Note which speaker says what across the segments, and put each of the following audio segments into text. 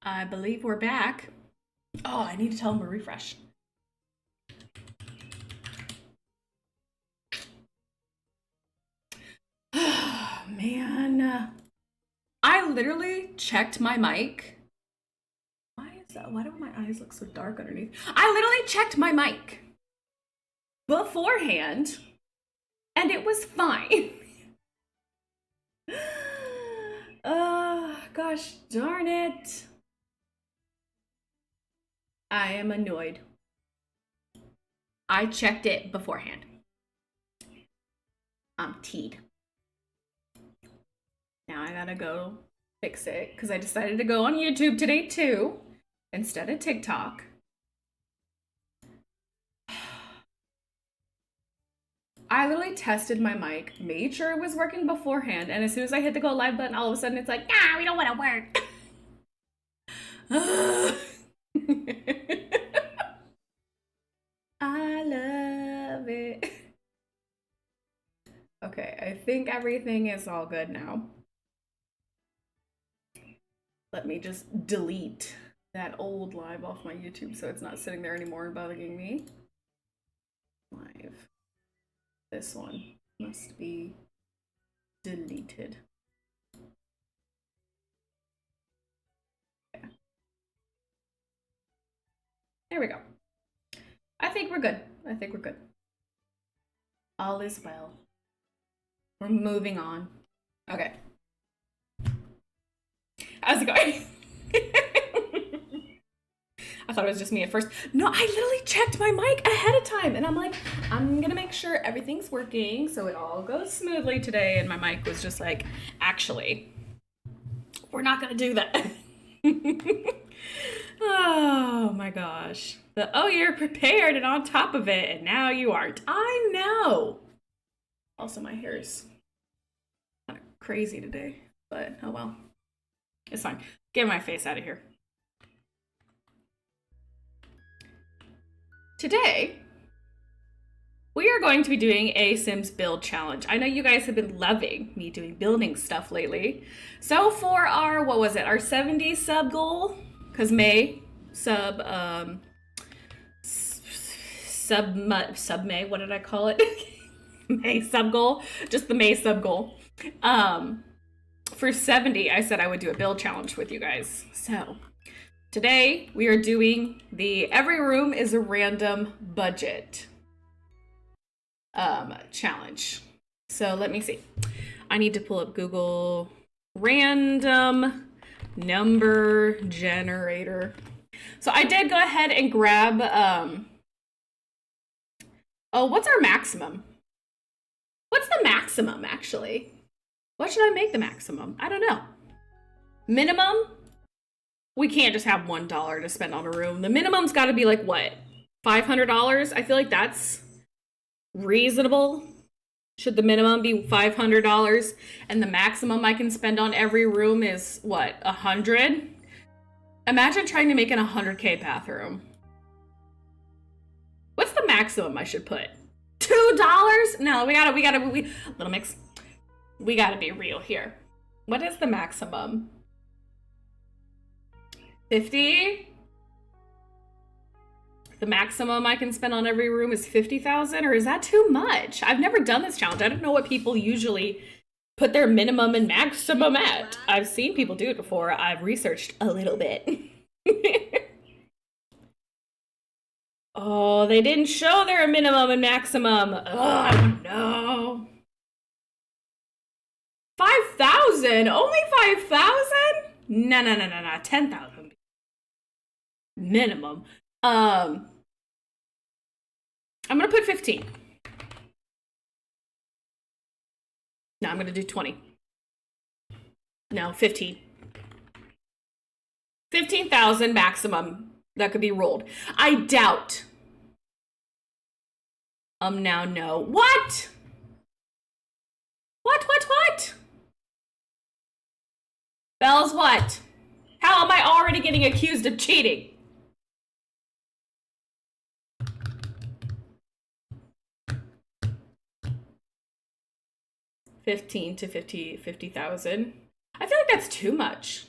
Speaker 1: I believe we're back. Oh, I need to tell him to refresh. Man. I literally checked my mic. Why is that? Why do my eyes look so dark underneath? I literally checked my mic beforehand and it was fine. Gosh darn it. I am annoyed. I checked it beforehand. I'm teed. Now I gotta go fix it because I decided to go on YouTube today too instead of TikTok. I literally tested my mic, made sure it was working beforehand, and as soon as I hit the go live button, all of a sudden it's like, we don't want to work. I love it. Okay, I think everything is all good now. Let me just delete that old live off my YouTube so it's not sitting there anymore and bugging me. Live. This one must be deleted. Okay. There we go. I think we're good. I think we're good. All is well. We're moving on. Okay. How's it going? I thought it was just me at first. No, I literally checked my mic ahead of time and I'm like, I'm gonna make sure everything's working so it all goes smoothly today. And my mic was just like, actually, we're not gonna do that. Oh my gosh. You're prepared and on top of it, and now you aren't. I know. Also, my hair is kind of crazy today, but oh well. It's fine. Get my face out of here. Today, we are going to be doing a Sims build challenge. I know you guys have been loving me doing building stuff lately. So for our, what was it, our 70 sub goal, because May sub May, what did I call it? May sub goal, just the May sub goal. For 70, I said I would do a build challenge with you guys. So today we are doing the every room is a random budget challenge. So let me see. I need to pull up Google random number generator. So I did go ahead and grab what's our maximum? What's the maximum actually? What should I make the maximum? I don't know. Minimum? We can't just have $1 to spend on a room. The minimum's got to be like what? $500? I feel like that's reasonable. Should the minimum be $500 and the maximum I can spend on every room is what? 100? Imagine trying to make an 100K bathroom. What's the maximum I should put? $2? No, we gotta, little mix. We gotta be real here. What is the maximum? 50? The maximum I can spend on every room is 50,000, or is that too much? I've never done this challenge. I don't know what people usually put their minimum and maximum at. I've seen people do it before. I've researched a little bit. Oh, they didn't show their minimum and maximum. Oh, I don't know. 5,000? Only 5,000? No. 10,000 minimum. I'm gonna put 15. No, I'm gonna do 20. No, 15. 15,000 maximum that could be rolled. I doubt. Now no. What? What? Bells, what? How am I already getting accused of cheating? $15 to 50,000. I feel like that's too much.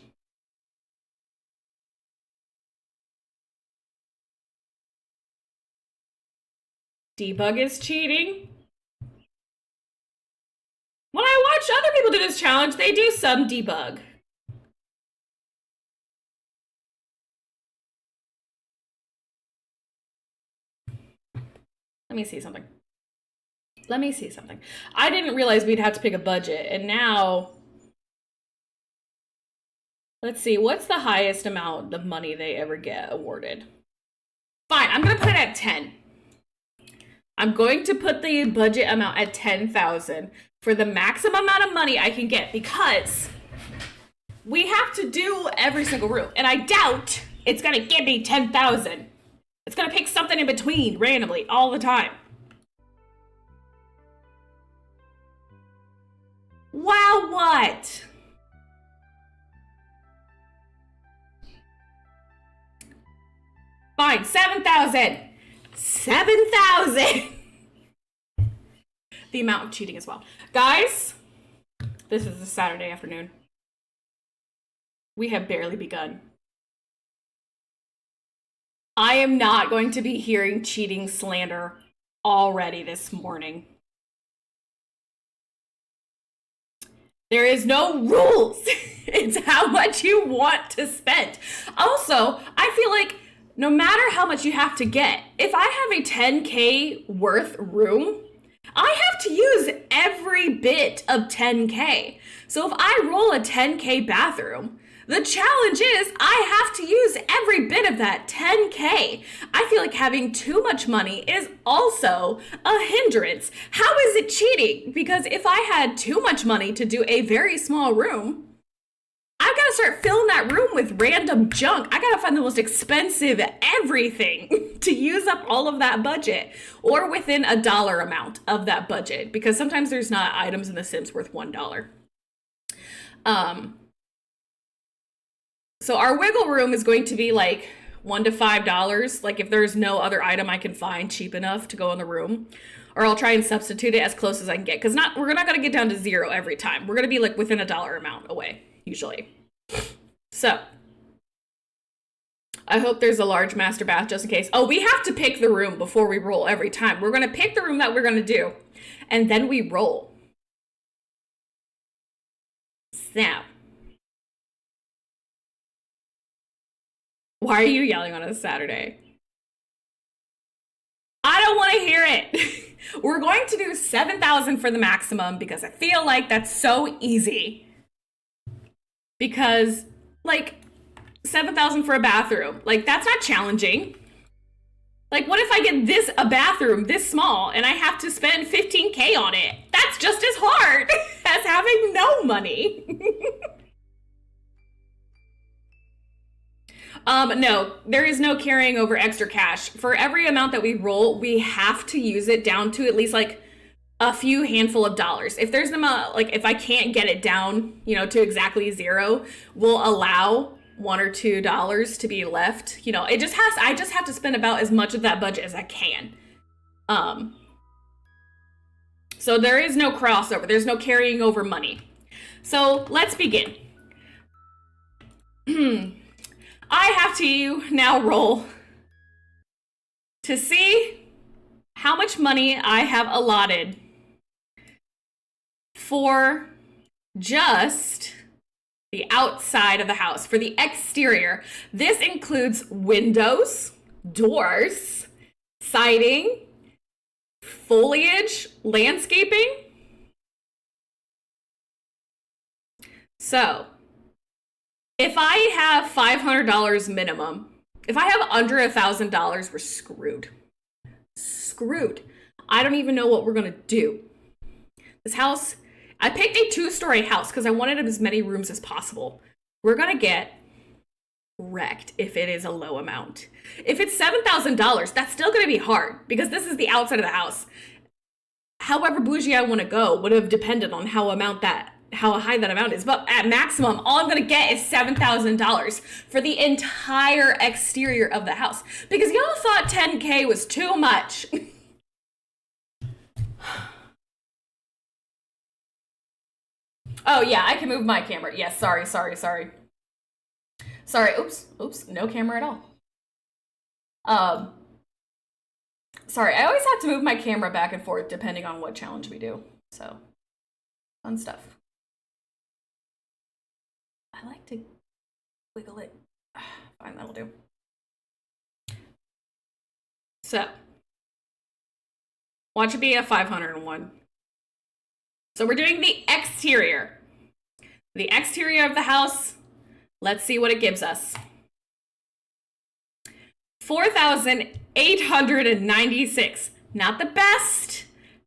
Speaker 1: Debug is cheating. When I watch other people do this challenge, they do some debug. Let me see something. Let me see something. I didn't realize we'd have to pick a budget, and now... Let's see, what's the highest amount of money they ever get awarded? Fine, I'm gonna put it at 10. I'm going to put the budget amount at 10,000 for the maximum amount of money I can get, because we have to do every single room, and I doubt it's gonna give me 10,000. It's gonna pick something in between randomly all the time. Wow, what? Fine, 7,000. 7,000. The amount of cheating as well. Guys, this is a Saturday afternoon. We have barely begun. I am not going to be hearing cheating slander already this morning. There is no rules. It's how much you want to spend. Also, I feel like no matter how much you have to get, if I have a 10K worth room, I have to use every bit of 10K. So if I roll a 10K bathroom, the challenge is I have to use every bit of that 10K. I feel like having too much money is also a hindrance. How is it cheating? Because if I had too much money to do a very small room, I've got to start filling that room with random junk. I got to find the most expensive everything to use up all of that budget, or within a dollar amount of that budget, because sometimes there's not items in The Sims worth $1. So our wiggle room is going to be like $1 to $5. Like if there's no other item I can find cheap enough to go in the room, or I'll try and substitute it as close as I can get. Because we're not going to get down to zero every time. We're going to be like within a dollar amount away, usually. So I hope there's a large master bath just in case. Oh, we have to pick the room before we roll every time. We're going to pick the room that we're going to do, and then we roll. Snap. Why are you yelling on a Saturday? I don't want to hear it. We're going to do 7,000 for the maximum because I feel like that's so easy. Because, like, 7,000 for a bathroom, like, that's not challenging. Like, what if I get a bathroom this small and I have to spend 15K on it? That's just as hard as having no money. No, there is no carrying over extra cash. For every amount that we roll, we have to use it down to at least like a few handful of dollars. If there's an amount, like if I can't get it down, to exactly zero, we'll allow $1 or $2 to be left. I just have to spend about as much of that budget as I can. So there is no crossover. There's no carrying over money. So let's begin. I have to now roll to see how much money I have allotted for just the outside of the house, for the exterior. This includes windows, doors, siding, foliage, landscaping. So if I have $500 minimum, if I have under $1,000, we're screwed. Screwed. I don't even know what we're gonna do. This house, I picked a 2-story house because I wanted as many rooms as possible. We're gonna get wrecked if it is a low amount. If it's $7,000, that's still gonna be hard because this is the outside of the house. However bougie I want to go would have depended on how high that amount is. But at maximum, all I'm going to get is $7,000 for the entire exterior of the house. Because y'all thought 10K was too much. Oh, yeah, I can move my camera. Yes, sorry. Sorry, oops, no camera at all. Sorry, I always have to move my camera back and forth depending on what challenge we do. So, fun stuff. I like to wiggle it. Fine, that'll do. So, watch it be a 501. So we're doing the exterior. The exterior of the house. Let's see what it gives us. 4,896. Not the best,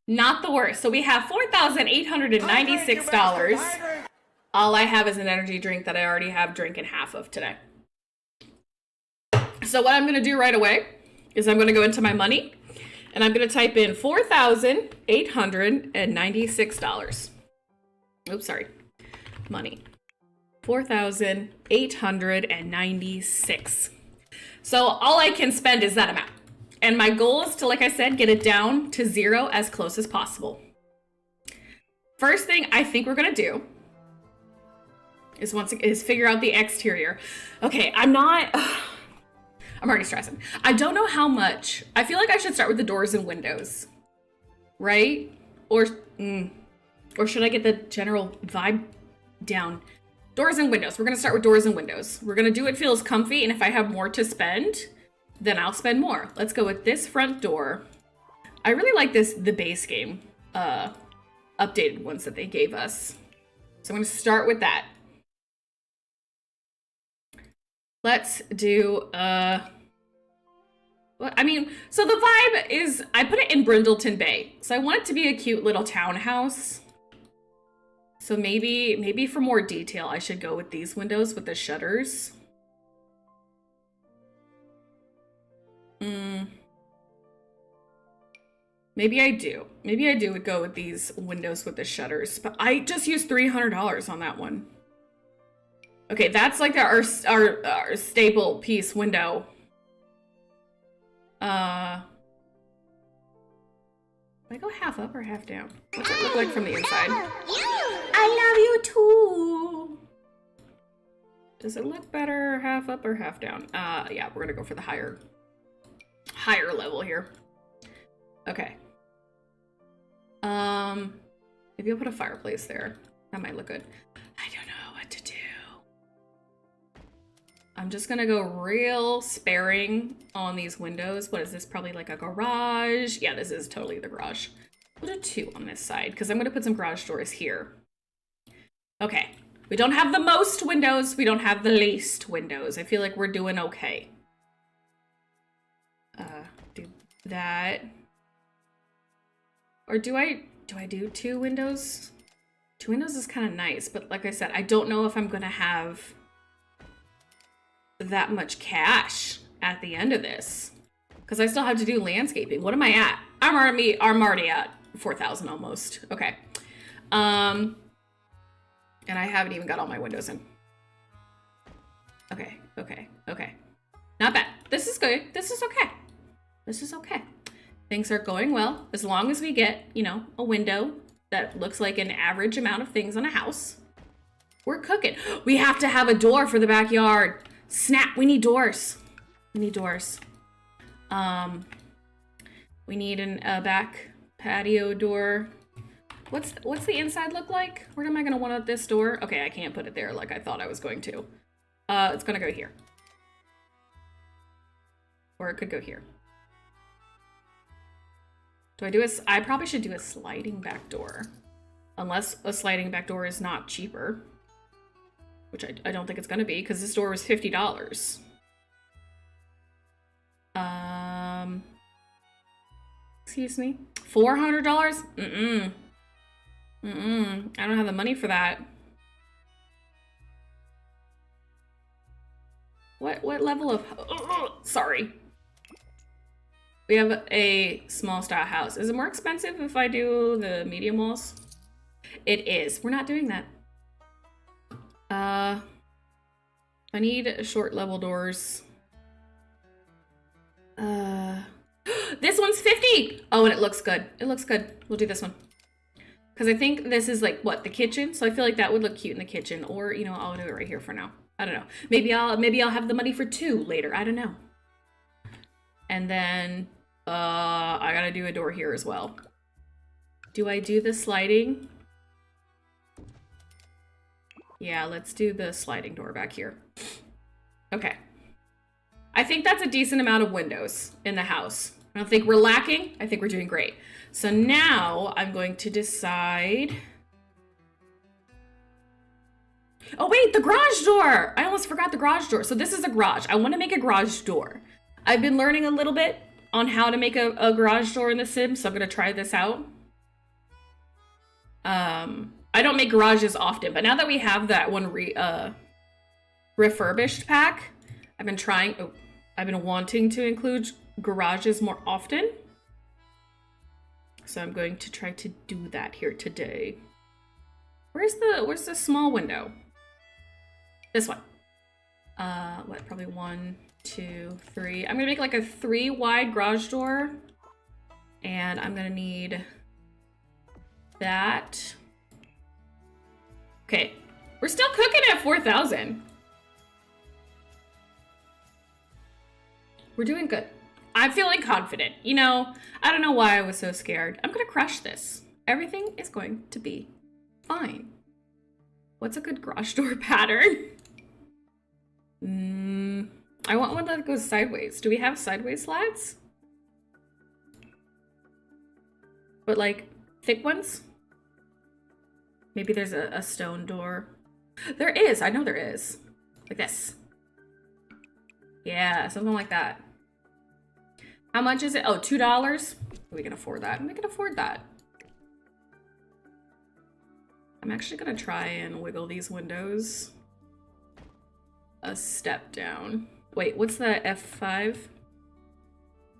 Speaker 1: not the worst. So we have $4,896. All I have is an energy drink that I already have drinking half of today. So what I'm going to do right away is I'm going to go into my money and I'm going to type in $4,896. Oops, sorry. Money. 4,896. So all I can spend is that amount. And my goal is to, like I said, get it down to zero as close as possible. First thing I think we're going to do is figure out the exterior. Okay, I'm already stressing. I don't know how much. I feel like I should start with the doors and windows, right? Or should I get the general vibe down? Doors and windows. We're going to start with doors and windows. We're going to do what feels comfy, and if I have more to spend, then I'll spend more. Let's go with this front door. I really like the base game updated ones that they gave us. So I'm going to start with that. Let's do, so the vibe is, I put it in Brindleton Bay. So I want it to be a cute little townhouse. So maybe for more detail, I should go with these windows with the shutters. Maybe I do. Maybe I do would go with these windows with the shutters, but I just used $300 on that one. Okay, that's like our staple piece window. Do I go half up or half down? What's it look like from the inside? I love you too. Does it look better half up or half down? Yeah, we're gonna go for the higher level here. Okay. Maybe I'll put a fireplace there. That might look good. I don't know what to do. I'm just gonna go real sparing on these windows. What is this? Probably like a garage. Yeah, this is totally the garage. Put a 2 on this side because I'm gonna put some garage doors here. Okay, we don't have the most windows. We don't have the least windows. I feel like we're doing okay. Do that. Or do I do 2 windows? 2 windows is kind of nice, but like I said, I don't know if I'm gonna have that much cash at the end of this because I still have to do landscaping. What am I at? I'm already at 4,000 almost. Okay. And I haven't even got all my windows in. Okay. Not bad. This is good. This is okay. This is okay. Things are going well as long as we get, a window that looks like an average amount of things on a house. We're cooking. We have to have a door for the backyard. Snap, we need doors. We need doors. We need a back patio door. What's the inside look like? Where am I gonna want this door? Okay, I can't put it there like I thought I was going to. It's gonna go here. Or it could go here. I probably should do a sliding back door. Unless a sliding back door is not cheaper. Which I don't think it's gonna be, because this door was $50. Excuse me? $400? I don't have the money for that. What level of... sorry. We have a small style house. Is it more expensive if I do the medium walls? It is. We're not doing that. I need short level doors. This one's 50. Oh, and it looks good. It looks good. We'll do this one. Because I think this is like, what, the kitchen? So I feel like that would look cute in the kitchen. Or, I'll do it right here for now. I don't know. Maybe I'll have the money for 2 later. I don't know. And then I gotta do a door here as well. Do I do the sliding? Yeah, let's do the sliding door back here. Okay. I think that's a decent amount of windows in the house. I don't think we're lacking. I think we're doing great. So now I'm going to decide... Oh wait, the garage door! I almost forgot the garage door. So this is a garage. I want to make a garage door. I've been learning a little bit on how to make a garage door in The Sims, so I'm going to try this out. I don't make garages often, but now that we have that one refurbished pack, I've been wanting to include garages more often. So I'm going to try to do that here today. Where's the small window? This one. What, probably 1, 2, 3. I'm gonna make like a 3 wide garage door. And I'm gonna need that. Okay, we're still cooking at 4,000. We're doing good. I'm feeling confident. You know, I don't know why I was so scared. I'm gonna crush this. Everything is going to be fine. What's a good garage door pattern? I want one that goes sideways. Do we have sideways slats? But like thick ones? Maybe there's a stone door. There is, I know there is. Like this. Yeah, something like that. How much is it? Oh, $2? We can afford that. We can afford that. I'm actually gonna try and wiggle these windows a step down. Wait, what's the F5?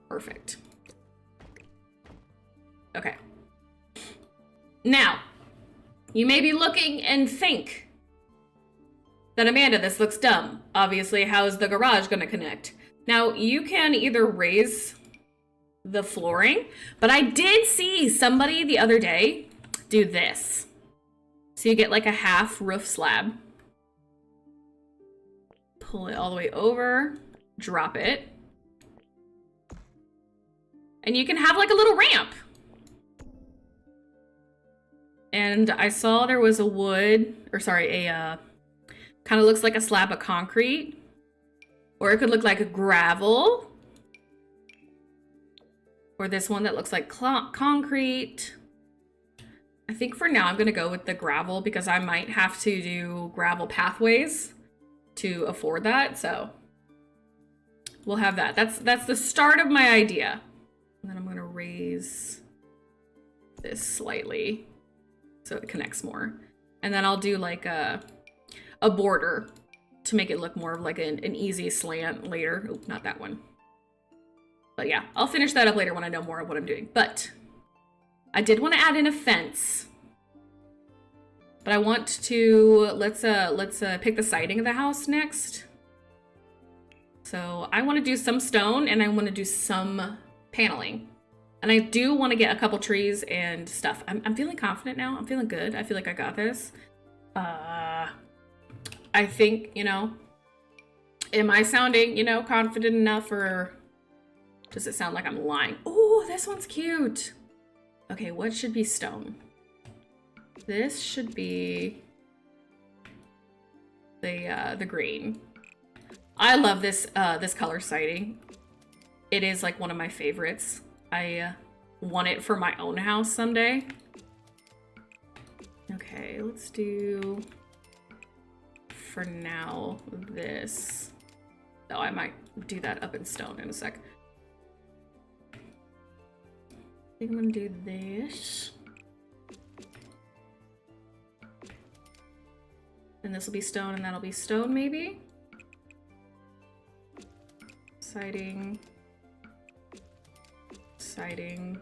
Speaker 1: Perfect. Okay. Now, you may be looking and think that, Amanda, this looks dumb. Obviously, how's the garage gonna connect? Now, you can either raise the flooring, but I did see somebody the other day do this. So you get like a half roof slab. Pull it all the way over, drop it. And you can have like a little ramp. And I saw there was a kind of looks like a slab of concrete. Or it could look like a gravel. Or this one that looks like concrete. I think for now I'm gonna go with the gravel because I might have to do gravel pathways to afford that, so we'll have that. That's the start of my idea. And then I'm gonna raise this slightly so it connects more. And then I'll do like a border to make it look more of like an easy slant later. Oh, not that one. But yeah, I'll finish that up later when I know more of what I'm doing. But I did want to add in a fence. But I want to, let's pick the siding of the house next. So I want to do some stone and I want to do some paneling. And I do want to get a couple trees and stuff. I'm feeling confident now. I'm feeling good. I feel like I got this. I think, you know, am I sounding, you know, confident enough, or does it sound like I'm lying? Oh, this one's cute. Okay, what should be stone? This should be the green. I love this this color siding. It is like one of my favorites. I want it for my own house someday. Okay, let's do for now this. Oh, I might do that up in stone in a sec. I think I'm gonna do this. And this will be stone and that'll be stone maybe. Siding. Siding.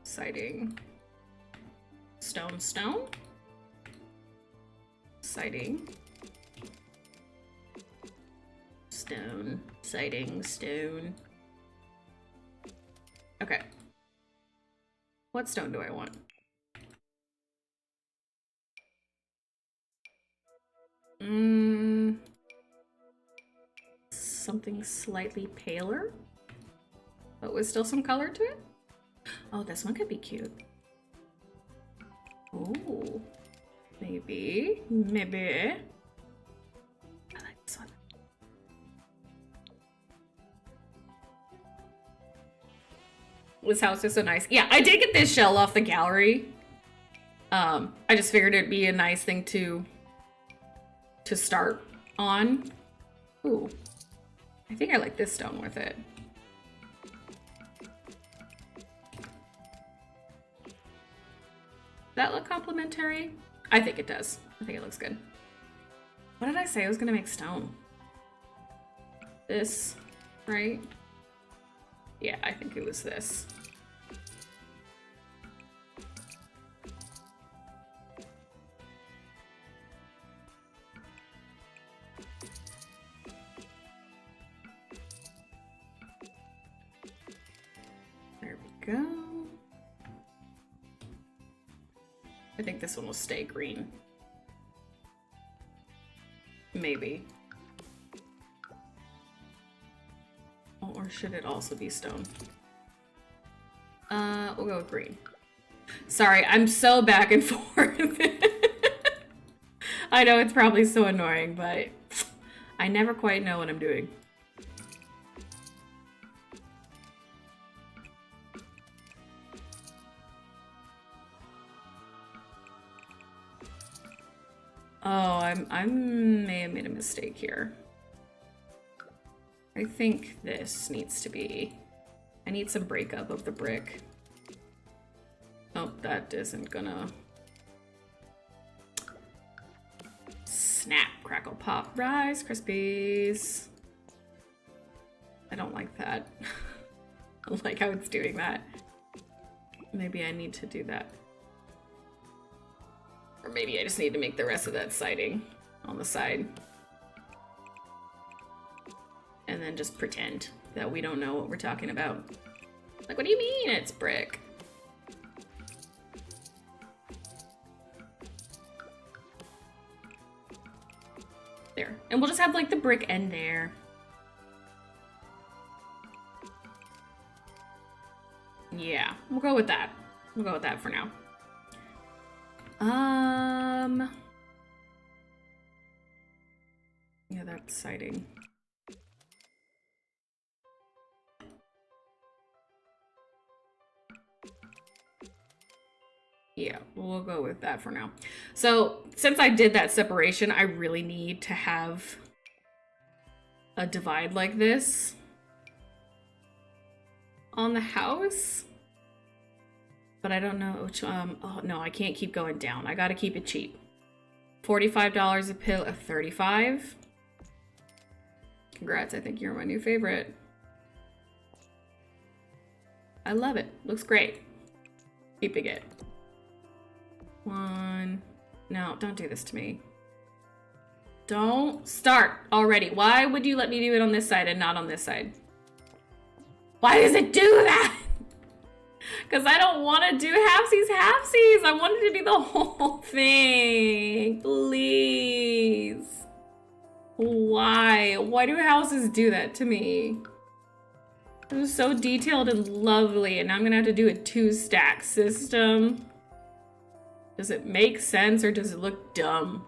Speaker 1: Siding. Stone, stone. Siding. Stone. Siding, stone. Okay. What stone do I want? Something slightly paler. but with still some color to it. Oh, this one could be cute. Oh, maybe. I like this one. This house is so nice. Yeah, I did get this shell off the gallery. I just figured it'd be a nice thing to start on. Ooh, I think I like this stone with it. Does that look complimentary? I think it does. I think it looks good. What did I say I was gonna make stone? This, right? Yeah, I think it was this. There we go. I think this one will stay green. Maybe. Oh, or should it also be stone? We'll go with green. Sorry, I'm so back and forth. I know it's probably so annoying, but I never quite know what I'm doing. Oh, I may have made a mistake here. I think this needs to be... I need some breakup of the brick. Oh, that isn't gonna... Snap, crackle, pop, Rice Krispies. I don't like that. I don't like how it's doing that. Maybe I need to do that. Or maybe I just need to make the rest of that siding on the side. And then just pretend that we don't know what we're talking about. Like, what do you mean it's brick? There. And we'll just have, like, the brick end there. Yeah, we'll go with that. We'll go with that for now. Yeah, that's siding. Yeah, we'll go with that for now. So, since I did that separation, I really need to have a divide like this on the house. But I don't know which, oh no, I can't keep going down. I gotta keep it cheap. $45 a pill of 35. Congrats, I think you're my new favorite. I love it, looks great. Keeping it. One, no, don't do this to me. Don't start already. Why would you let me do it on this side and not on this side? Why does it do that? Because I don't want to do halfsies. I want it to be the whole thing. Please. Why? Why do houses do that to me? It was so detailed and lovely, and now I'm going to have to do a 2-stack system. Does it make sense or does it look dumb?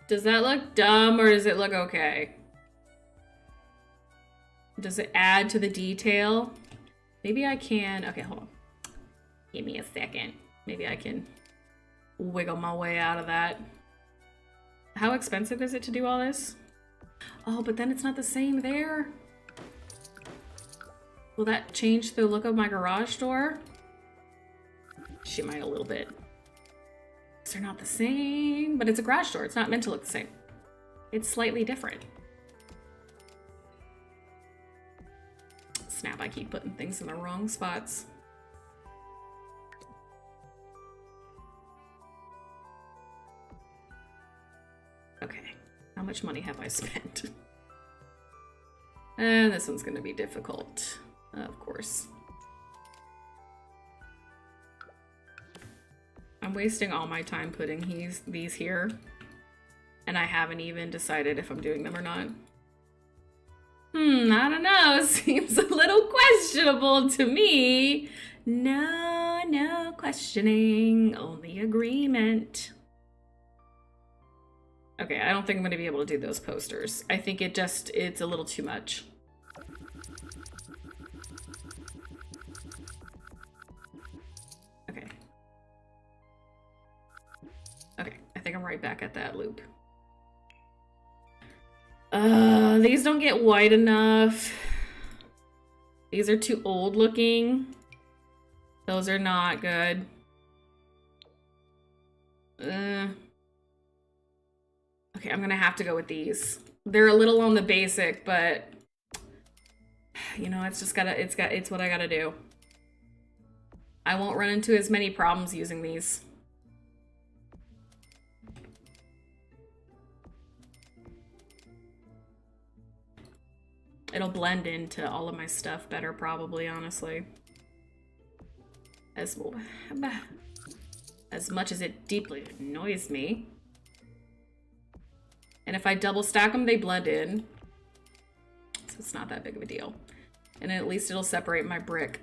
Speaker 1: Does that look dumb or does it look okay? Does it add to the detail? Maybe I can, okay, hold on. Give me a second. Maybe I can wiggle my way out of that. How expensive is it to do all this? Oh, but then it's not the same there. Will that change the look of my garage door? She might a little bit. They're not the same, but it's a garage door. It's not meant to look the same. It's slightly different. Snap, I keep putting things in the wrong spots. Okay, how much money have I spent? And this one's gonna be difficult, of course. I'm wasting all my time putting these here. And I haven't even decided if I'm doing them or not. I don't know. Seems a little questionable to me. No questioning, only agreement. Okay, I don't think I'm gonna be able to do those posters. I think it's a little too much. Okay. Okay, I think I'm right back at that loop. These don't get white enough. These are too old looking. Those are not good. Okay, I'm gonna have to go with these. They're a little on the basic, but you know, it's what I gotta do. I won't run into as many problems using these. It'll blend into all of my stuff better, probably, honestly. As much as it deeply annoys me. And if I double stack them, they blend in. So it's not that big of a deal. And at least it'll separate my brick.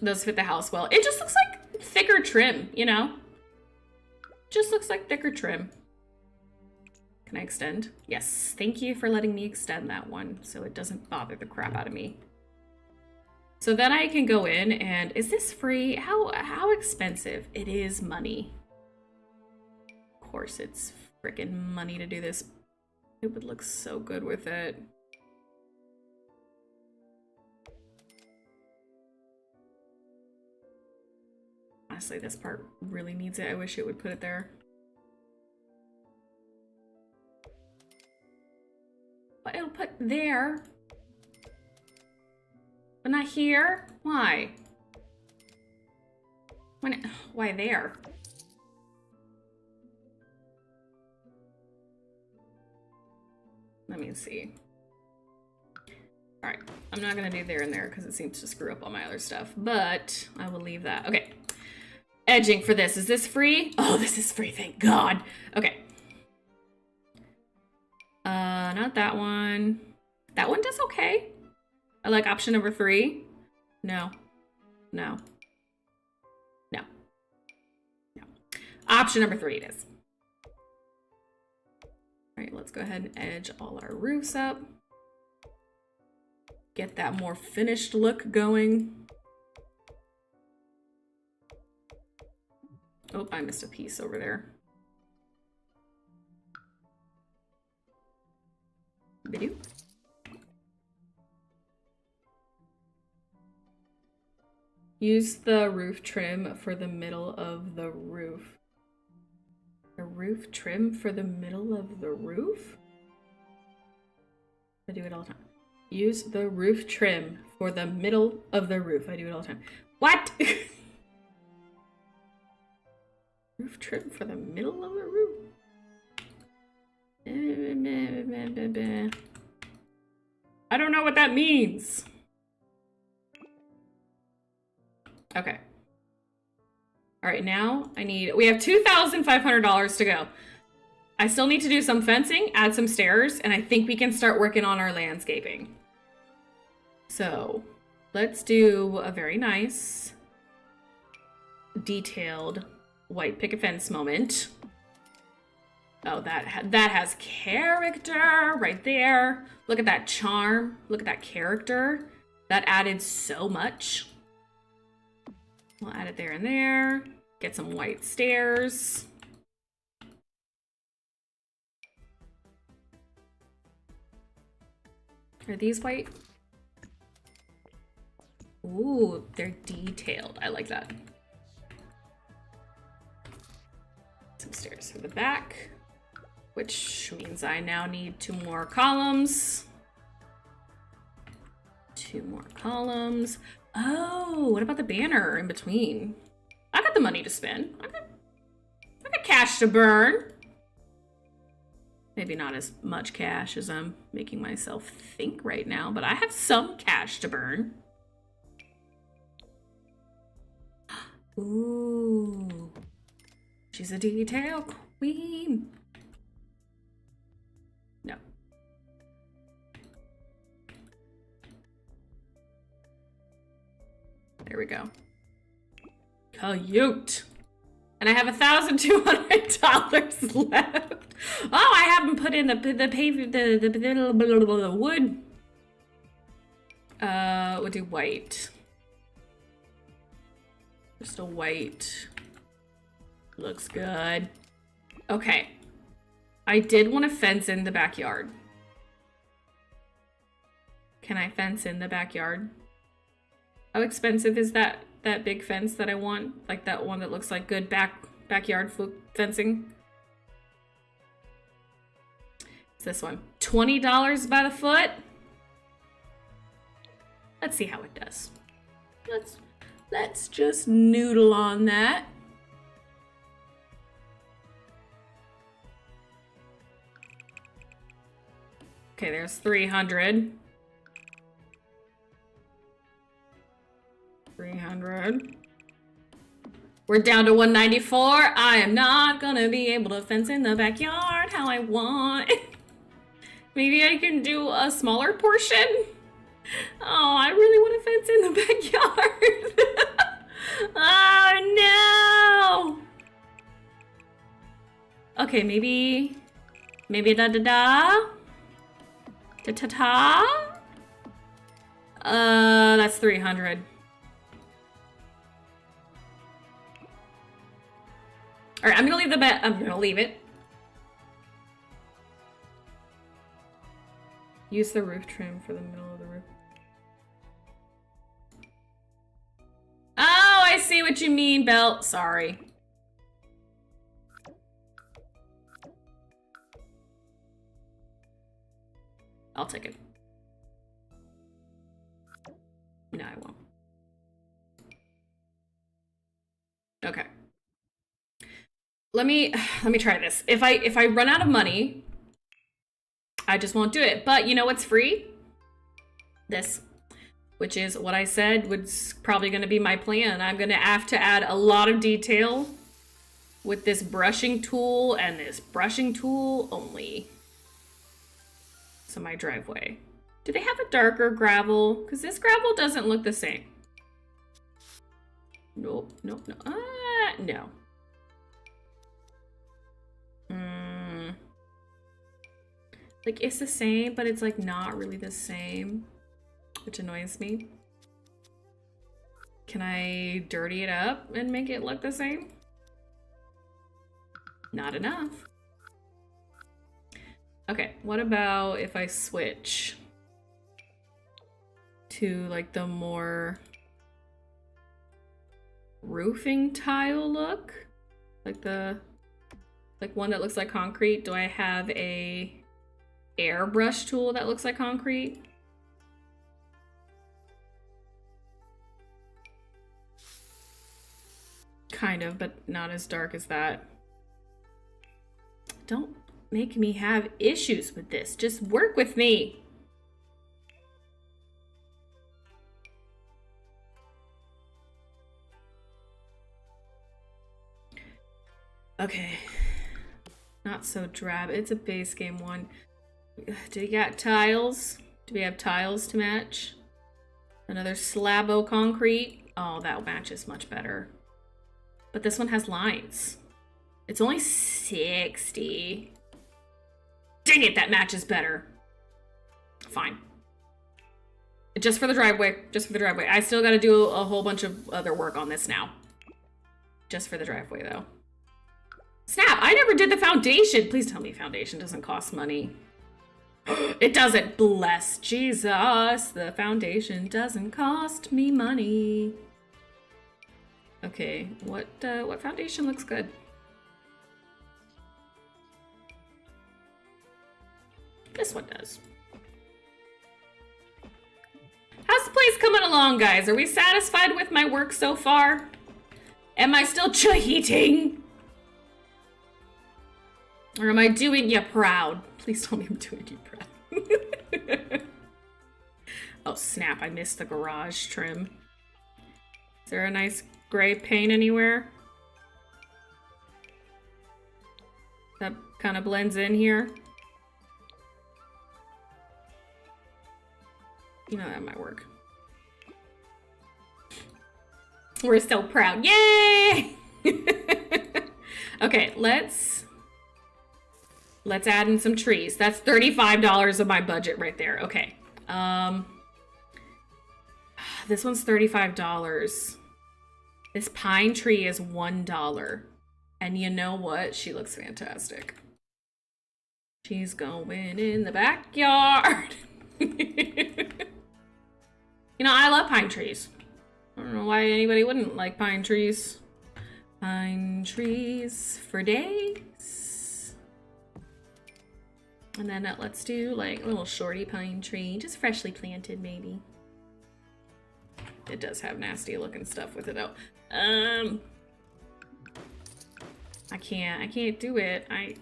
Speaker 1: Those fit the house well. It just looks like thicker trim, you know? Just looks like thicker trim. Can I extend? Yes, thank you for letting me extend that one so it doesn't bother the crap out of me. So then I can go in and, is this free? How expensive? It is money. Of course it's freaking money to do this. It would look so good with it. Honestly, this part really needs it. I wish it would put it there. But it'll put there. But not here? Why? Why there? Let me see. All right, I'm not gonna do there and there because it seems to screw up all my other stuff, but I will leave that. Okay, edging for this. Is this free? Oh, this is free, thank God. Okay. Not that one. That one does okay. I like option number 3. No. No. No. No. Option number 3 it is. All right, let's go ahead and edge all our roofs up. Get that more finished look going. Oh, I missed a piece over there. Video. Use the roof trim for the middle of the roof. The roof trim for the middle of the roof? I do it all the time. Use the roof trim for the middle of the roof. I do it all the time. What? Roof trim for the middle of the roof? I don't know what that means. Okay. All right, now we have $2,500 to go. I still need to do some fencing, add some stairs, and I think we can start working on our landscaping. So let's do a very nice, detailed white picket fence moment. Oh, that has character right there. Look at that charm. Look at that character. That added so much. We'll add it there and there. Get some white stairs. Are these white? Ooh, they're detailed. I like that. Some stairs for the back, which means I now need 2 more columns. 2 more columns. Oh, what about the banner in between? I got the money to spend. I got cash to burn. Maybe not as much cash as I'm making myself think right now, but I have some cash to burn. Ooh, She's a detail queen. No. There we go. Cute. And I have $1,200 left. Oh, I haven't put in the wood. We'll do white. Just a white. Looks good. Okay. I did want to fence in the backyard. Can I fence in the backyard? How expensive is that big fence that I want? Like that one that looks like good backyard fencing? It's this one. $20 by the foot. Let's see how it does. Let's just noodle on that. Okay, there's 300. 300. We're down to 194. I am not gonna be able to fence in the backyard how I want. Maybe I can do a smaller portion. Oh, I really want to fence in the backyard. Oh no. Okay, maybe da-da-da. Ta-ta-ta. That's 300. All right, I'm gonna leave the bet. I'm gonna leave it. Use the roof trim for the middle of the roof. Oh, I see what you mean, Belt. Sorry. I'll take it. No, I won't. Okay. Let me try this. If I run out of money, I just won't do it. But you know what's free? This, which is what I said was probably going to be my plan. I'm going to have to add a lot of detail with this brushing tool and this brushing tool only. So my driveway. Do they have a darker gravel? Because this gravel doesn't look the same. Nope, nope, no. No. Like, it's the same, but it's, like, not really the same, which annoys me. Can I dirty it up and make it look the same? Not enough. Okay, what about if I switch to, like, the more roofing tile look? Like one that looks like concrete. Do I have a airbrush tool that looks like concrete? Kind of, but not as dark as that. Don't make me have issues with this. Just work with me. Okay. Not so drab. It's a base game one. Do you got tiles? Do we have tiles to match? Another slabo concrete. Oh, that matches much better. But this one has lines. It's only 60. Dang it, that matches better. Fine. Just for the driveway. Just for the driveway. I still gotta do a whole bunch of other work on this now. Just for the driveway, though. Snap, I never did the foundation. Please tell me foundation doesn't cost money. It doesn't. Bless Jesus. The foundation doesn't cost me money. Okay, what foundation looks good? This one does. How's the place coming along, guys? Are we satisfied with my work so far? Am I still cheating? Or am I doing you proud? Please tell me I'm doing you proud. Oh snap, I missed the garage trim. Is there a nice gray paint anywhere? That kind of blends in here. You know, that might work. We're so proud. Yay! Okay, let's add in some trees. That's $35 of my budget right there. Okay. This one's $35. This pine tree is $1. And you know what? She looks fantastic. She's going in the backyard. You know, I love pine trees. I don't know why anybody wouldn't like pine trees. Pine trees for days. And then let's do like a little shorty pine tree, just freshly planted maybe. It does have nasty looking stuff with it though. I can't do it. I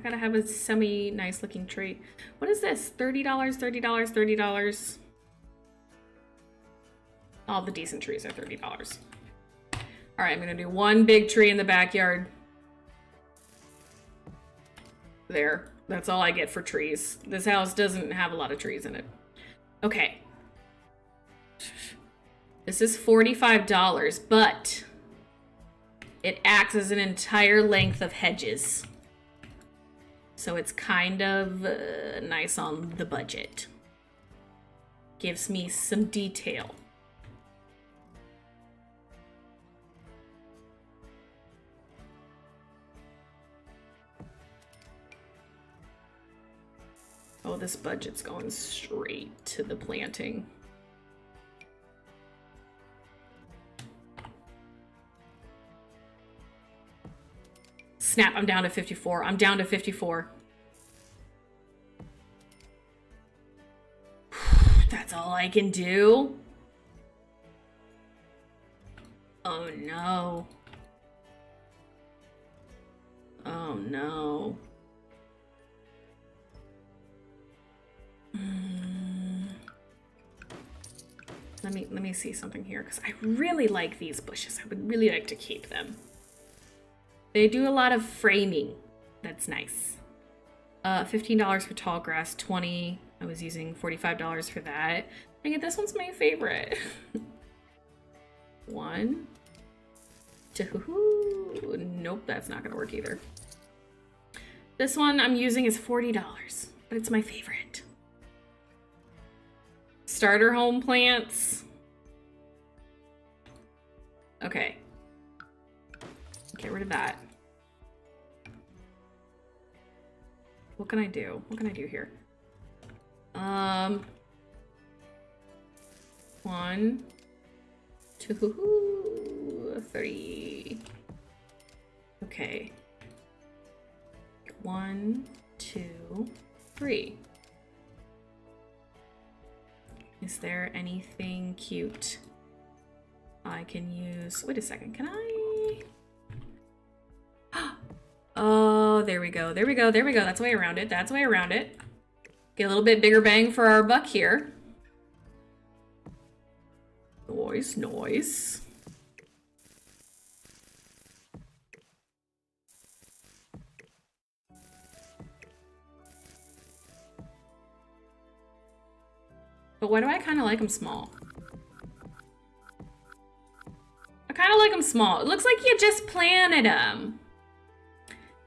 Speaker 1: gotta have a semi nice looking tree. What is this? $30, $30, $30. All the decent trees are $30. All right, I'm gonna do one big tree in the backyard. There, that's all I get for trees. This house doesn't have a lot of trees in it. Okay. This is $45, but it acts as an entire length of hedges. So it's kind of nice on the budget. Gives me some detail. Oh, this budget's going straight to the planting. Snap, I'm down to 54. I'm down to 54. That's all I can do? Oh no. Oh no. Let me see something here, because I really like these bushes. I would really like to keep them. They do a lot of framing. That's nice. $15 for tall grass, $20. I was using $45 for that. Dang it, this one's my favorite. 1, 2. Nope, that's not gonna work either. This one I'm using is $40, but it's my favorite. Starter home plants. Okay. Get rid of that. What can I do? What can I do here? 1, 2, 3. Okay. 1, 2, 3. Is there anything cute I can use? Wait a second, can I? Oh, there we go, there we go, there we go. That's the way around it, that's the way around it. Get a little bit bigger bang for our buck here. Noise, noise. But why do I kind of like them small? I kind of like them small. It looks like you just planted them.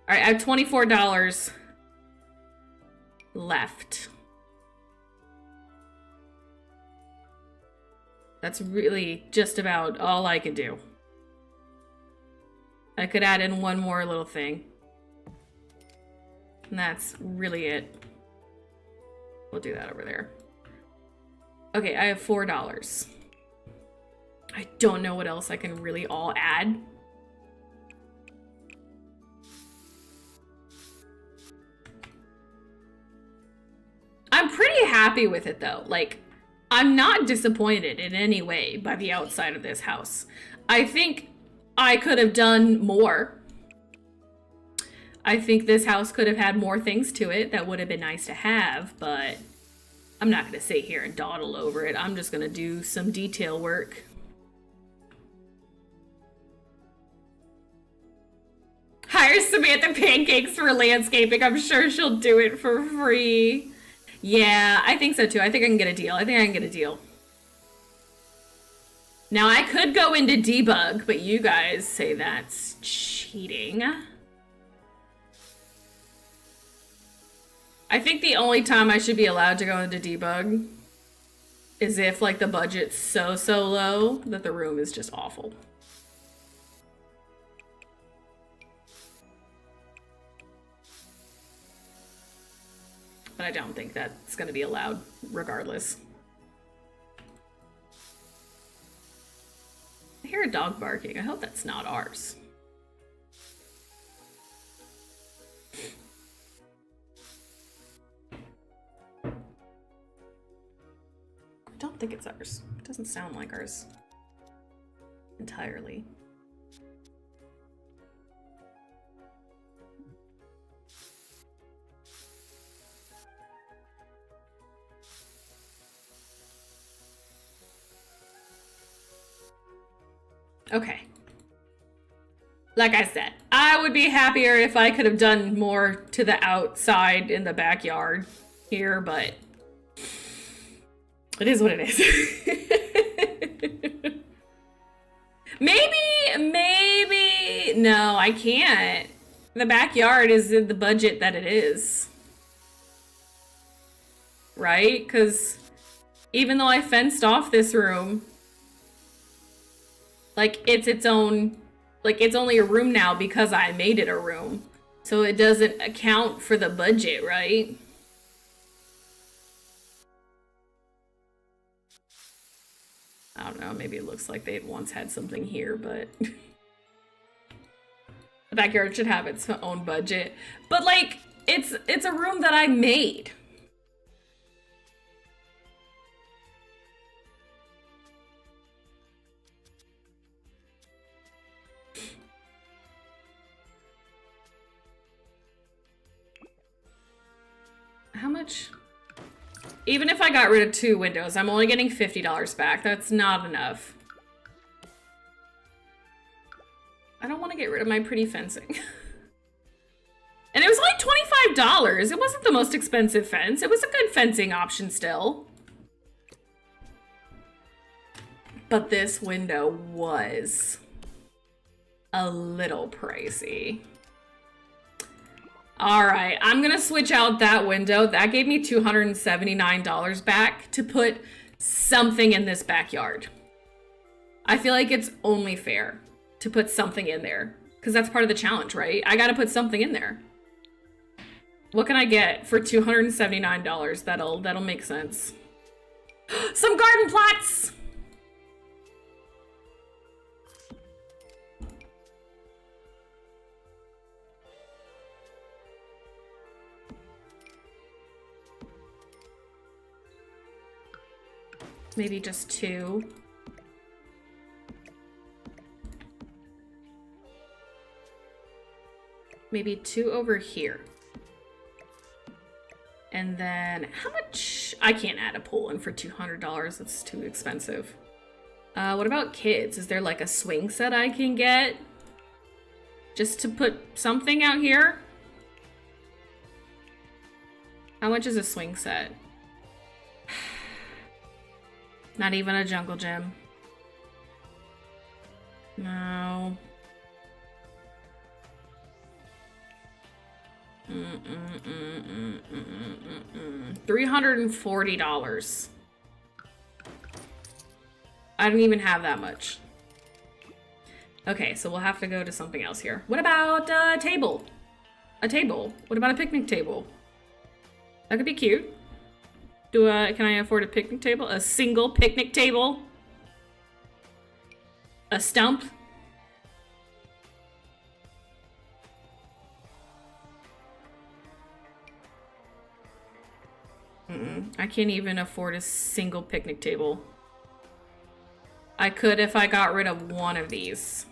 Speaker 1: All right, I have $24 left. That's really just about all I can do. I could add in one more little thing. And that's really it. We'll do that over there. Okay, I have $4. I don't know what else I can really all add. I'm pretty happy with it though. Like, I'm not disappointed in any way by the outside of this house. I think I could have done more. I think this house could have had more things to it that would have been nice to have, but I'm not going to sit here and dawdle over it. I'm just going to do some detail work. Hire Samantha Pancakes for landscaping. I'm sure she'll do it for free. Yeah, I think so too. I think I can get a deal. I think I can get a deal. Now, I could go into debug, but you guys say that's cheating. I think the only time I should be allowed to go into debug is if, like, the budget's so low that the room is just awful. But I don't think that's going to be allowed regardless. I hear a dog barking. I hope that's not ours. I don't think it's ours. It doesn't sound like ours entirely. Okay. Like I said, I would be happier if I could have done more to the outside in the backyard here, but it is what it is. Maybe, no, I can't. The backyard is in the budget that it is. Right? Because even though I fenced off this room, like, it's its own, like, it's only a room now because I made it a room. So it doesn't account for the budget, right? I don't know, maybe it looks like they once had something here, but the backyard should have its own budget. But, like, it's a room that I made. How much? Even if I got rid of 2 windows, I'm only getting $50 back. That's not enough. I don't want to get rid of my pretty fencing. And it was only $25. It wasn't the most expensive fence. It was a good fencing option still. But this window was a little pricey. All right, I'm gonna switch out that window. That gave me $279 back to put something in this backyard. I feel like it's only fair to put something in there because that's part of the challenge, right? I gotta put something in there. What can I get for $279? That'll make sense. Some garden plots! Maybe just 2. Maybe 2 over here. And then how much? I can't add a pool in for $200. That's too expensive. What about kids? Is there like a swing set I can get? Just to put something out here? How much is a swing set? Not even a jungle gym. No. $340. I don't even have that much. Okay, so we'll have to go to something else here. What about a table? A table. What about a picnic table? That could be cute. Can I afford a picnic table? A single picnic table? A stump? I can't even afford a single picnic table. I could if I got rid of one of these.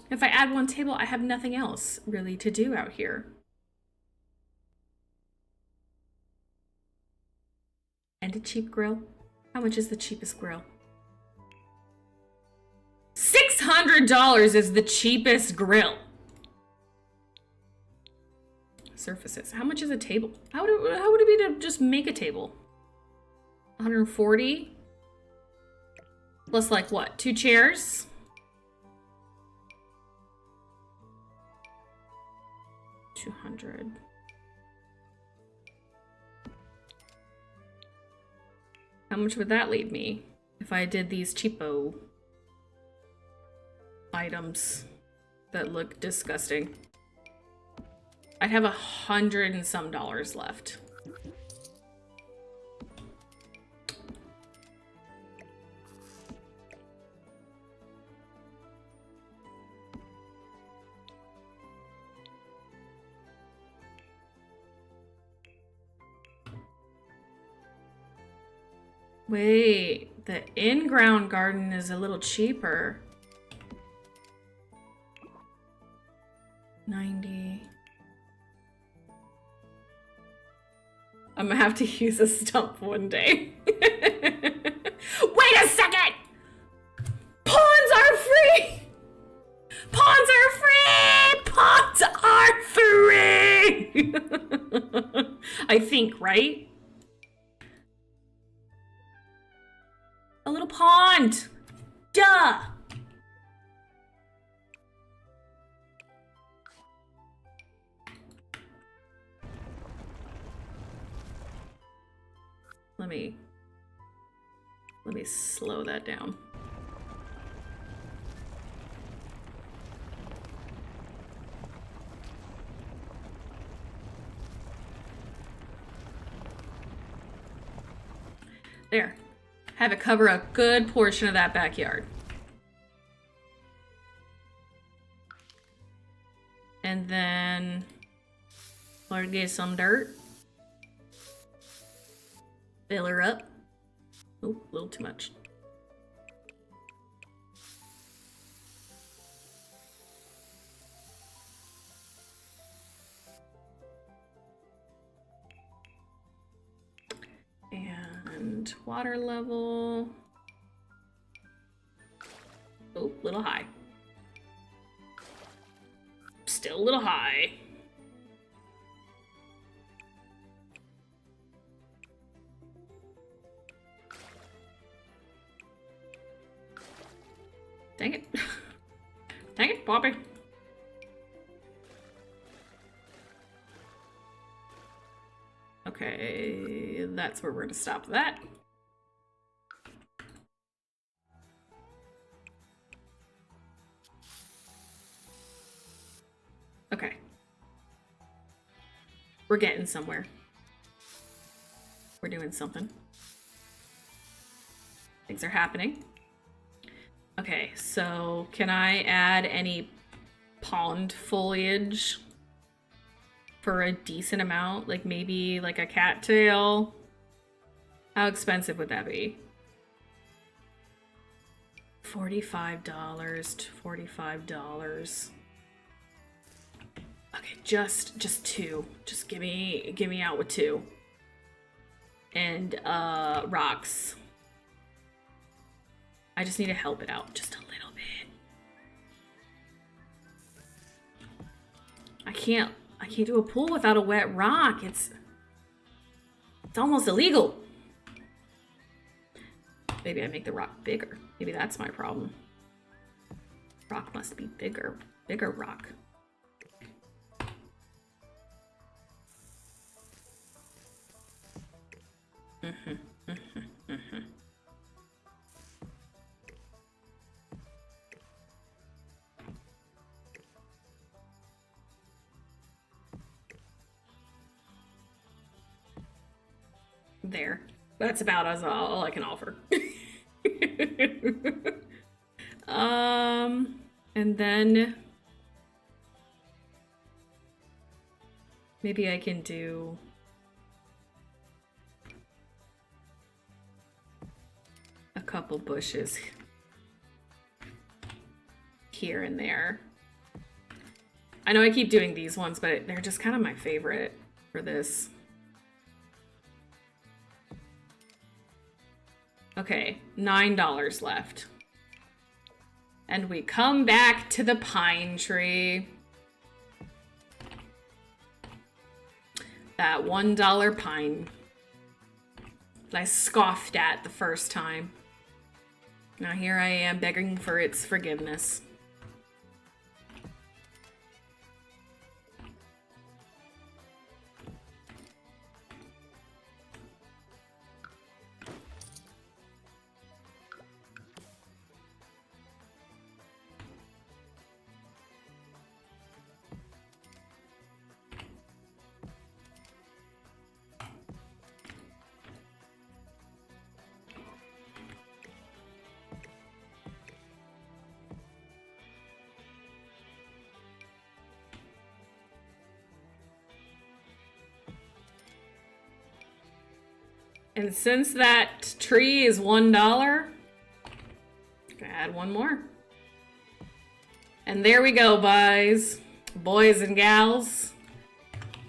Speaker 1: If I add one table, I have nothing else really to do out here. And a cheap grill. How much is the cheapest grill? $600 is the cheapest grill. Surfaces. How much is a table? How would it be to just make a table? 140 plus like what? 2 chairs? $200. How much would that leave me if I did these cheapo items that look disgusting? I'd have $100 and some left. Wait, the in-ground garden is a little cheaper. 90. I'm gonna have to use a stump one day. Wait a second! Pawns are free! Pawns are free! Pawns are free! I think, right? A little pond! Duh! Let me slow that down. There. Have it cover a good portion of that backyard. And then let's get some dirt. Fill her up. Oh, a little too much. And water level. Oh, a little high. Still a little high. Dang it. Dang it, Bobby. Okay, that's where we're gonna stop that. Okay. We're getting somewhere. We're doing something. Things are happening. Okay, so can I add any pond foliage for a decent amount? Like maybe like a cattail? How expensive would that be? $45 to $45. Okay, just 2. Just give me out with 2. And rocks. I just need to help it out just a little bit. I can't do a pool without a wet rock. It's almost illegal. Maybe I make the rock bigger. Maybe that's my problem. Rock must be bigger. Bigger rock. There. That's about all I can offer. And then maybe I can do a couple bushes here and there. I know I keep doing these ones, but they're just kind of my favorite for this. Okay, $9 left. And we come back to the pine tree. That $1 pine that I scoffed at the first time. Now here I am begging for its forgiveness. And since that tree is $1, I'm gonna add one more. And there we go, boys and gals.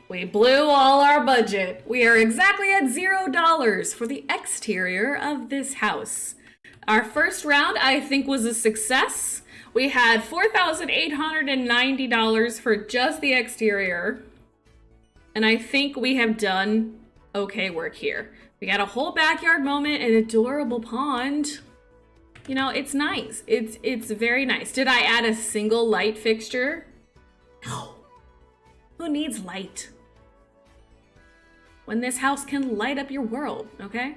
Speaker 1: We blew all our budget. We are exactly at $0 for the exterior of this house. Our first round, I think, was a success. We had $4,890 for just the exterior. And I think we have done okay work here. We got a whole backyard moment, an adorable pond. You know, it's nice. It's very nice. Did I add a single light fixture? No. Who needs light? When this house can light up your world, okay?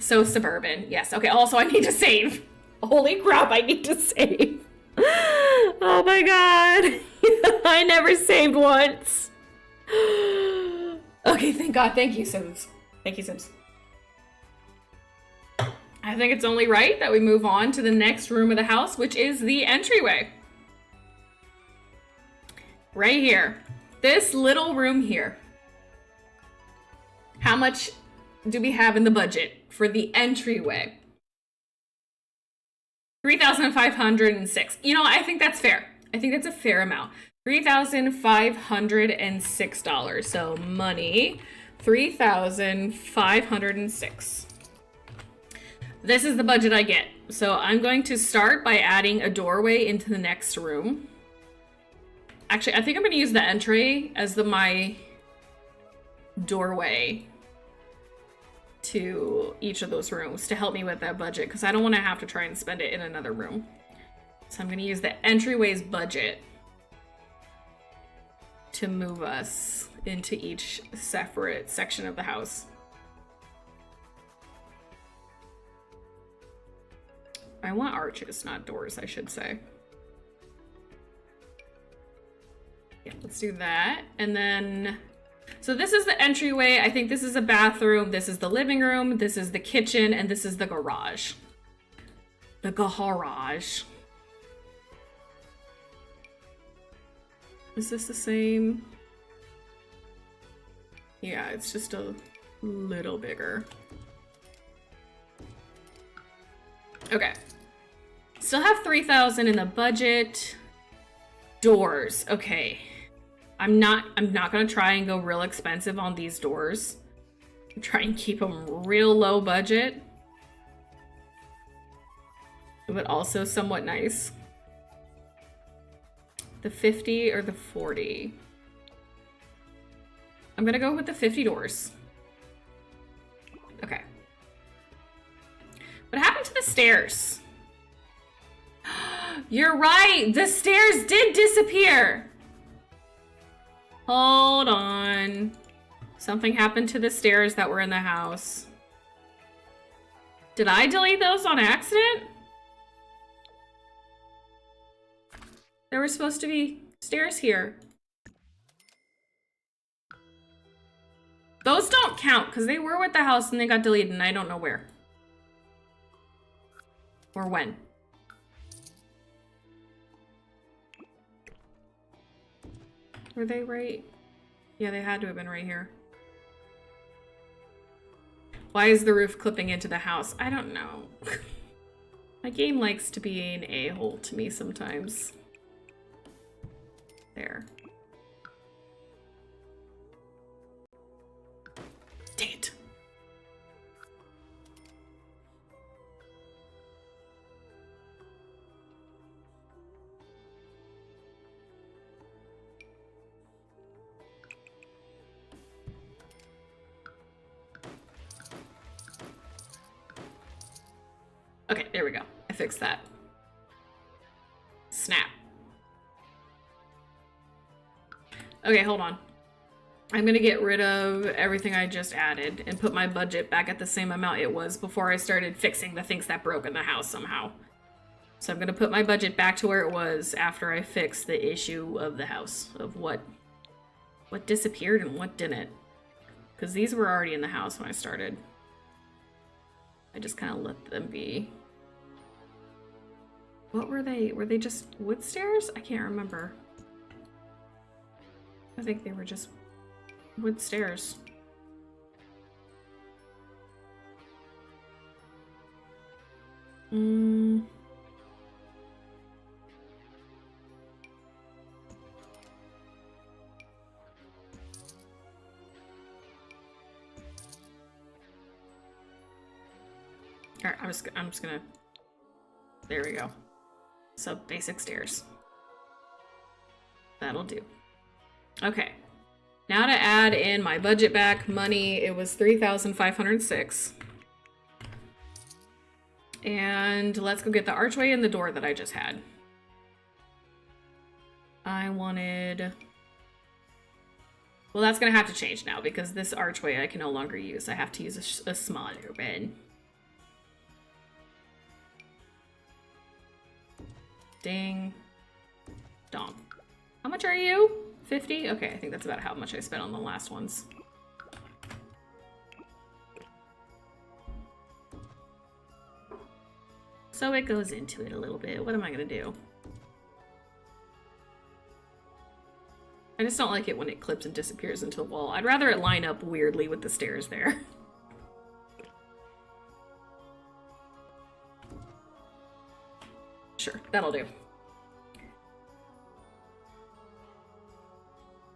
Speaker 1: So suburban, yes. Okay, also I need to save. Holy crap, I need to save. Oh my god. I never saved once. Okay, thank God. Thank you, Sims. Thank you, Sims. I think it's only right that we move on to the next room of the house, which is the entryway. Right here. This little room here. How much do we have in the budget for the entryway? $3,506. You know, I think that's fair. I think that's a fair amount. $3,506. So money, $3,506. This is the budget I get. So I'm going to start by adding a doorway into the next room. Actually, I think I'm going to use the entry as my doorway to each of those rooms to help me with that budget, because I don't want to have to try and spend it in another room. So I'm going to use the entryway's budget to move us into each separate section of the house. I want arches, not doors, I should say. Yeah, let's do that. And then, so this is the entryway. I think this is a bathroom. This is the living room. This is the kitchen. And this is the garage. The garage. Is this the same? Yeah, it's just a little bigger. Okay. Still have 3,000 in the budget. Doors. Okay. I'm not gonna try and go real expensive on these doors. Try and keep them real low budget, but also somewhat nice. The 50 or the 40? I'm gonna go with the 50 doors. Okay. What happened to the stairs? You're right, the stairs did disappear. Hold on. Something happened to the stairs that were in the house. Did I delete those on accident? There were supposed to be stairs here. Those don't count because they were with the house and they got deleted and I don't know where. Or when. Were they right? Yeah, they had to have been right here. Why is the roof clipping into the house? I don't know. My game likes to be an a-hole to me sometimes. There. Dang it. Okay, there we go. I fixed that. Snap. Okay, hold on. I'm gonna get rid of everything I just added and put my budget back at the same amount it was before I started fixing the things that broke in the house somehow. So I'm gonna put my budget back to where it was after I fixed the issue of the house, of what disappeared and what didn't. Because these were already in the house when I started. I just kind of let them be. What were they? Were they just wood stairs? I can't remember. I think they were just wood stairs. Alright, I'm just gonna... There we go. So, basic stairs. That'll do. Okay. Now to add in my budget back money, it was 3,506. And let's go get the archway and the door that I just had. I wanted... Well, that's gonna have to change now because this archway I can no longer use. I have to use a smaller bed. Ding. Dong. How much are you? 50? Okay, I think that's about how much I spent on the last ones. So it goes into it a little bit. What am I gonna do? I just don't like it when it clips and disappears into the wall. I'd rather it line up weirdly with the stairs there. Sure, that'll do.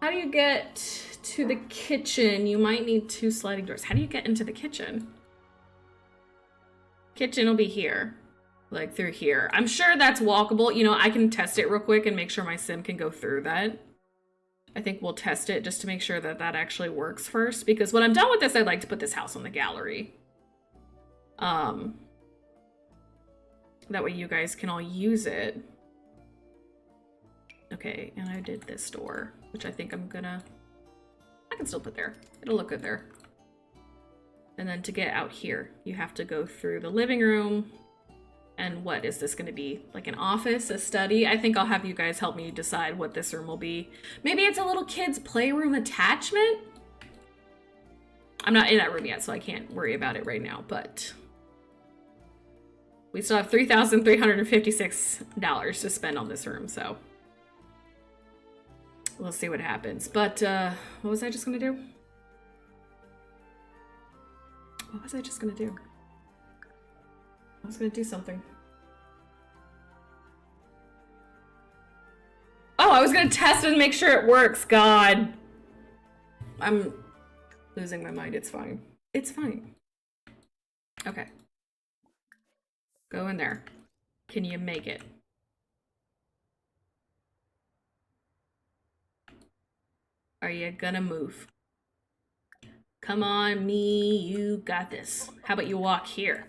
Speaker 1: How do you get to the kitchen? You might need 2 sliding doors. How do you get into the kitchen? Kitchen will be here. Like through here. I'm sure that's walkable. You know, I can test it real quick and make sure my sim can go through that. I think we'll test it just to make sure that that actually works first. Because when I'm done with this, I'd like to put this house on the gallery. That way you guys can all use it. Okay, and I did this door, which I think I can still put there. It'll look good there. And then to get out here, you have to go through the living room. And what is this gonna be? Like an office, a study? I think I'll have you guys help me decide what this room will be. Maybe it's a little kid's playroom attachment? I'm not in that room yet, so I can't worry about it right now, but... We still have $3,356 to spend on this room, so... We'll see what happens. But, what was I just gonna do? What was I just gonna do? I was gonna do something. Oh, I was gonna test and make sure it works. God. I'm losing my mind. It's fine. It's fine. Okay. Go in there. Can you make it? Are you gonna move? Come on, me. You got this. How about you walk here?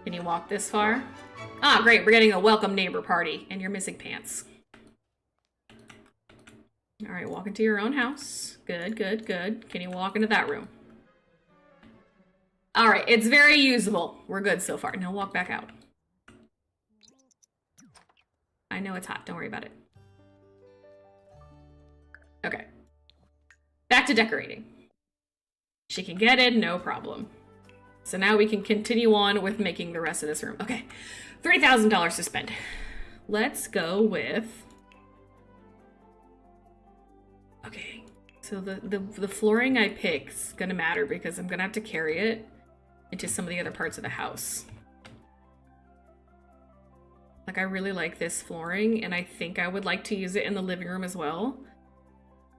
Speaker 1: Can you walk this far? Ah, great. We're getting a welcome neighbor party. And you're missing pants. All right, walk into your own house. Good, good, good. Can you walk into that room? All right, it's very usable. We're good so far. Now walk back out. I know it's hot. Don't worry about it. Okay. Back to decorating. She can get in, no problem. So now we can continue on with making the rest of this room. Okay, $30,000 to spend. Let's go with... Okay, so the flooring I pick is gonna matter because I'm gonna have to carry it into some of the other parts of the house. Like, I really like this flooring, and I think I would like to use it in the living room as well.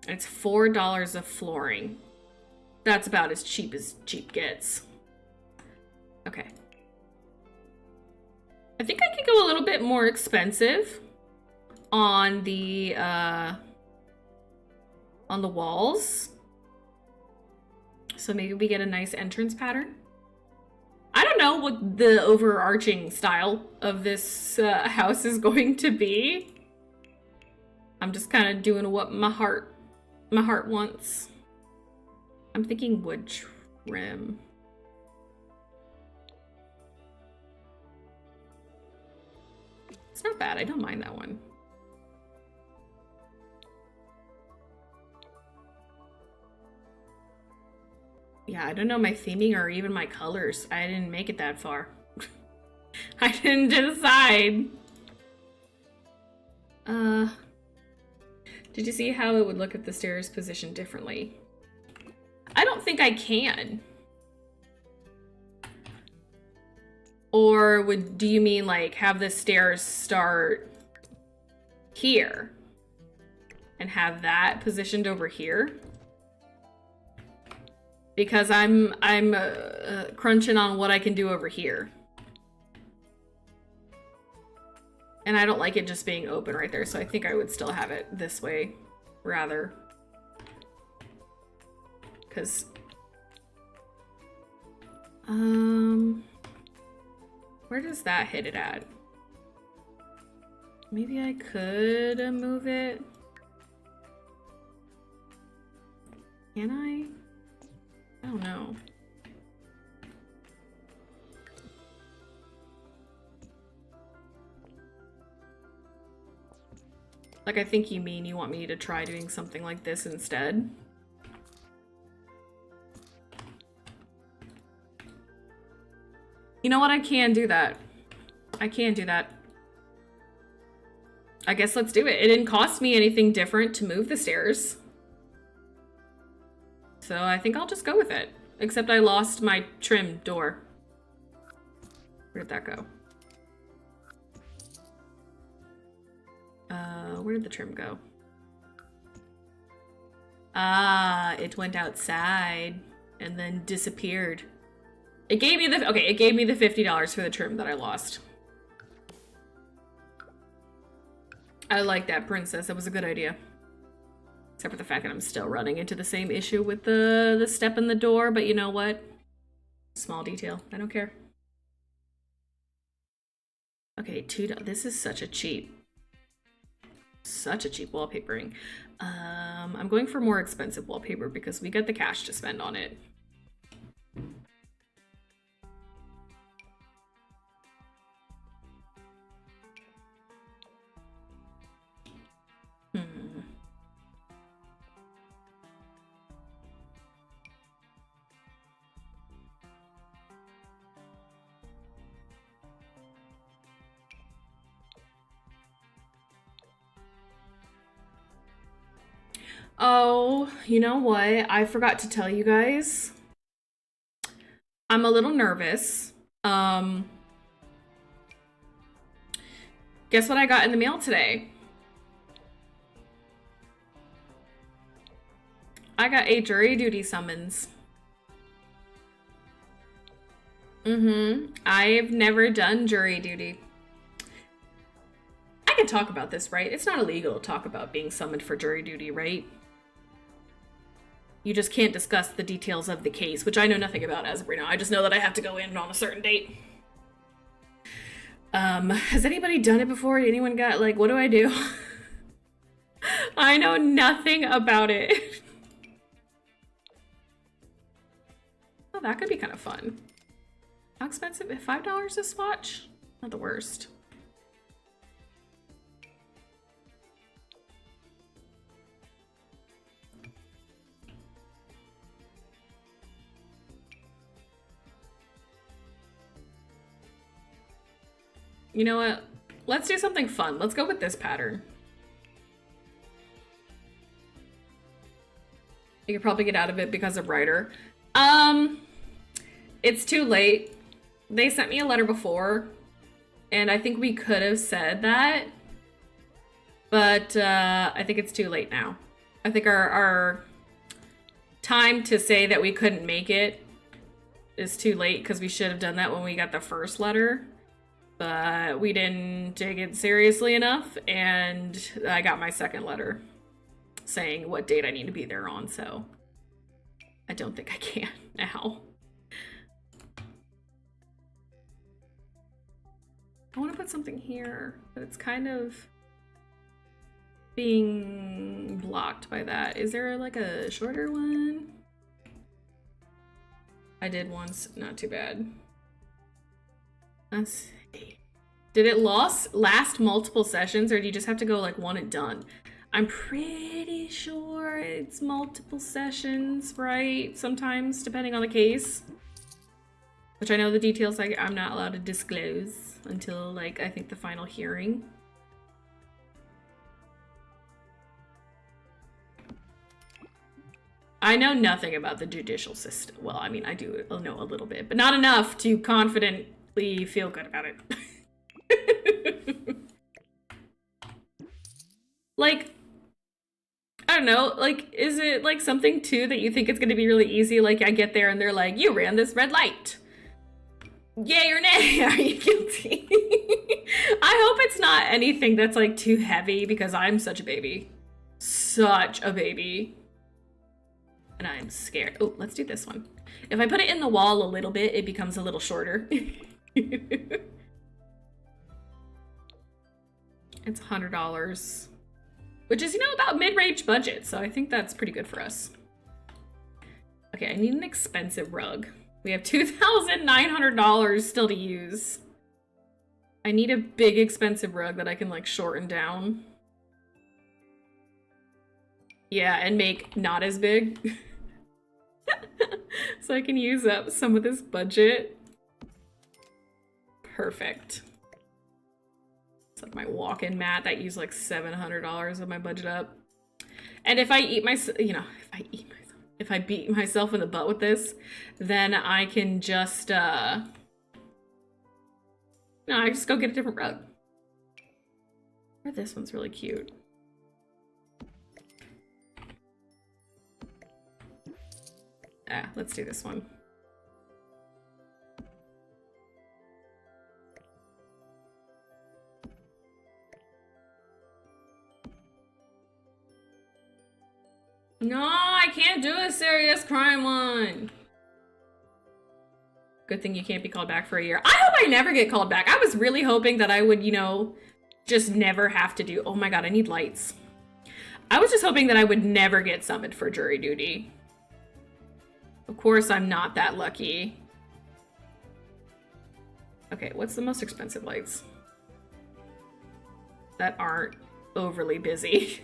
Speaker 1: It's $4 of flooring. That's about as cheap gets. Okay. I think I could go a little bit more expensive on the walls. So maybe we get a nice entrance pattern. I don't know what the overarching style of this house is going to be. I'm just kind of doing what my heart wants. I'm thinking wood trim. It's not bad. I don't mind that one. Yeah, I don't know my theming or even my colors. I didn't make it that far. I didn't decide. Did you see how it would look if the stairs positioned differently? I don't think I can. Or do you mean like have the stairs start here and have that positioned over here? Because I'm crunching on what I can do over here. And I don't like it just being open right there, so I think I would still have it this way, rather. Because... where does that hit it at? Maybe I could move it. Can I? I don't know. Like, I think you mean you want me to try doing something like this instead. You know what? I can do that. I can do that. I guess let's do it. It didn't cost me anything different to move the stairs. So I think I'll just go with it. Except I lost my trim door. Where did that go? Where did the trim go? Ah, it went outside and then disappeared. It gave me the, okay, it gave me the $50 for the trim that I lost. I like that, Princess. That was a good idea. Except for the fact that I'm still running into the same issue with the step in the door, but you know what? Small detail. I don't care. Okay, this is such a cheap wallpapering. I'm going for more expensive wallpaper because we get the cash to spend on it. Oh, you know what? I forgot to tell you guys. I'm a little nervous. Guess what I got in the mail today? I got a jury duty summons. I've never done jury duty. I can talk about this, right? It's not illegal to talk about being summoned for jury duty, right? You just can't discuss the details of the case, which I know nothing about as of right now. I just know that I have to go in on a certain date. Has anybody done it before? Anyone got, like, what do I do? I know nothing about it. Oh, that could be kind of fun. How expensive? $5 a swatch? Not the worst. You know what? Let's do something fun. Let's go with this pattern. You could probably get out of it because of writer. It's too late. They sent me a letter before, And I think we could have said that, but I think it's too late now. I think our time to say that we couldn't make it is too late, because we should have done that when we got the first letter. But we didn't take it seriously enough, and I got my second letter saying what date I need to be there on, so I don't think I can now. I want to put something here, but it's kind of being blocked by that. Is there like a shorter one? I did once, not too bad. Let's see. Did it last multiple sessions, or do you just have to go like one and done? I'm pretty sure it's multiple sessions, right? Sometimes, depending on the case. Which I know the details I'm not allowed to disclose until, like, I think the final hearing. I know nothing about the judicial system. Well, I mean, I do know a little bit, but not enough to confidently feel good about it. Like, I don't know, like, is it like something too that you think it's gonna be really easy? Like, I get there and they're like, you ran this red light. Yay or nay, are you guilty? I hope it's not anything that's like too heavy, because I'm such a baby. Such a baby. And I'm scared. Oh, let's do this one. If I put it in the wall a little bit, it becomes a little shorter. It's $100. Which is, you know, about mid-range budget, so I think that's pretty good for us. Okay, I need an expensive rug. We have $2,900 still to use. I need a big expensive rug that I can like shorten down. Yeah, and make not as big. So I can use up some of this budget. Perfect. It's like my walk-in mat that used like $700 of my budget up. And if I eat myself, you know, if I beat myself in the butt with this, then I can just, no, I just go get a different rug. Or this one's really cute. Ah, let's do this one. No, I can't do a serious crime one. Good thing you can't be called back for a year. I hope I never get called back. I was really hoping that I would, you know, just never have to do... Oh my god, I need lights. I was just hoping that I would never get summoned for jury duty. Of course, I'm not that lucky. Okay, what's the most expensive lights that aren't overly busy?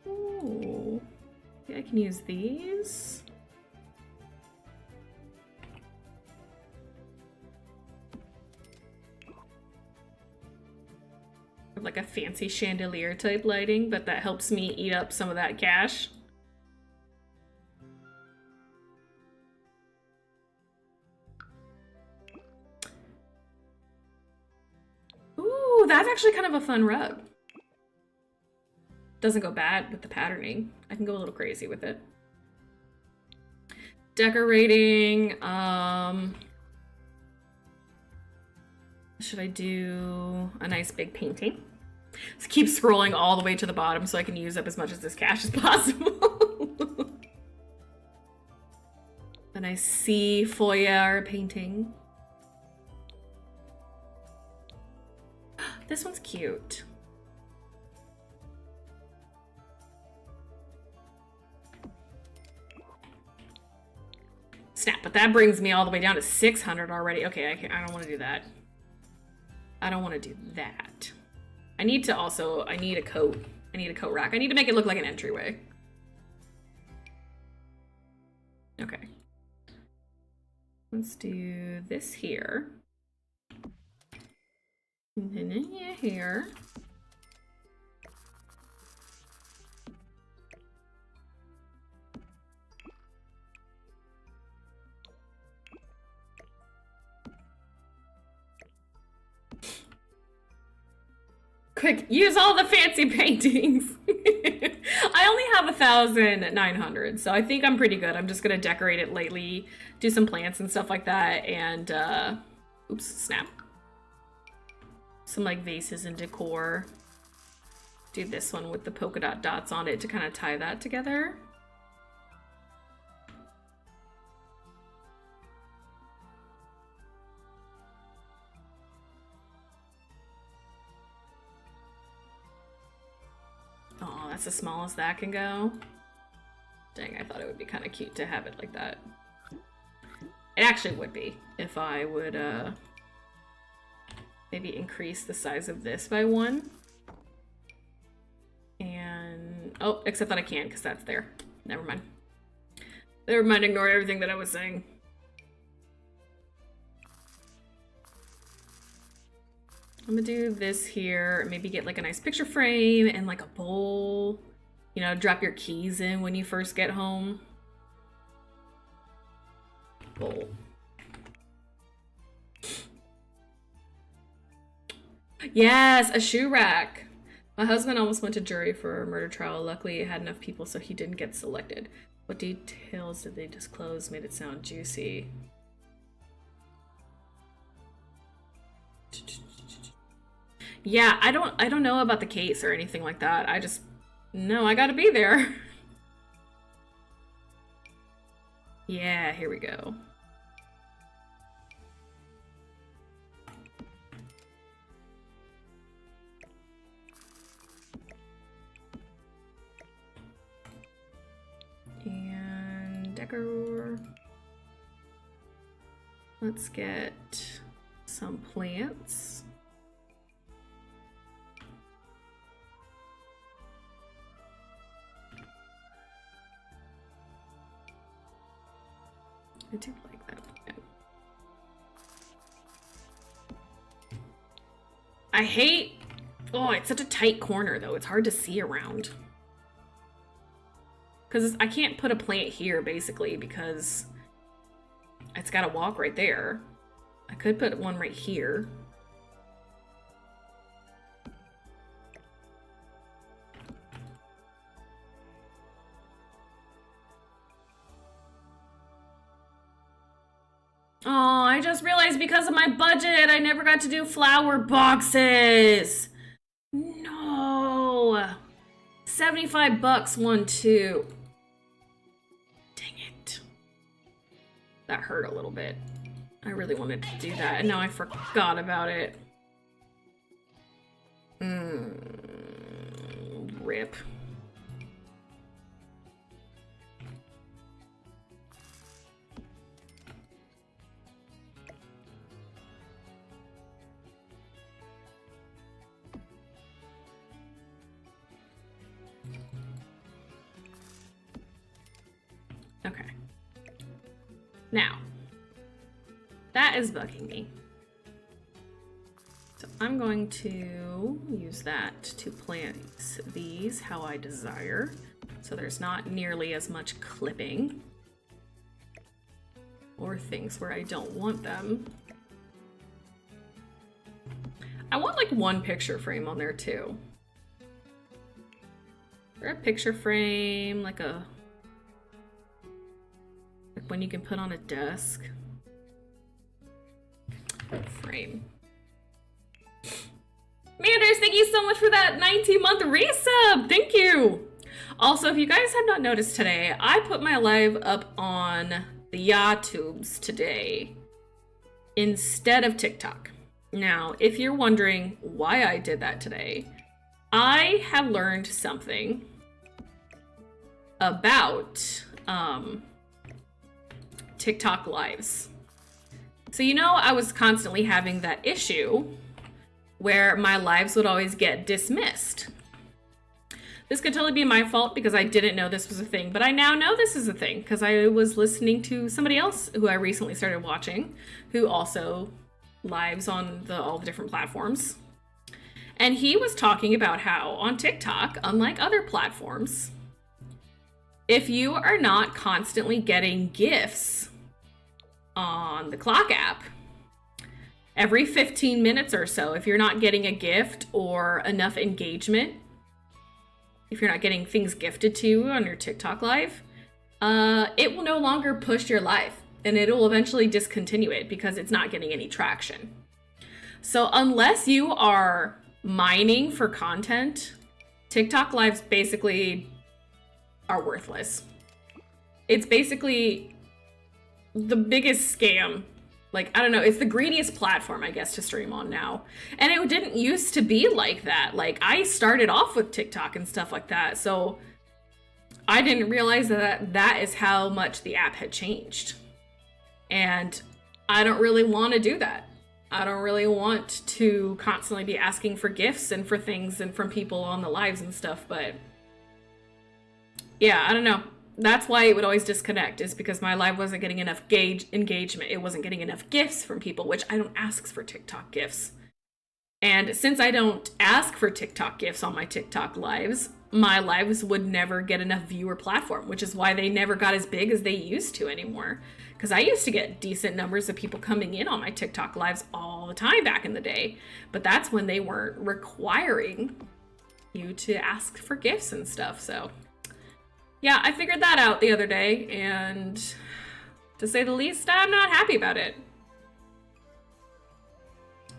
Speaker 1: Ooh. Yeah, I can use these. Like a fancy chandelier type lighting, but that helps me eat up some of that cash. Ooh, that's actually kind of a fun rug. Doesn't go bad with the patterning. I can go a little crazy with it. Decorating, should I do a nice big painting? Let's keep scrolling all the way to the bottom so I can use up as much of this cash as possible. A nice sea foyer painting. This one's cute. Snap, but that brings me all the way down to 600 already. Okay, I don't want to do that. I don't want to do that. I need to also, I need a coat. I need a coat rack. I need to make it look like an entryway. Okay. Let's do this here. And then here. Quick, use all the fancy paintings. I only have 1,900, so I think I'm pretty good. I'm just gonna decorate it lightly, do some plants and stuff like that, and oops, snap. Some like vases and decor. Do this one with the polka dot dots on it to kind of tie that together. Oh, that's the smallest that can go. Dang, I thought it would be kind of cute to have it like that. It actually would be if I would maybe increase the size of this by 1. And oh, except that I can't because that's there. Never mind. Never mind, ignore everything that I was saying. I'm gonna do this here, maybe get like a nice picture frame and like a bowl. You know, drop your keys in when you first get home. Bowl. Yes, a shoe rack. My husband almost went to jury for a murder trial. Luckily, it had enough people so he didn't get selected. What details did they disclose? Made it sound juicy. Yeah, I don't know about the case or anything like that. I just know I gotta be there. Yeah, here we go. And decor. Let's get some plants. I do like that plant. I hate... Oh, it's such a tight corner, though. It's hard to see around. Because I can't put a plant here, basically, because it's got to walk right there. I could put one right here. Oh, I just realized because of my budget, I never got to do flower boxes. No. 75 bucks, 1, 2. Dang it. That hurt a little bit. I really wanted to do that, and now I forgot about it. Rip. Okay. Now, that is bugging me. So I'm going to use that to plant these how I desire. So there's not nearly as much clipping or things where I don't want them. I want like one picture frame on there too. Is there a picture frame, like when you can put on a desk? Frame. Manders, thank you so much for that 19-month resub. Thank you. Also, if you guys have not noticed today, I put my live up on the YouTubes today instead of TikTok. Now, if you're wondering why I did that today, I have learned something about TikTok lives. So you know, I was constantly having that issue where my lives would always get dismissed. This could totally be my fault because I didn't know this was a thing, but I now know this is a thing because I was listening to somebody else who I recently started watching, who also lives on all the different platforms. And he was talking about how on TikTok, unlike other platforms, if you are not constantly getting GIFs on the clock app, every 15 minutes or so, if you're not getting a gift or enough engagement, if you're not getting things gifted to you on your TikTok live, it will no longer push your live, and it will eventually discontinue it because it's not getting any traction. So unless you are mining for content, TikTok lives basically are worthless. It's basically the biggest scam. Like, I don't know, it's the greediest platform, I guess, to stream on now. And it didn't used to be like that. Like, I started off with TikTok and stuff like that, so I didn't realize that is how much the app had changed. And I don't really want to do that. I don't really want to constantly be asking for gifts and for things and from people on the lives and stuff, but yeah, I don't know. That's why it would always disconnect, is because my live wasn't getting enough engagement. It wasn't getting enough gifts from people, which I don't ask for TikTok gifts. And since I don't ask for TikTok gifts on my TikTok lives, my lives would never get enough viewer platform, which is why they never got as big as they used to anymore. Because I used to get decent numbers of people coming in on my TikTok lives all the time back in the day. But that's when they weren't requiring you to ask for gifts and stuff, so yeah, I figured that out the other day, and to say the least, I'm not happy about it.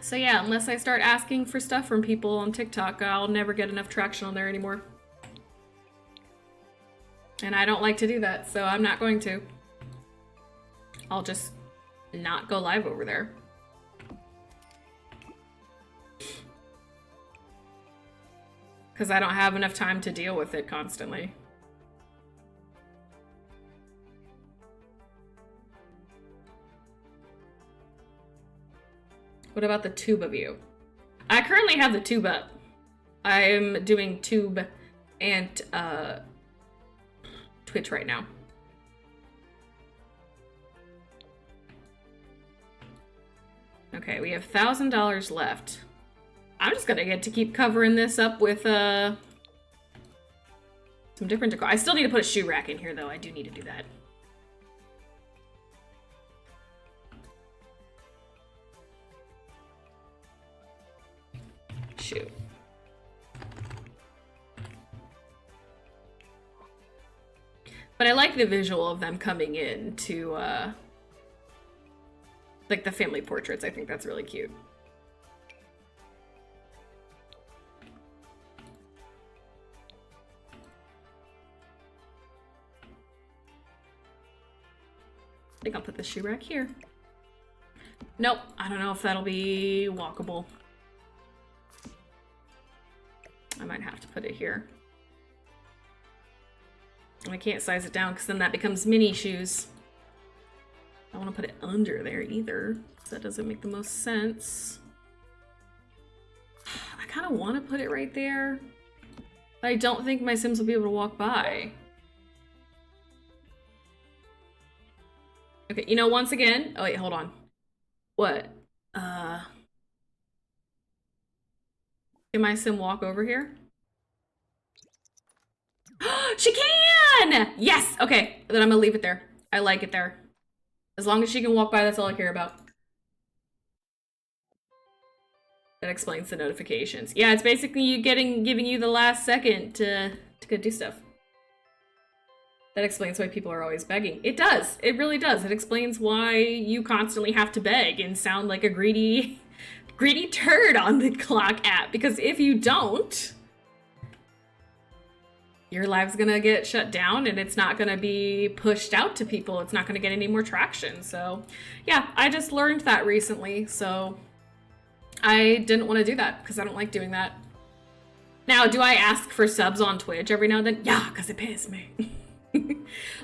Speaker 1: So yeah, unless I start asking for stuff from people on TikTok, I'll never get enough traction on there anymore. And I don't like to do that, so I'm not going to. I'll just not go live over there. Because I don't have enough time to deal with it constantly. What about the tube of you? I currently have the tube up. I'm doing tube and Twitch right now. Okay, we have $1,000 left. I'm just gonna get to keep covering this up with some different decor. I still need to put a shoe rack in here though. I do need to do that. Shoe. But I like the visual of them coming in to like the family portraits. I think that's really cute. I think I'll put the shoe rack here. Nope, I don't know if that'll be walkable. I might have to put it here. And I can't size it down because then that becomes mini shoes. I don't want to put it under there either, so that doesn't make the most sense. I kind of want to put it right there, but I don't think my Sims will be able to walk by. Okay, you know, once again, oh wait, hold on. What? Can my Sim walk over here? She can! Yes! Okay, then I'm gonna leave it there. I like it there. As long as she can walk by, that's all I care about. That explains the notifications. Yeah, it's basically you giving you the last second to go do stuff. That explains why people are always begging. It does. It really does. It explains why you constantly have to beg and sound like a greedy turd on the clock app. Because if you don't, your live's gonna get shut down and it's not gonna be pushed out to people. It's not gonna get any more traction. So yeah, I just learned that recently. So I didn't want to do that because I don't like doing that. Now, do I ask for subs on Twitch every now and then? Yeah, because it pays me.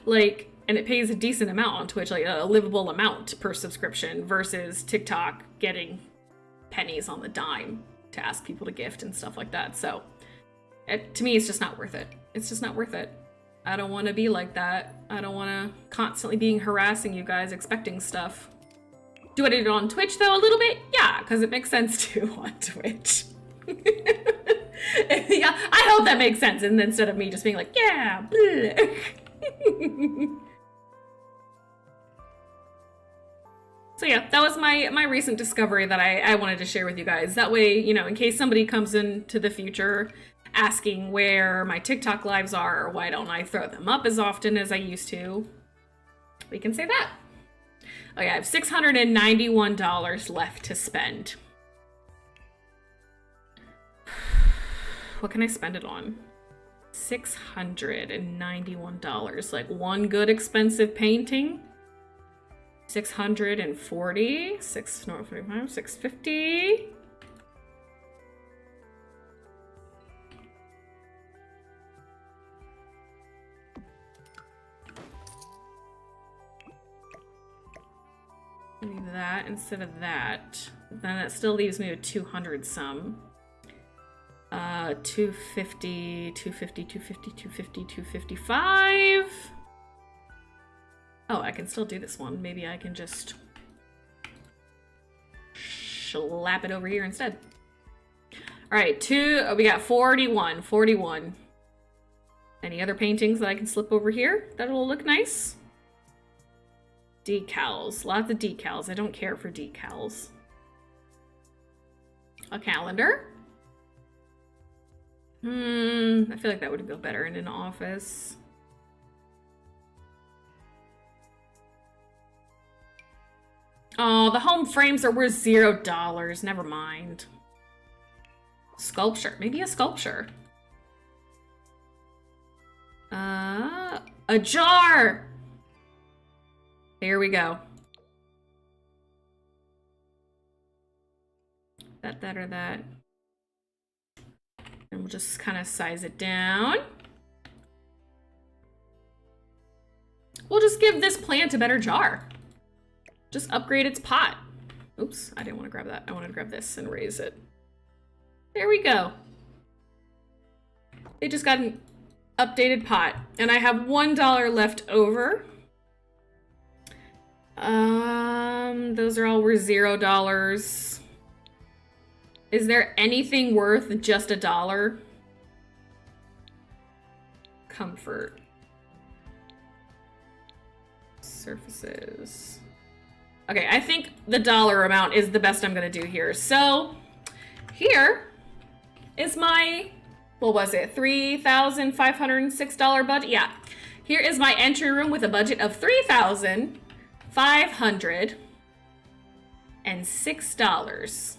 Speaker 1: Like, and it pays a decent amount on Twitch, like a livable amount per subscription versus TikTok getting pennies on the dime to ask people to gift and stuff like that. So to me, it's just not worth it. It's just not worth it. I don't want to be like that. I don't want to constantly be harassing you guys expecting stuff. Do I do it on Twitch though a little bit? Yeah, because it makes sense too on Twitch. Yeah, I hope that makes sense. And instead of me just being like, yeah, So yeah, that was my recent discovery that I wanted to share with you guys. That way, you know, in case somebody comes into the future asking where my TikTok lives are or why don't I throw them up as often as I used to, we can say that. Okay, I have $691 left to spend. What can I spend it on? $691. Like one good expensive painting? 640, 645, 650. Maybe that instead of that. Then that still leaves me with 200 some. 250, 250, 250, 250, 255. Oh, I can still do this one. Maybe I can just slap it over here instead. All right, we got 41, 41. Any other paintings that I can slip over here that'll look nice? Decals, lots of decals. I don't care for decals. A calendar. I feel like that would go better in an office. Oh, the home frames are worth $0. Never mind. Sculpture. Maybe a sculpture. A jar! Here we go. That or that. And we'll just kind of size it down. We'll just give this plant a better jar. Just upgrade its pot. Oops, I didn't want to grab that. I wanted to grab this and raise it. There we go. They just got an updated pot. And I have $1 left over. Those are all worth $0. Is there anything worth just $1? Comfort. Surfaces. Okay, I think the dollar amount is the best I'm gonna do here. So here is my, what was it, $3,506 budget? Yeah, here is my entry room with a budget of $3,506.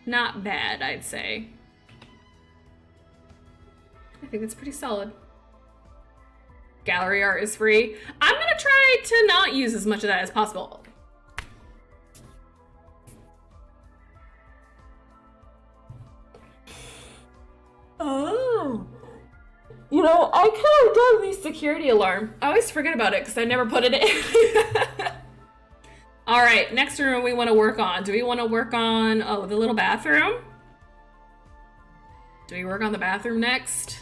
Speaker 1: Not bad, I'd say. I think it's pretty solid. Gallery art is free. I'm gonna try to not use as much of that as possible. Oh. You know, I could have done the security alarm. I always forget about it because I never put it in. All right, next room we want to work on. Do we want to work on, oh, the little bathroom? Do we work on the bathroom next?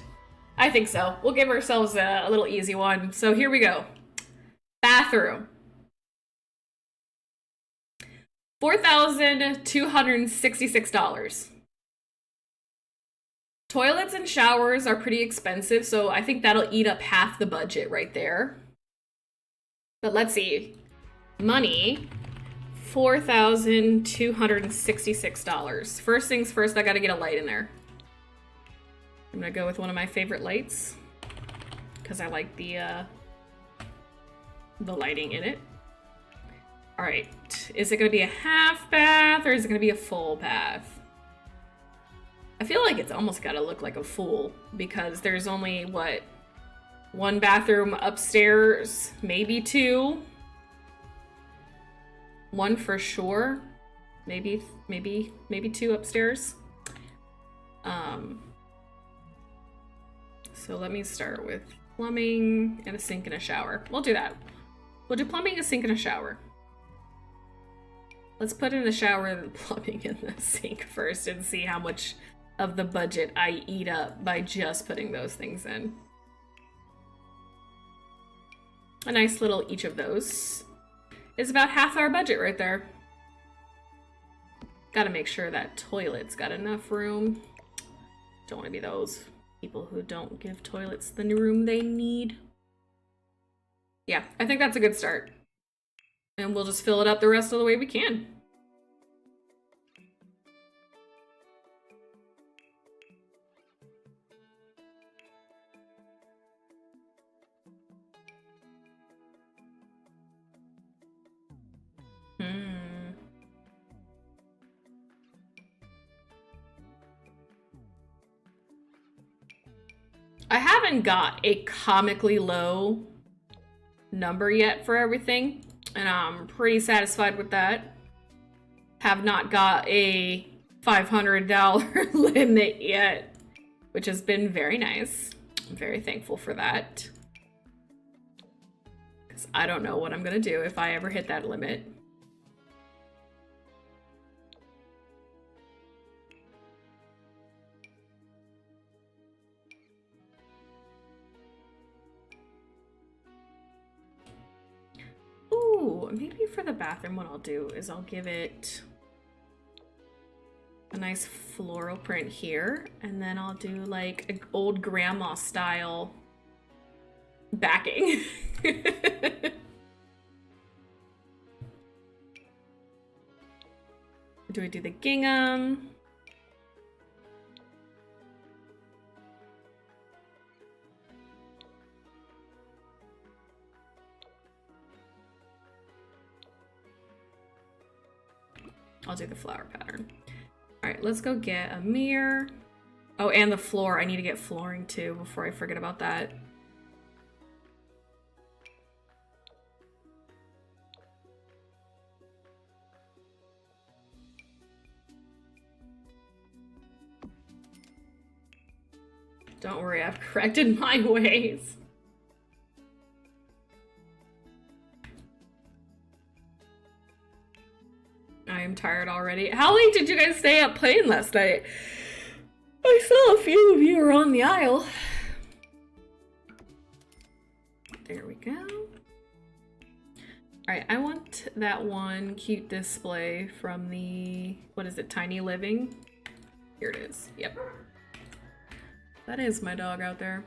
Speaker 1: I think so. We'll give ourselves a little easy one. So here we go. Bathroom. $4,266. Toilets and showers are pretty expensive, so I think that'll eat up half the budget right there. But let's see. Money, $4,266. First things first, I gotta get a light in there. I'm gonna go with one of my favorite lights because I like the lighting in it. All right, is it gonna be a half bath or is it gonna be a full bath? I feel like it's almost gotta look like a full because there's only, what, one bathroom upstairs, maybe two. One for sure, maybe two upstairs. So let me start with plumbing and a sink and a shower. We'll do that. We'll do plumbing, a sink, and a shower. Let's put in the shower and the plumbing and the sink first and see how much of the budget I eat up by just putting those things in. A nice little each of those is about half our budget right there. Gotta make sure that toilet's got enough room. Don't want to be those people who don't give toilets the room they need. Yeah, I think that's a good start. And we'll just fill it up the rest of the way we can. I haven't got a comically low number yet for everything, and I'm pretty satisfied with that. Have not got a $500 limit yet, which has been very nice. I'm very thankful for that. Because I don't know what I'm gonna do if I ever hit that limit. Ooh, maybe for the bathroom what I'll do is I'll give it a nice floral print here, and then I'll do like an old grandma style backing. Do I do the gingham? I'll do the flower pattern. All right, let's go get a mirror. Oh, and the floor. I need to get flooring too before I forget about that. Don't worry, I've corrected my ways. I am tired already. How late did you guys stay up playing last night? I saw a few of you are on the aisle. There we go. Alright, I want that one cute display from the, what is it, Tiny Living? Here it is. Yep. That is my dog out there.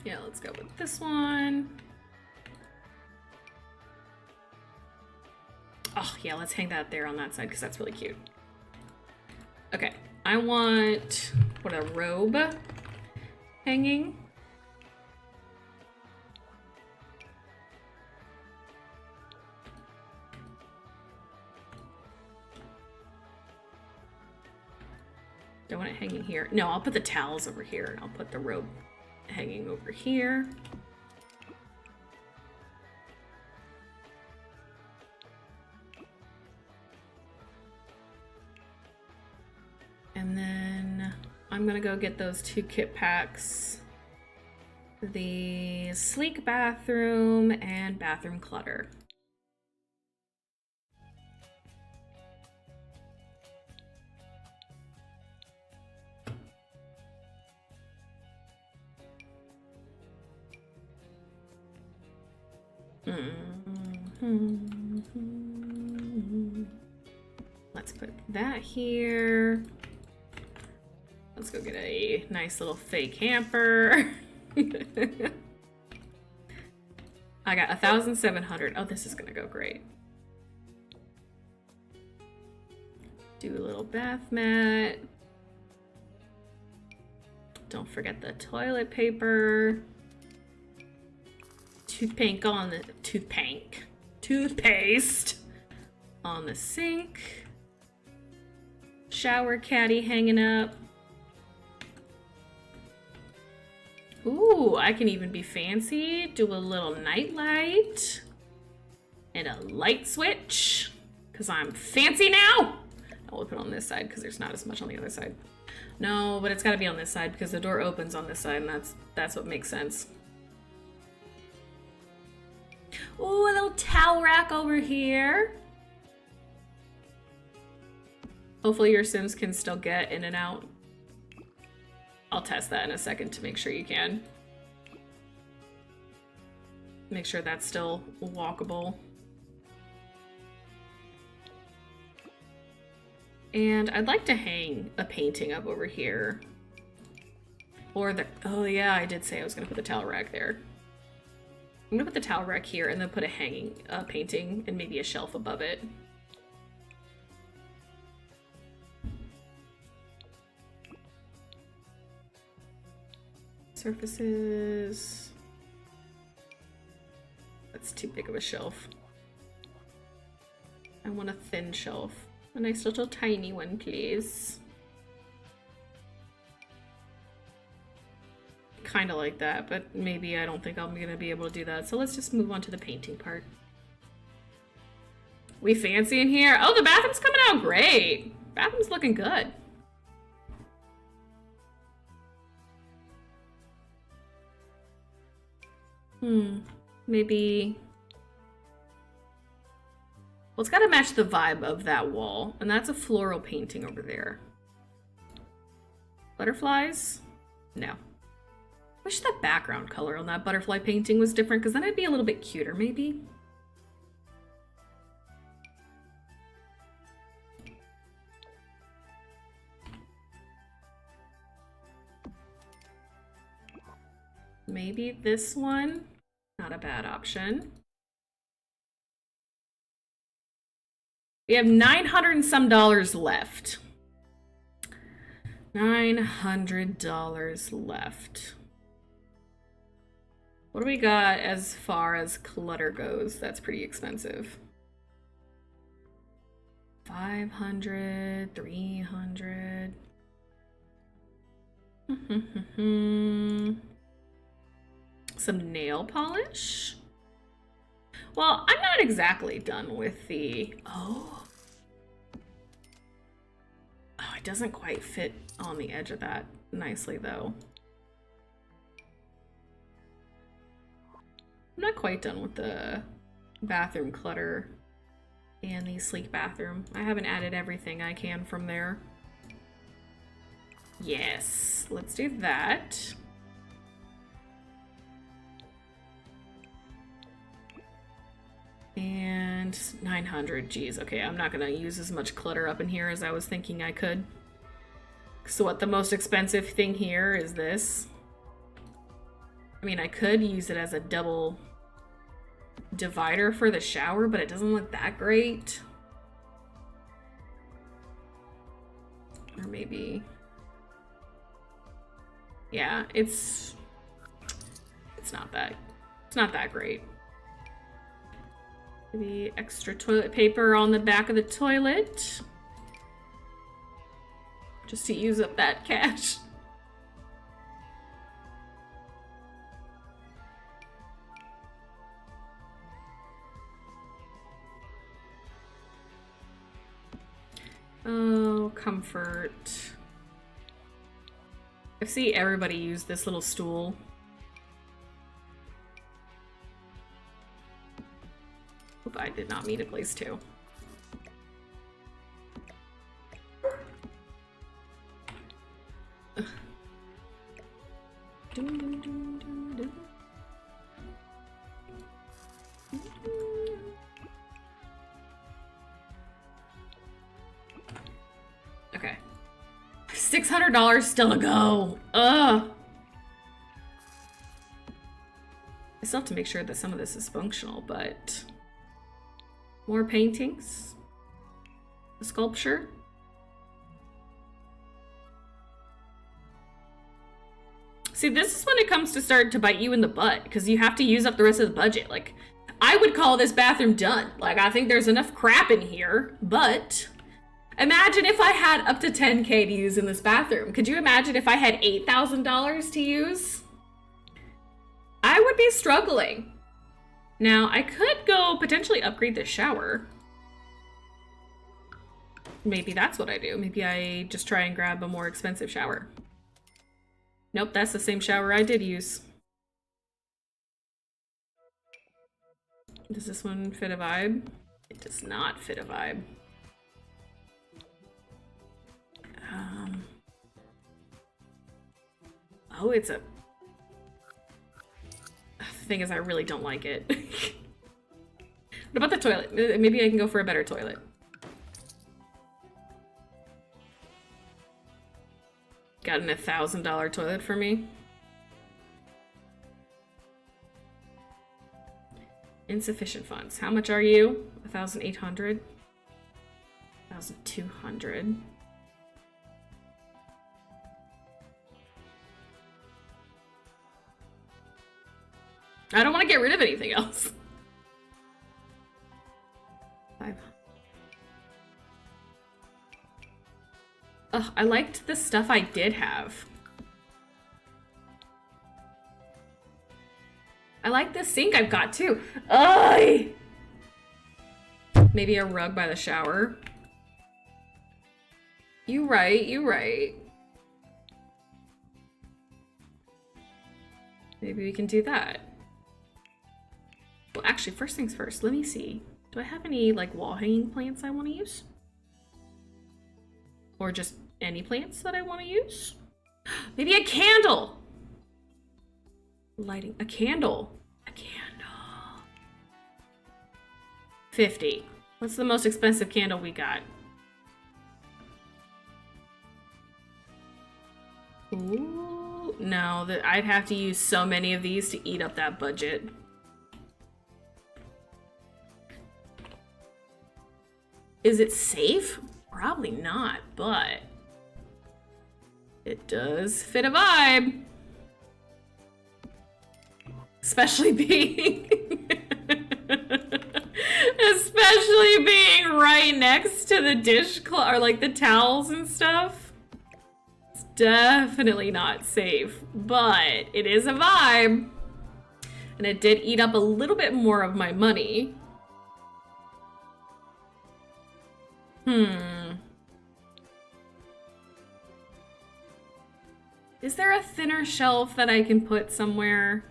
Speaker 1: Yeah, let's go with this one. Oh, yeah, let's hang that there on that side because that's really cute. Okay, I want, what, a robe hanging? Don't want it hanging here. No, I'll put the towels over here and I'll put the robe hanging over here. And then I'm gonna go get those 2 kit packs. The sleek bathroom and bathroom clutter. Let's put that here. Let's go get a nice little fake hamper. I got 1,700. Oh, this is gonna go great. Do a little bath mat. Don't forget the toilet paper. Toothpaste on the sink. Shower caddy hanging up. Ooh, I can even be fancy. Do a little night light and a light switch because I'm fancy now. I'll put it on this side because there's not as much on the other side. No, but it's got to be on this side because the door opens on this side, and that's what makes sense. Ooh, a little towel rack over here. Hopefully your Sims can still get in and out. I'll test that in a second to make sure you can. Make sure that's still walkable. And I'd like to hang a painting up over here. Or the, oh yeah, I did say I was gonna put the towel rack there. I'm gonna put the towel rack here and then put a hanging painting and maybe a shelf above it. Surfaces. That's too big of a shelf. I want a thin shelf. A nice little tiny one, please. Kind of like that, but maybe I don't think I'm gonna be able to do that. So let's just move on to the painting part. We fancy in here. Oh, the bathroom's coming out great. Bathroom's looking good. Maybe. Well, it's got to match the vibe of that wall, and that's a floral painting over there. Butterflies? No. Wish the background color on that butterfly painting was different, because then it'd be a little bit cuter, maybe. Maybe this one. Not a bad option. We have $900 and some left. $900 left. What do we got as far as clutter goes? That's pretty expensive. 500, 300. Some nail polish. Well, I'm not exactly done with the... Oh, it doesn't quite fit on the edge of that nicely, though. I'm not quite done with the bathroom clutter and the sleek bathroom. I haven't added everything I can from there. Yes, let's do that. And 900, geez, okay, I'm not gonna use as much clutter up in here as I was thinking I could. So what, the most expensive thing here is this? I mean, I could use it as a double divider for the shower, but it doesn't look that great. Or maybe... Yeah, it's not that great. The extra toilet paper on the back of the toilet. Just to use up that cash. Oh, comfort. I see everybody use this little stool. Oop, I did not mean to place two. Okay. $600 still to go. Ugh. I still have to make sure that some of this is functional, but... More paintings. A sculpture. See, this is when it comes to start to bite you in the butt, because you have to use up the rest of the budget. Like, I would call this bathroom done. Like, I think there's enough crap in here, but imagine if I had up to 10K to use in this bathroom. Could you imagine if I had $8,000 to use? I would be struggling. Now, I could go potentially upgrade the shower. Maybe that's what I do. Maybe I just try and grab a more expensive shower. Nope, that's the same shower I did use. Does this one fit a vibe? It does not fit a vibe. Oh, it's a... The thing is, I really don't like it. What about the toilet? Maybe I can go for a better toilet. Gotten $1,000 toilet for me. Insufficient funds. How much are you? 1,800. 1,200. I don't want to get rid of anything else. 500. Ugh, I liked the stuff I did have. I like this sink I've got too. Ugh! Maybe a rug by the shower. You right, you right. Maybe we can do that. Well, actually, first things first, let me see. Do I have any, like, wall hanging plants I want to use? Or just any plants that I want to use? Maybe a candle! Lighting. A candle. A candle. 50. What's the most expensive candle we got? Ooh, no, I'd have to use so many of these to eat up that budget. Is it safe? Probably not, but it does fit a vibe. Especially being right next to the or like the towels and stuff. It's definitely not safe, but it is a vibe. And it did eat up a little bit more of my money. Is there a thinner shelf that I can put somewhere?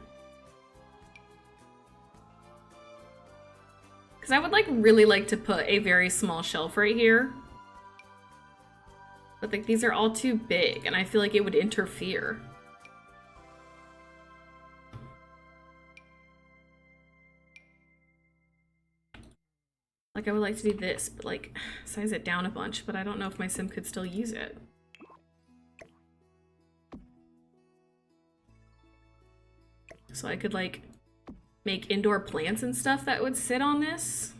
Speaker 1: Because I would really like to put a very small shelf right here. But like these are all too big and I feel like it would interfere. Like I would like to do this, but like size it down a bunch, but I don't know if my sim could still use it. So I could like make indoor plants and stuff that would sit on this.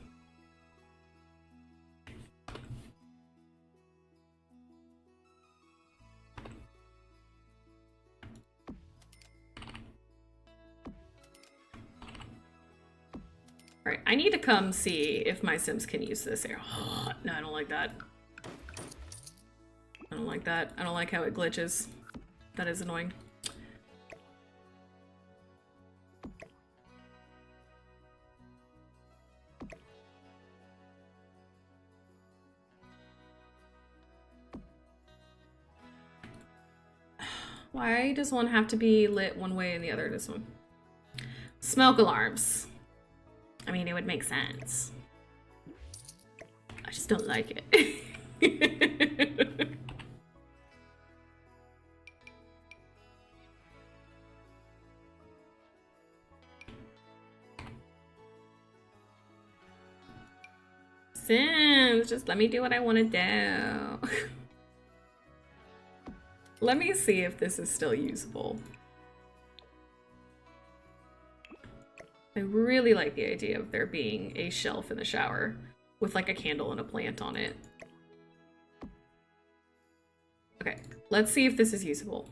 Speaker 1: All right, I need to come see if my Sims can use this here. Oh, no, I don't like that. I don't like that. I don't like how it glitches. That is annoying. Why does one have to be lit one way and the other this one? Smoke alarms. I mean, it would make sense. I just don't like it. Sims, just let me do what I want to do. Let me see if this is still usable. I really like the idea of there being a shelf in the shower with like a candle and a plant on it. Okay, let's see if this is usable.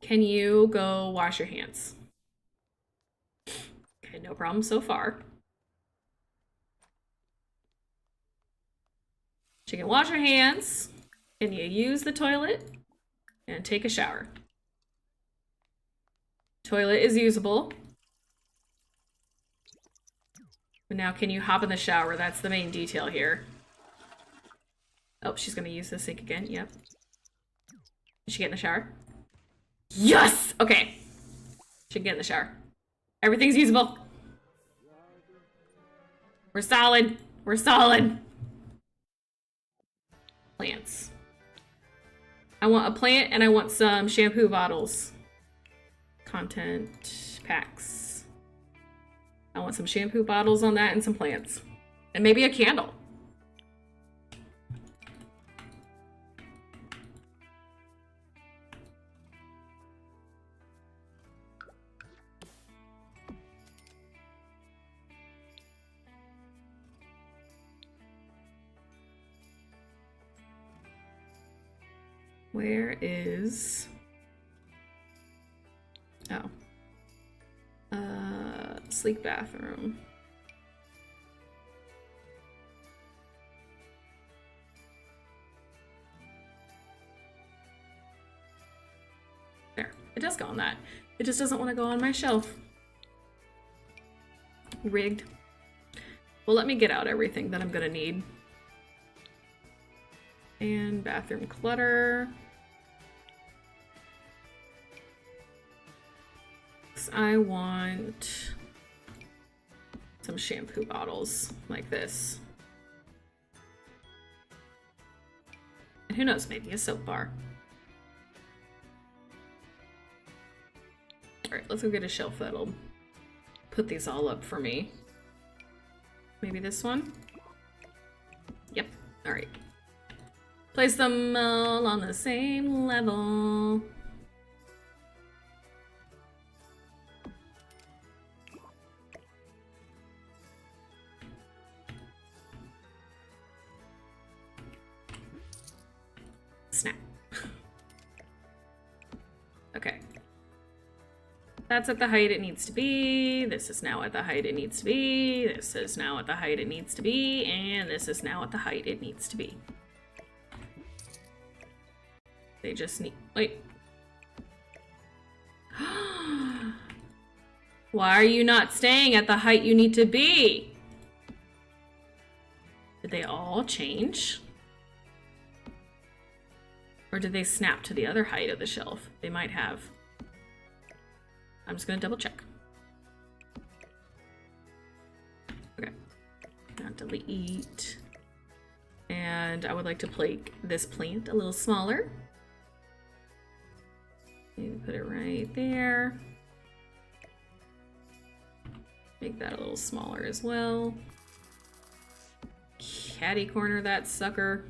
Speaker 1: Can you go wash your hands? Okay, no problem so far. She can wash her hands. Can you use the toilet and take a shower? Toilet is usable. But now can you hop in the shower? That's the main detail here. Oh, she's gonna use the sink again. Yep. Did she get in the shower? Yes! Okay. She can get in the shower. Everything's usable. We're solid. We're solid. Plants. I want a plant and I want some shampoo bottles. Content packs. I want some shampoo bottles on that and some plants. And maybe a candle. Where is... Oh. Sleek bathroom. There. It does go on that. It just doesn't want to go on my shelf. Rigged. Well, let me get out everything that I'm gonna need. And bathroom clutter. I want some shampoo bottles like this. And who knows, maybe a soap bar. All right, let's go get a shelf that'll put these all up for me. Maybe this one? Yep, all right. Place them all on the same level. Snap. Okay. That's at the height it needs to be. This is now at the height it needs to be. This is now at the height it needs to be. And this is now at the height it needs to be. They just need... Wait. Why are you not staying at the height you need to be? Did they all change? Or did they snap to the other height of the shelf? They might have. I'm just gonna double check. Okay. Now delete. And I would like to make this plant a little smaller. Maybe put it right there. Make that a little smaller as well. Catty corner that sucker.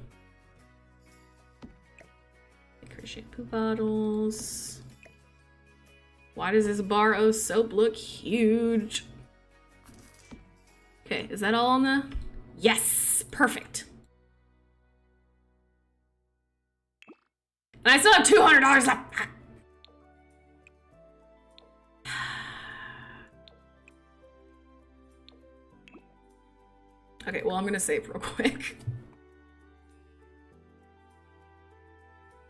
Speaker 1: Make her shampoo bottles. Why does this bar o soap look huge? Okay, is that all on the... Yes! Perfect! And I still have $200 left! Okay, well, I'm gonna save real quick.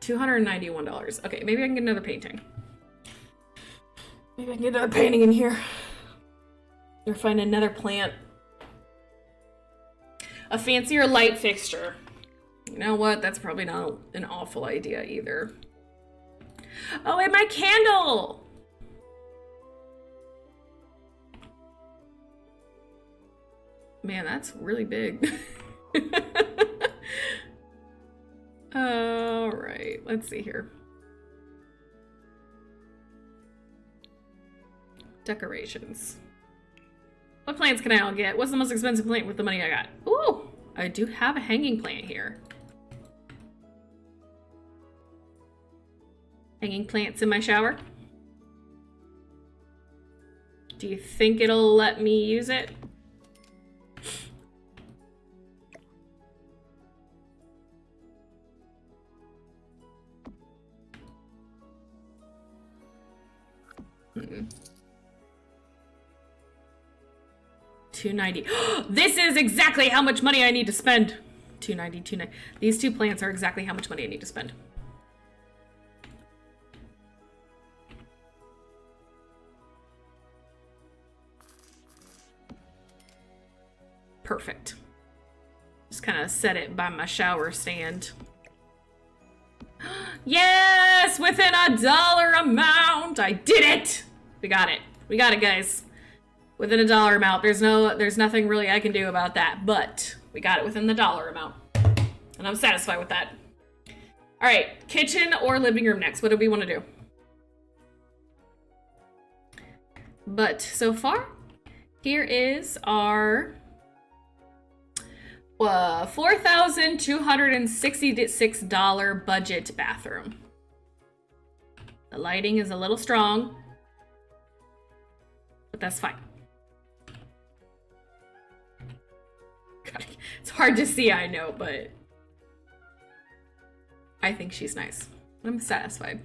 Speaker 1: $291. Okay, maybe I can get another painting. Maybe I can get another painting in here. Or find another plant. A fancier light fixture. You know what? That's probably not an awful idea either. Oh, and my candle! Man, that's really big. All right, let's see here. Decorations. What plants can I all get? What's the most expensive plant with the money I got? Ooh, I do have a hanging plant here. Hanging plants in my shower. Do you think it'll let me use it? $290. This is exactly how much money I need to spend. $290. These two plants are exactly how much money I need to spend. Perfect. Just kind of set it by my shower stand. Yes, within a dollar amount. I did it. We got it. We got it, guys. Within a dollar amount. There's nothing really I can do about that, but we got it within the dollar amount. And I'm satisfied with that. All right, kitchen or living room next. What do we want to do? But so far, here is our $4,266 budget bathroom. The lighting is a little strong, but that's fine. God, it's hard to see, I know, but I think she's nice. I'm satisfied.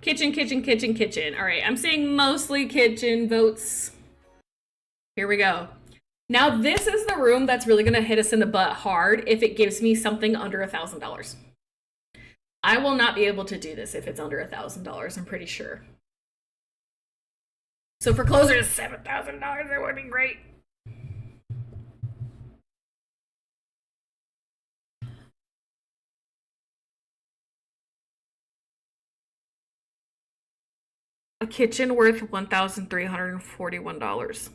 Speaker 1: Kitchen, kitchen, kitchen, kitchen. All right, I'm saying mostly kitchen votes. Here we go. Now this is the room that's really gonna hit us in the butt hard if it gives me something under $1,000. I will not be able to do this if it's under $1,000, I'm pretty sure. So if we're closer to $7,000, it would be great. A kitchen worth $1,341.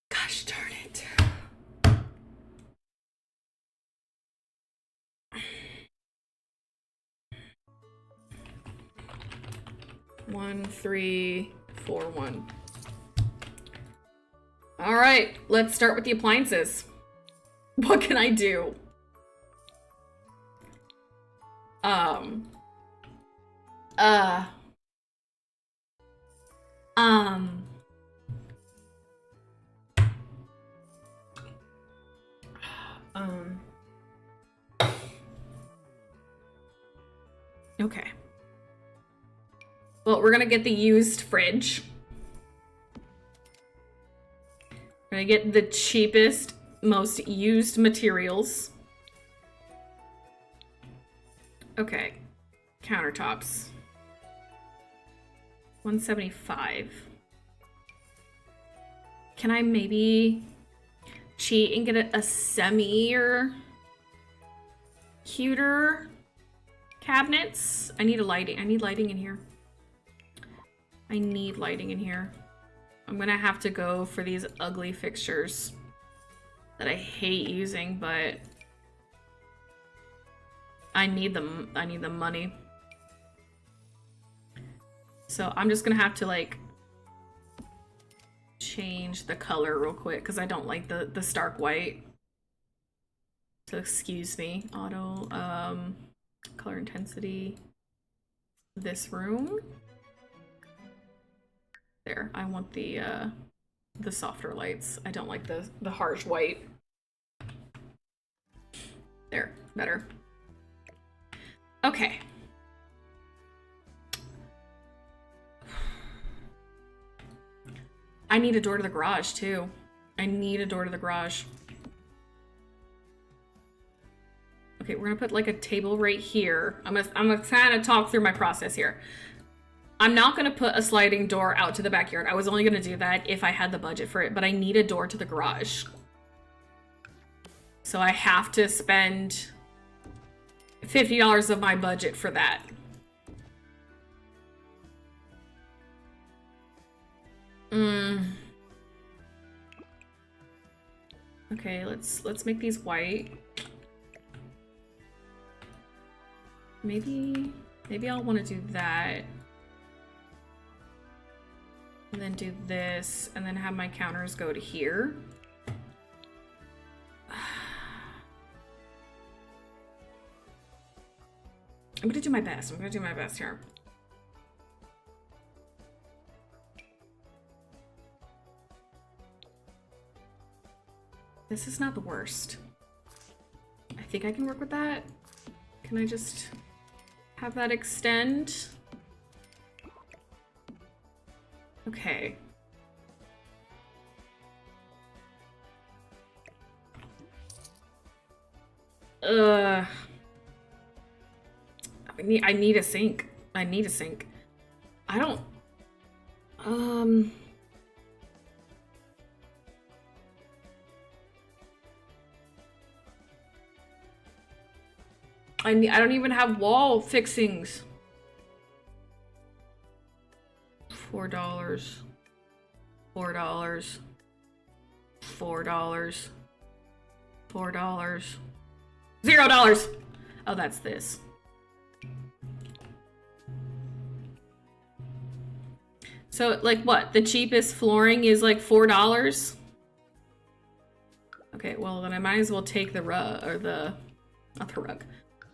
Speaker 1: Gosh darn it. $1,341. All right, let's start with the appliances. What can I do? Okay. Well, we're gonna get the used fridge. We're gonna get the cheapest, most used materials. Okay. Countertops. 175. Can I maybe cheat and get a semi or cuter cabinets? I need lighting in here. I need lighting in here. I'm gonna have to go for these ugly fixtures that I hate using, but I need them. I need the money. So I'm just gonna have to like change the color real quick because I don't like the stark white. So excuse me. Auto color intensity. This room. There. I want the softer lights. I don't like the harsh white. There. Better. Okay. I need a door to the garage too. I need a door to the garage. Okay, we're gonna put like a table right here. I'm gonna kind of talk through my process here. I'm not gonna put a sliding door out to the backyard. I was only gonna do that if I had the budget for it, but I need a door to the garage. So I have to spend $50 of my budget for that. Okay, let's make these white. Maybe I'll want to do that. And then do this, and then have my counters go to here. I'm gonna do my best. I'm gonna do my best here. This is not the worst. I think I can work with that. Can I just have that extend? Okay. I need a sink. I need a sink. I don't... I don't even have wall fixings. $4. $4. $4. $4. $0. Oh, that's this. So, like, what? The cheapest flooring is like $4? Okay, well, then I might as well take the rug, or not the rug,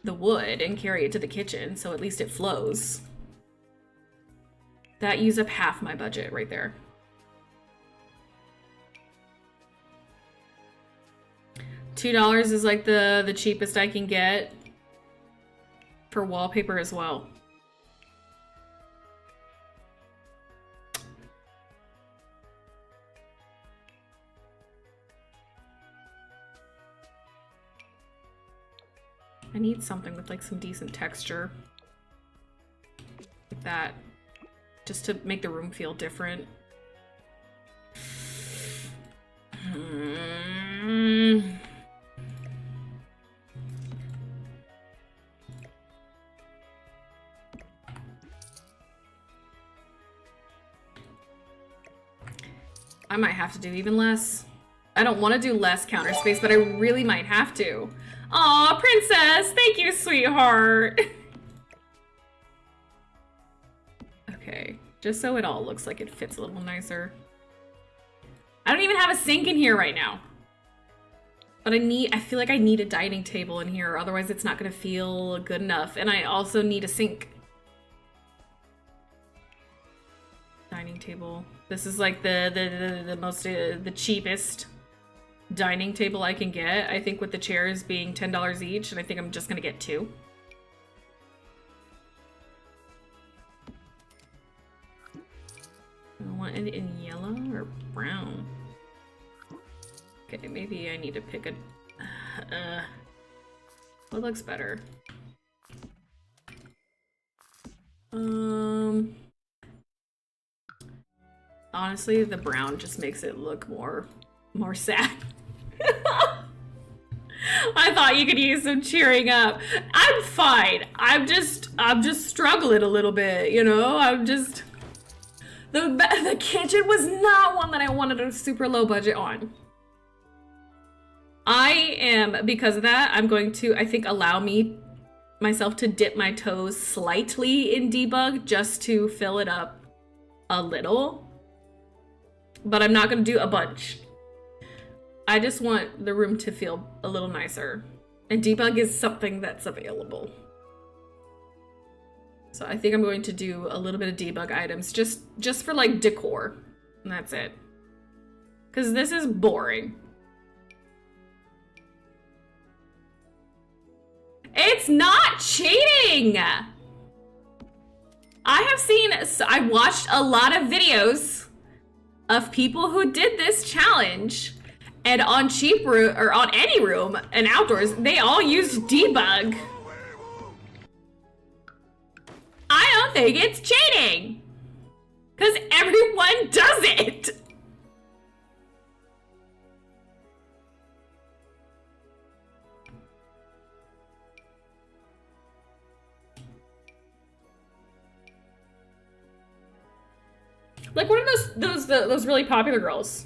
Speaker 1: the wood and carry it to the kitchen, so at least it flows. That used up half my budget right there. $2 is like the cheapest I can get for wallpaper as well. I need something with like some decent texture. Like that. Just to make the room feel different. I might have to do even less. I don't want to do less counter space, but I really might have to. Aw, princess! Thank you, sweetheart! Okay, just so it all looks like it fits a little nicer. I don't even have a sink in here right now. But I feel like I need a dining table in here, otherwise it's not gonna feel good enough. And I also need a sink. Dining table. This is like the most, the cheapest dining table I can get. I think with the chairs being $10 each, and I think I'm just gonna get 2. I want it in yellow or brown. Okay, maybe I need to pick a... what looks better? Honestly, the brown just makes it look more sad. I thought you could use some cheering up. I'm fine. I'm just struggling a little bit, you know? I'm just... The kitchen was not one that I wanted a super low budget on. I am, because of that, I'm going to, I think, allow myself to dip my toes slightly in debug just to fill it up a little. But I'm not going to do a bunch. I just want the room to feel a little nicer. And debug is something that's available. So I think I'm going to do a little bit of debug items just for like decor. And that's it. Because this is boring. It's not cheating! I watched a lot of videos of people who did this challenge, and on cheap room, or on any room, and outdoors, they all used debug. I don't think it's cheating! Because everyone does it! Like, what are those really popular girls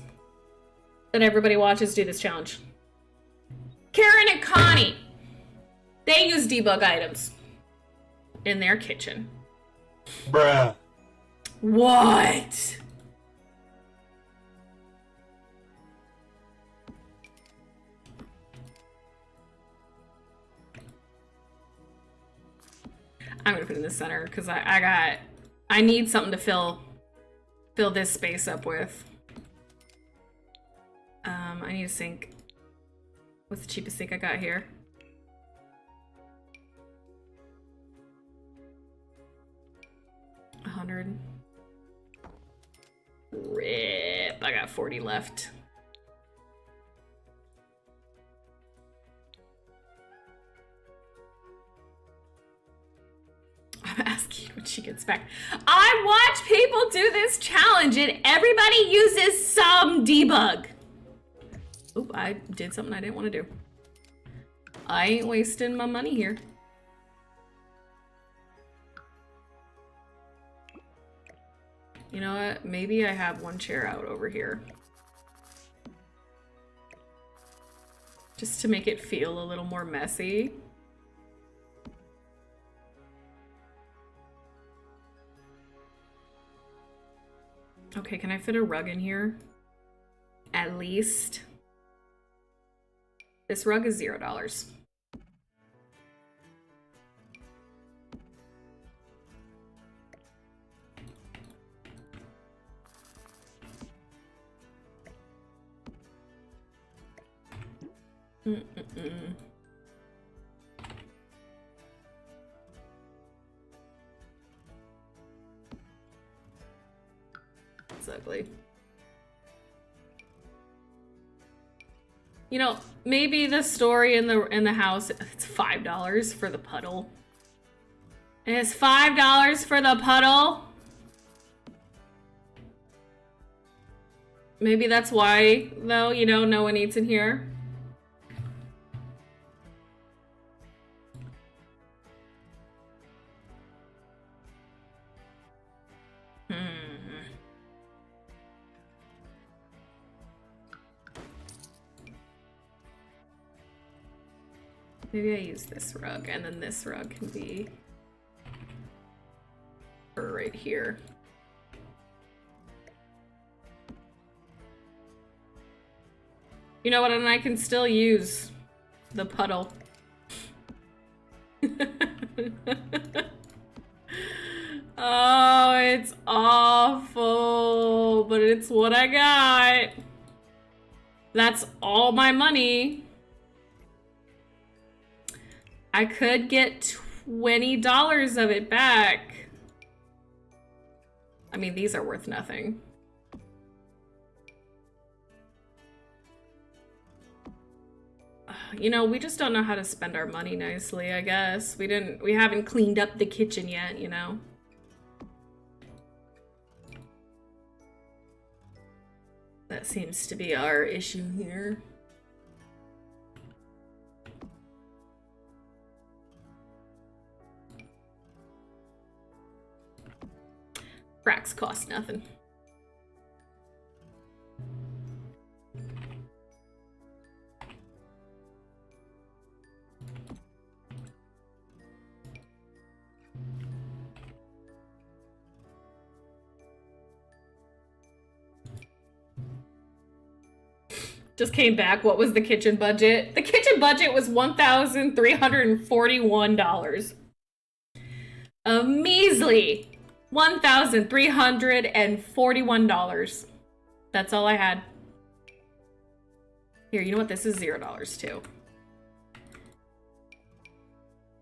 Speaker 1: that everybody watches do this challenge? Karen and Connie. They use debug items in their kitchen.
Speaker 2: Bruh.
Speaker 1: What? I'm gonna put it in the center because I need something to fill this space up with. I need a sink. What's the cheapest sink I got here? $100. Rip. I got 40 left. I'm asking when she gets back. I watch people do this challenge and everybody uses some debug. Oop, I did something I didn't want to do. I ain't wasting my money here. You know what? Maybe I have one chair out over here. Just to make it feel a little more messy. Okay, can I fit a rug in here? At least. This rug is $0. Mm-mm-mm. It's ugly. You know, maybe the story in the house, it's $5 for the puddle. It's $5 for the puddle. Maybe that's why, though, you know, no one eats in here. Maybe I use this rug, and then this rug can be right here. You know what, and I can still use the puddle. Oh, it's awful, but it's what I got. That's all my money. I could get $20 of it back. I mean, these are worth nothing. You know, we just don't know how to spend our money nicely, I guess. We haven't cleaned up the kitchen yet, you know? That seems to be our issue here. Cracks cost nothing. Just came back. What was the kitchen budget? The kitchen budget was $1,341. A measly $1,341. That's all I had. Here, you know what? This is $0 too.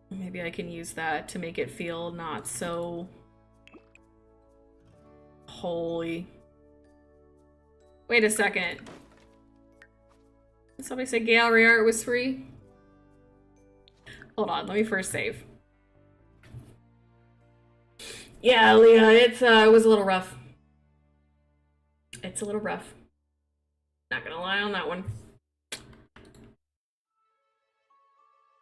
Speaker 1: Maybe I can use that to make it feel not so holy. Wait a second. Did somebody say gallery art was free? Hold on, let me first save. Yeah, Leah, it was a little rough. It's a little rough. Not gonna lie on that one.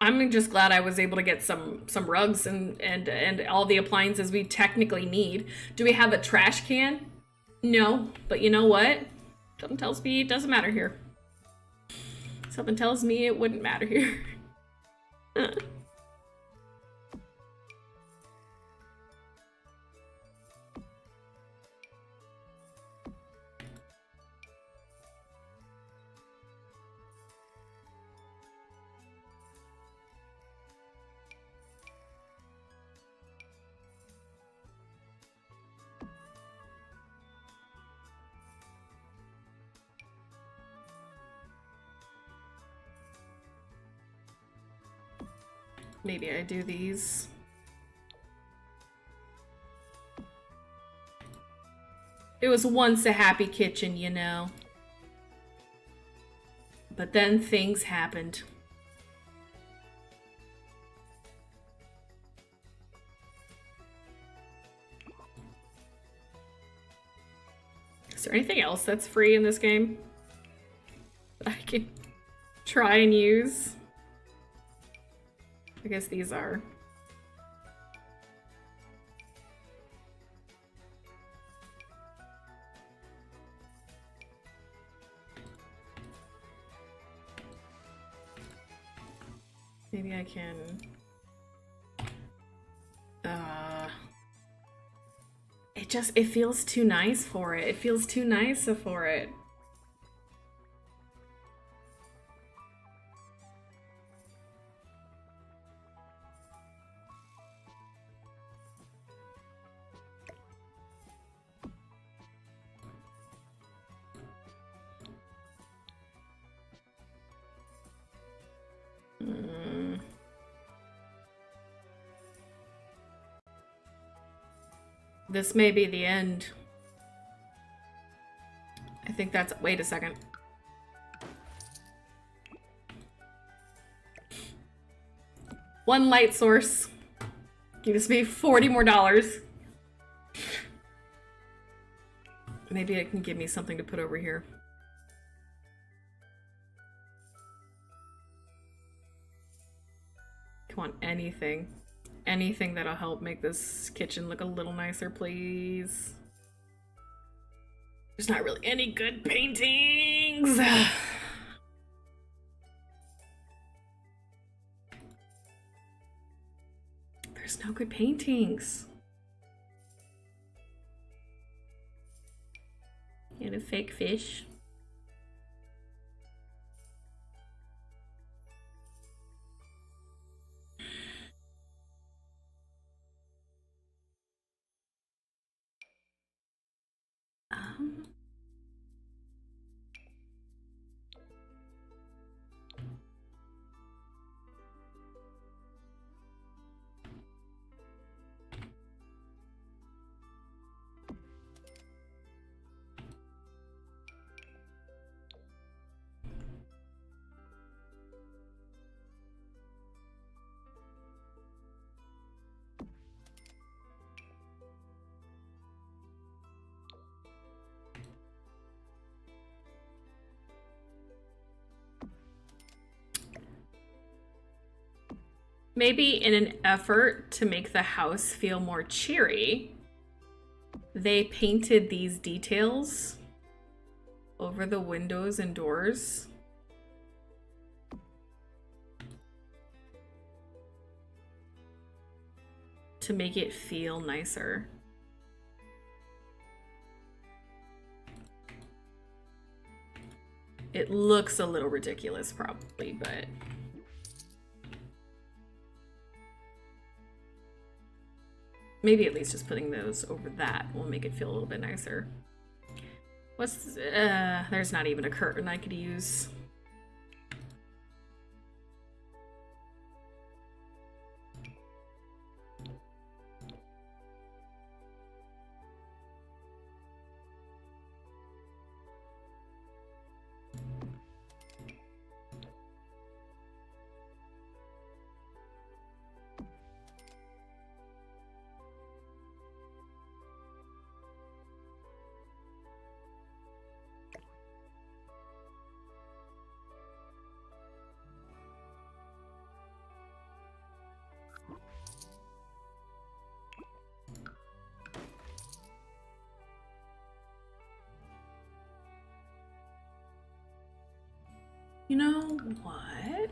Speaker 1: I'm just glad I was able to get some rugs and all the appliances we technically need. Do we have a trash can? No, but you know what? Something tells me it doesn't matter here. Something tells me it wouldn't matter here. Maybe I do these. It was once a happy kitchen, you know. But then things happened. Is there anything else that's free in this game that I can try and use? I guess these are. Maybe I can. It feels too nice for it. It feels too nice for it. This may be the end. I think that's... Wait a second. One light source gives me $40 more. Maybe it can give me something to put over here. Come on, anything. Anything that'll help make this kitchen look a little nicer, please. There's not really any good paintings. There's no good paintings. And a fake fish. Maybe in an effort to make the house feel more cheery, they painted these details over the windows and doors. To make it feel nicer. It looks a little ridiculous probably, but... maybe at least just putting those over that will make it feel a little bit nicer. What's... there's not even a curtain I could use. You know what?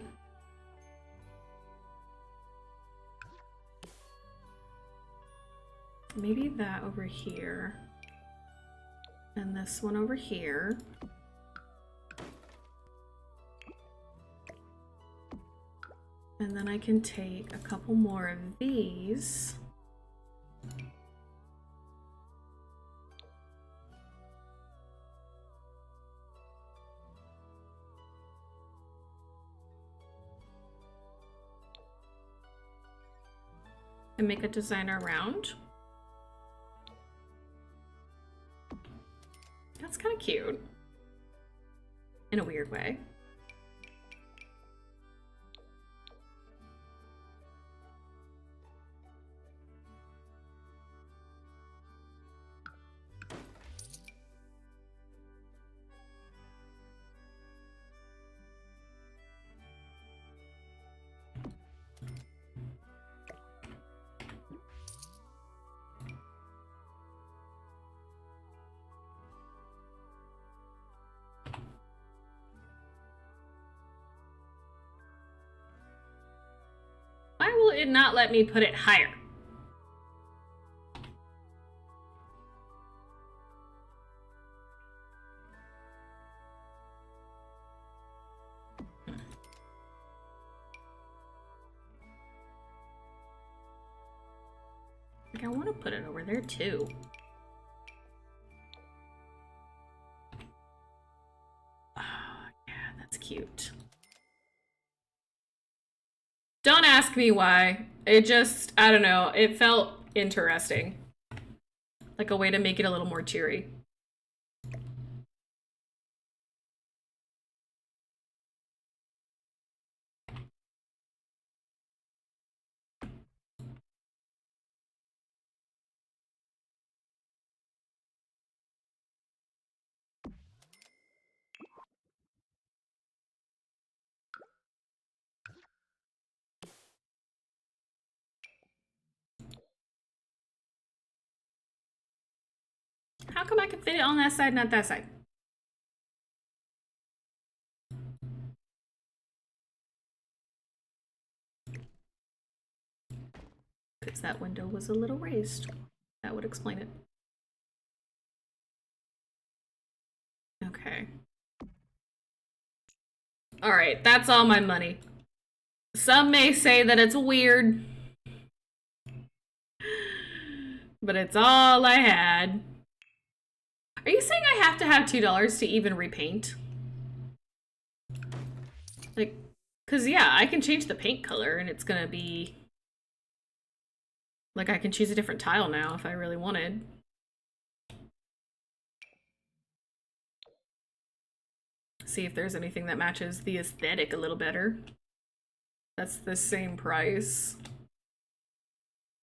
Speaker 1: Maybe that over here. And this one over here. And then I can take a couple more of these. And make a design around. That's kind of cute. In a weird way. Why will it not let me put it higher? Like, I want to put it over there too. Oh, yeah, that's cute. Don't ask me why. It just, I don't know, it felt interesting. Like a way to make it a little more cheery. How come I can fit it on that side, not that side? Because that window was a little raised. That would explain it. Okay. Alright, that's all my money. Some may say that it's weird, but it's all I had. Are you saying I have to have $2 to even repaint? Like, cause yeah, I can change the paint color and it's gonna be... Like, I can choose a different tile now if I really wanted. See if there's anything that matches the aesthetic a little better. That's the same price.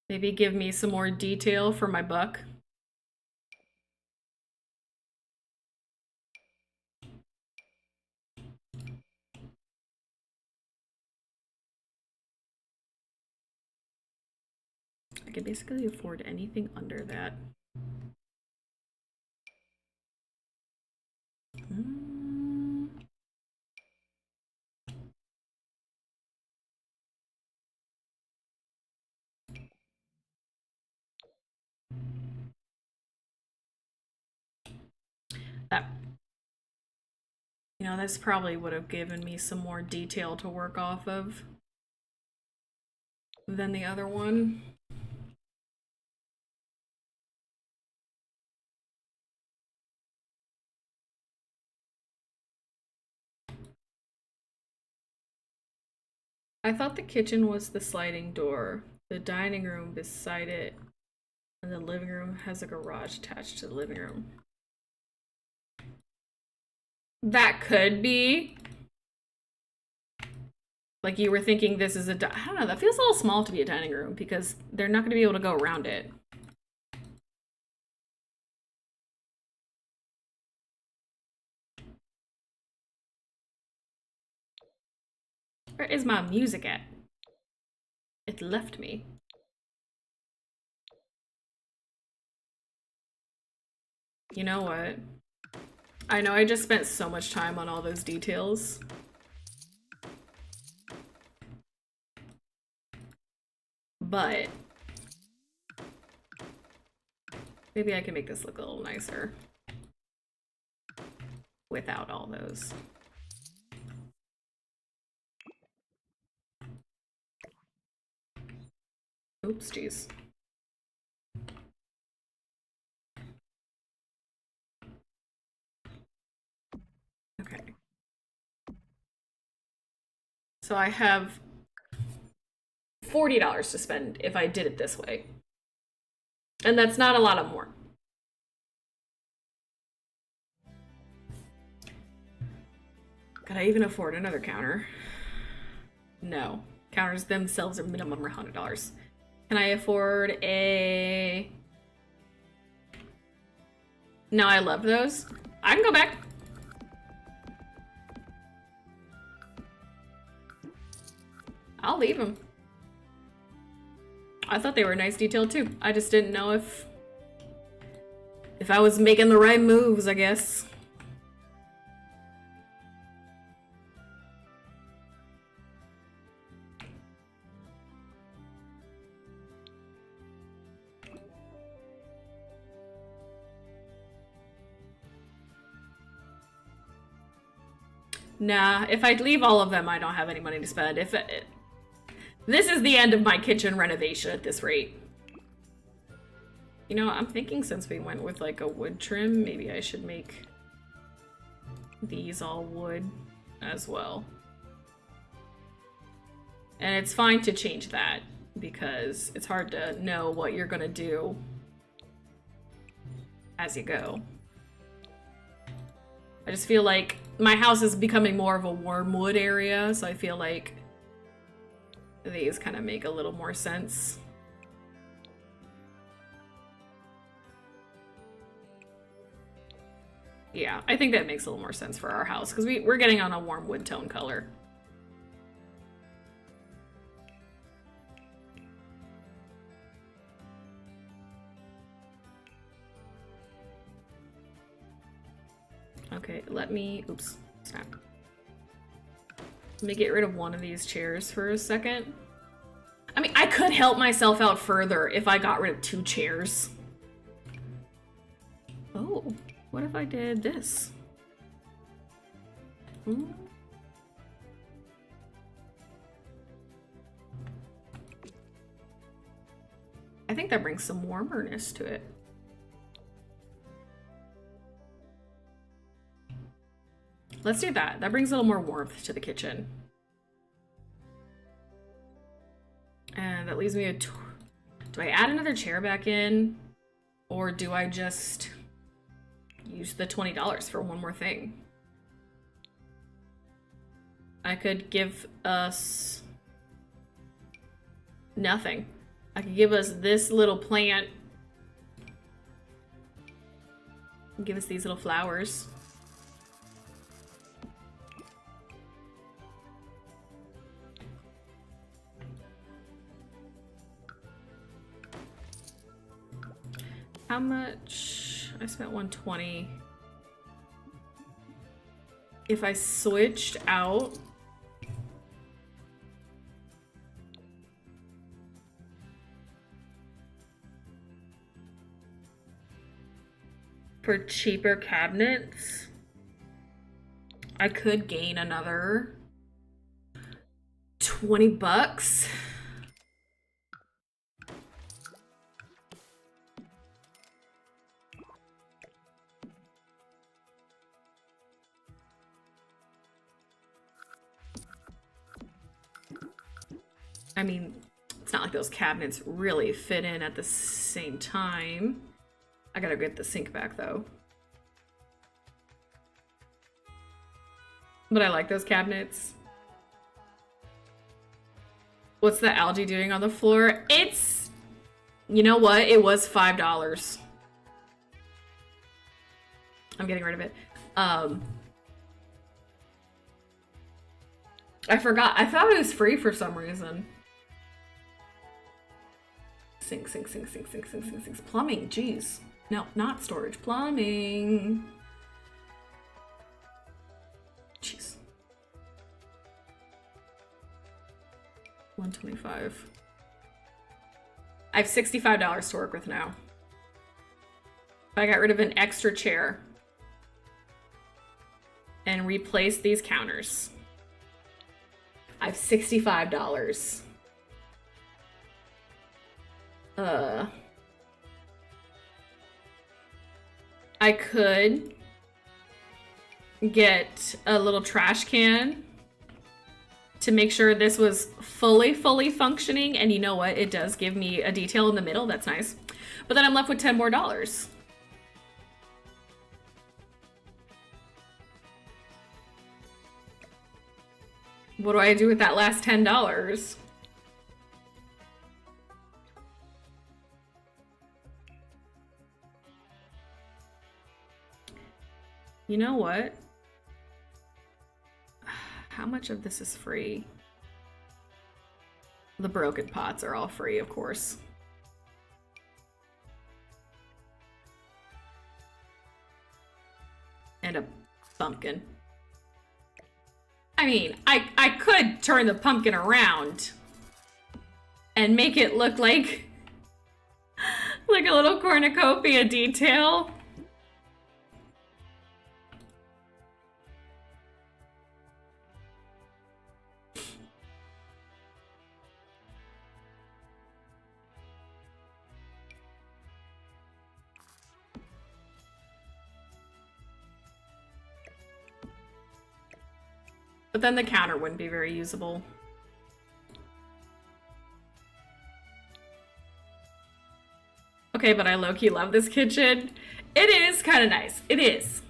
Speaker 1: Maybe give me some more detail for my buck. I could basically afford anything under that. That, you know, this probably would have given me some more detail to work off of than the other one. I thought the kitchen was the sliding door, the dining room beside it, and the living room has a garage attached to the living room. That could be. Like you were thinking this is a, I don't know, that feels a little small to be a dining room because they're not going to be able to go around it. Where is my music at? It left me. You know what? I know I just spent so much time on all those details. But maybe I can make this look a little nicer without all those. Oops, geez. Okay. So I have $40 to spend if I did it this way. And that's not a lot of more. Could I even afford another counter? No. Counters themselves are minimum $100. Can I afford a... No, I love those. I can go back. I'll leave them. I thought they were nice detail too. I just didn't know if I was making the right moves, I guess. Nah, if I leave all of them, I don't have any money to spend. This is the end of my kitchen renovation at this rate. You know, I'm thinking since we went with like a wood trim, maybe I should make these all wood as well. And it's fine to change that because it's hard to know what you're gonna do as you go. I just feel like my house is becoming more of a warm wood area, so I feel like these kind of make a little more sense. Yeah, I think that makes a little more sense for our house, because we're getting on a warm wood tone color. Okay, let me, oops, snap. Let me get rid of one of these chairs for a second. I mean, I could help myself out further if I got rid of 2 chairs. Oh, what if I did this? I think that brings some warmerness to it. Let's do that. That brings a little more warmth to the kitchen. And that leaves me a... Do I add another chair back in? Or do I just use the $20 for one more thing? I could give us... nothing. I could give us this little plant. Give us these little flowers. How much? I spent 120. If I switched out for cheaper cabinets, I could gain another 20 bucks. I mean, it's not like those cabinets really fit in at the same time. I gotta get the sink back though. But I like those cabinets. What's the algae doing on the floor? It's... You know what? It was $5. I'm getting rid of it. I forgot. I thought it was free for some reason. Sink. Plumbing, jeez. No, not storage. Plumbing. Jeez. 125. I have $65 to work with now. I got rid of an extra chair and replaced these counters. I have $65. I could get a little trash can to make sure this was fully functioning. And you know what? It does give me a detail in the middle. That's nice. But then I'm left with $10 more. What do I do with that last $10? You know what? How much of this is free? The broken pots are all free, of course. And a pumpkin. I mean, I could turn the pumpkin around and make it look like a little cornucopia detail. But then the counter wouldn't be very usable. Okay, but I low-key love this kitchen. It is kind of nice. It is.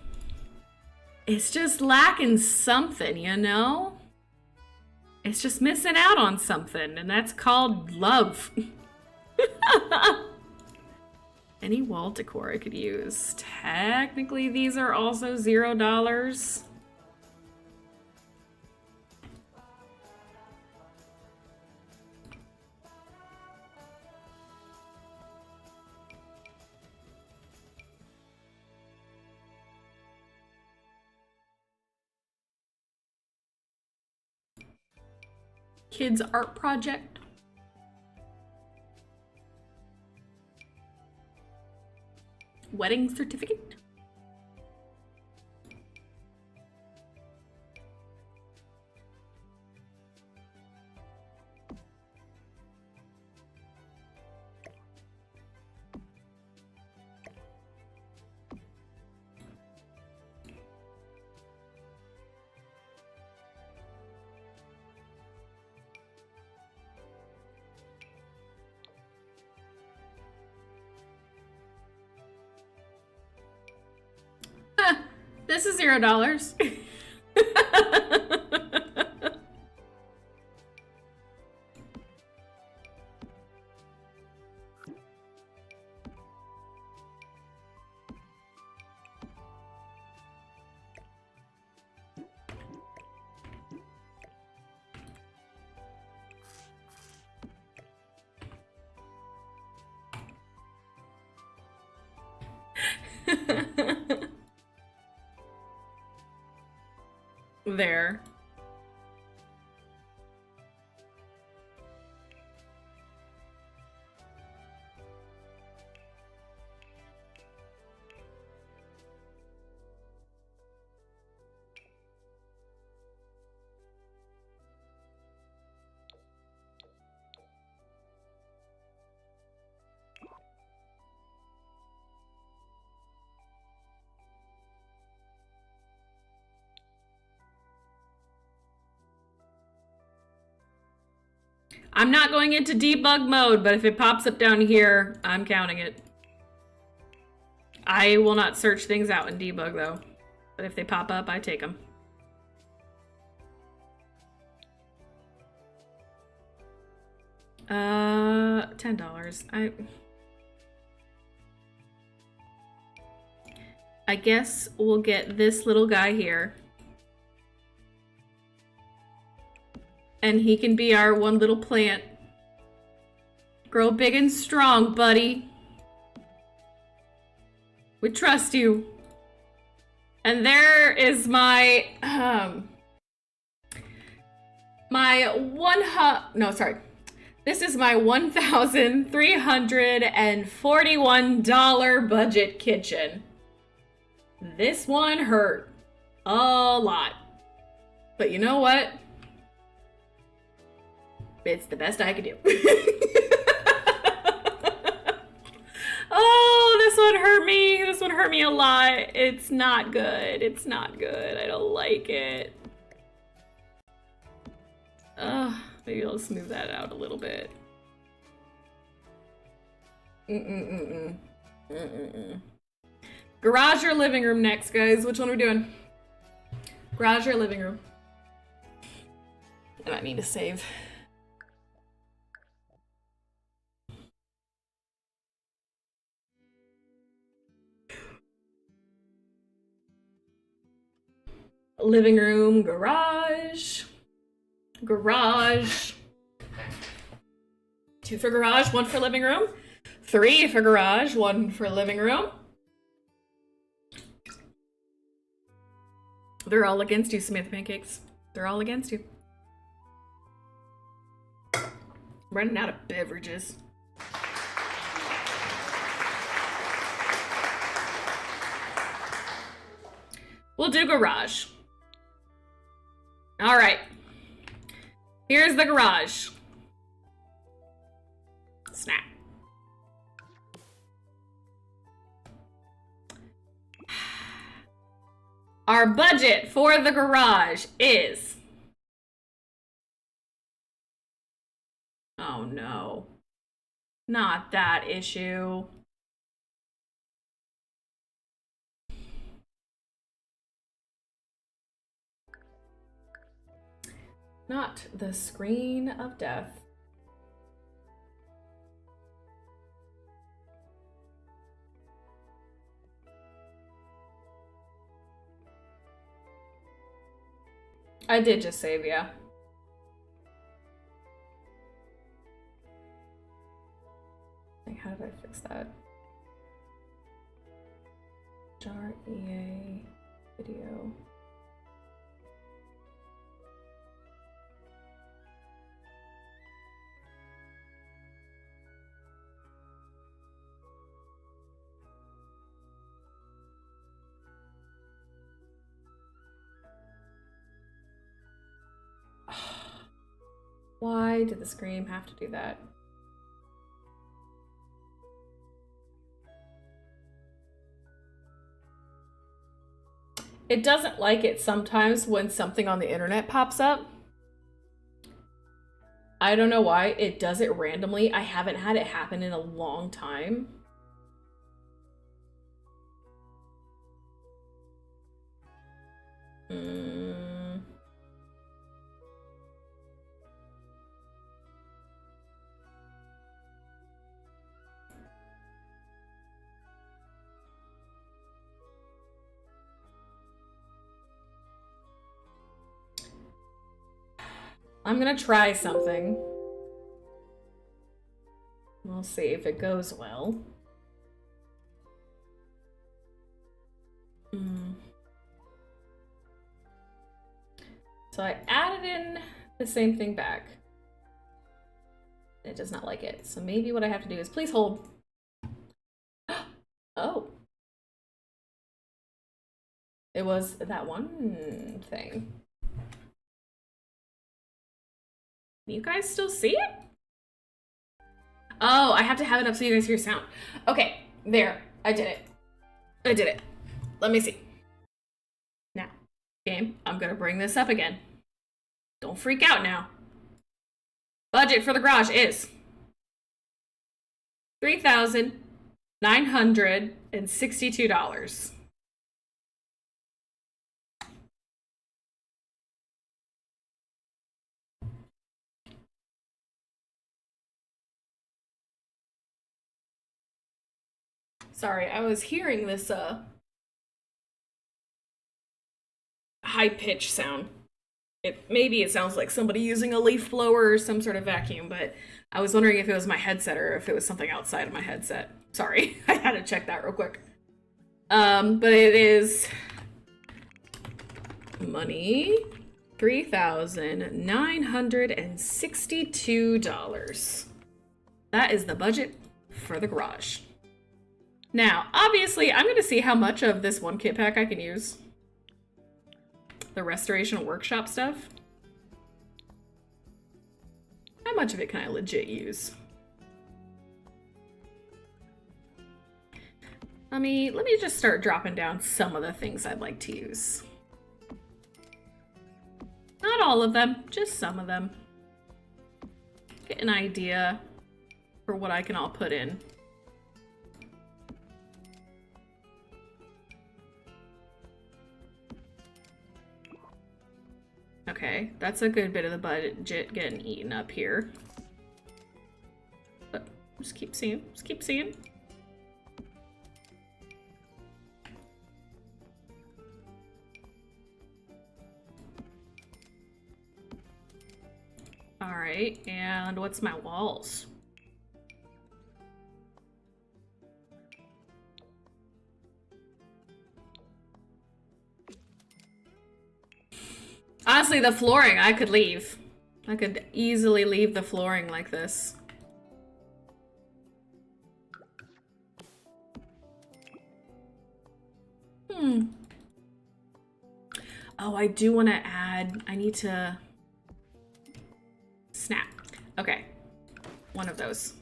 Speaker 1: It's just lacking something, you know? It's just missing out on something, and that's called love. Any wall decor I could use. Technically, these are also $0. Kids art project. Wedding certificate. This is $0. There. I'm not going into debug mode, but if it pops up down here, I'm counting it. I will not search things out in debug though, but if they pop up, I take them. $10. I guess we'll get this little guy here. And he can be our one little plant. Grow big and strong, buddy. We trust you. And there is my, This is my $1,341 budget kitchen. This one hurt a lot. But you know what? It's the best I could do. Oh, this one hurt me. This one hurt me a lot. It's not good. It's not good. I don't like it. Maybe I'll smooth that out a little bit. Garage or living room next, guys? Which one are we doing? Garage or living room? I might need to save. Living room, garage. Garage. 2 for garage, 1 for living room. 3 for garage, 1 for living room. They're all against you, Samantha Pancakes. They're all against you. Running out of beverages. We'll do garage. All right. Here's the garage. Snap. Our budget for the garage is... Oh no. Not that issue. Not the screen of death. I did just save, yeah. Like, how did I fix that? Jar EA video. Why did the Scream have to do that? It doesn't like it sometimes when something on the internet pops up. I don't know why. It does it randomly. I haven't had it happen in a long time. I'm gonna try something. We'll see if it goes well. So I added in the same thing back. It does not like it. So maybe what I have to do is please hold. Oh. It was that one thing. You guys still see it? Oh, I have to have it up so you guys hear sound. Okay, there. I did it. I did it. Let me see. Now, game, I'm gonna bring this up again. Don't freak out now. Budget for the garage is $3,962. Sorry, I was hearing this high-pitched sound. Maybe it sounds like somebody using a leaf blower or some sort of vacuum, but I was wondering if it was my headset or if it was something outside of my headset. Sorry, I had to check that real quick. But it is money, $3,962. That is the budget for the garage. Now, obviously, I'm going to see how much of this one kit pack I can use. The restoration workshop stuff. How much of it can I legit use? Let me just start dropping down some of the things I'd like to use. Not all of them, just some of them. Get an idea for what I can all put in. Okay, that's a good bit of the budget getting eaten up here. But just keep seeing, just keep seeing. All right, and what's my walls? Honestly, the flooring I could leave. I could easily leave the flooring like this. Oh, I do want to add, I need to snap. Okay, one of those.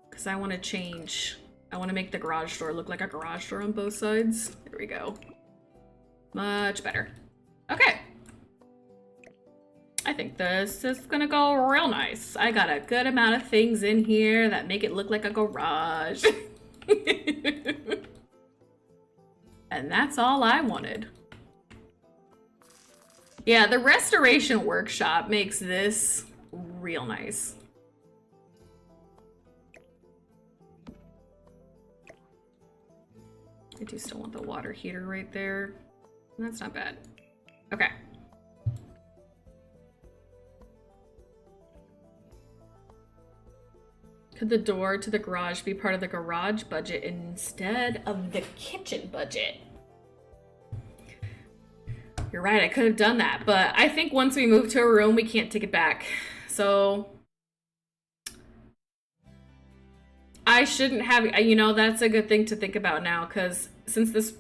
Speaker 1: Because I want to change, I want to make the garage door look like a garage door on both sides. There we go. Much better. Okay. I think this is gonna go real nice. I got a good amount of things in here that make it look like a garage. And that's all I wanted. Yeah, the restoration workshop makes this real nice. I do still want the water heater right there. That's not bad. Okay. Could the door to the garage be part of the garage budget instead of the kitchen budget? You're right, I could have done that, but I think once we move to a room, we can't take it back. So I shouldn't have, you know, that's a good thing to think about now, because since this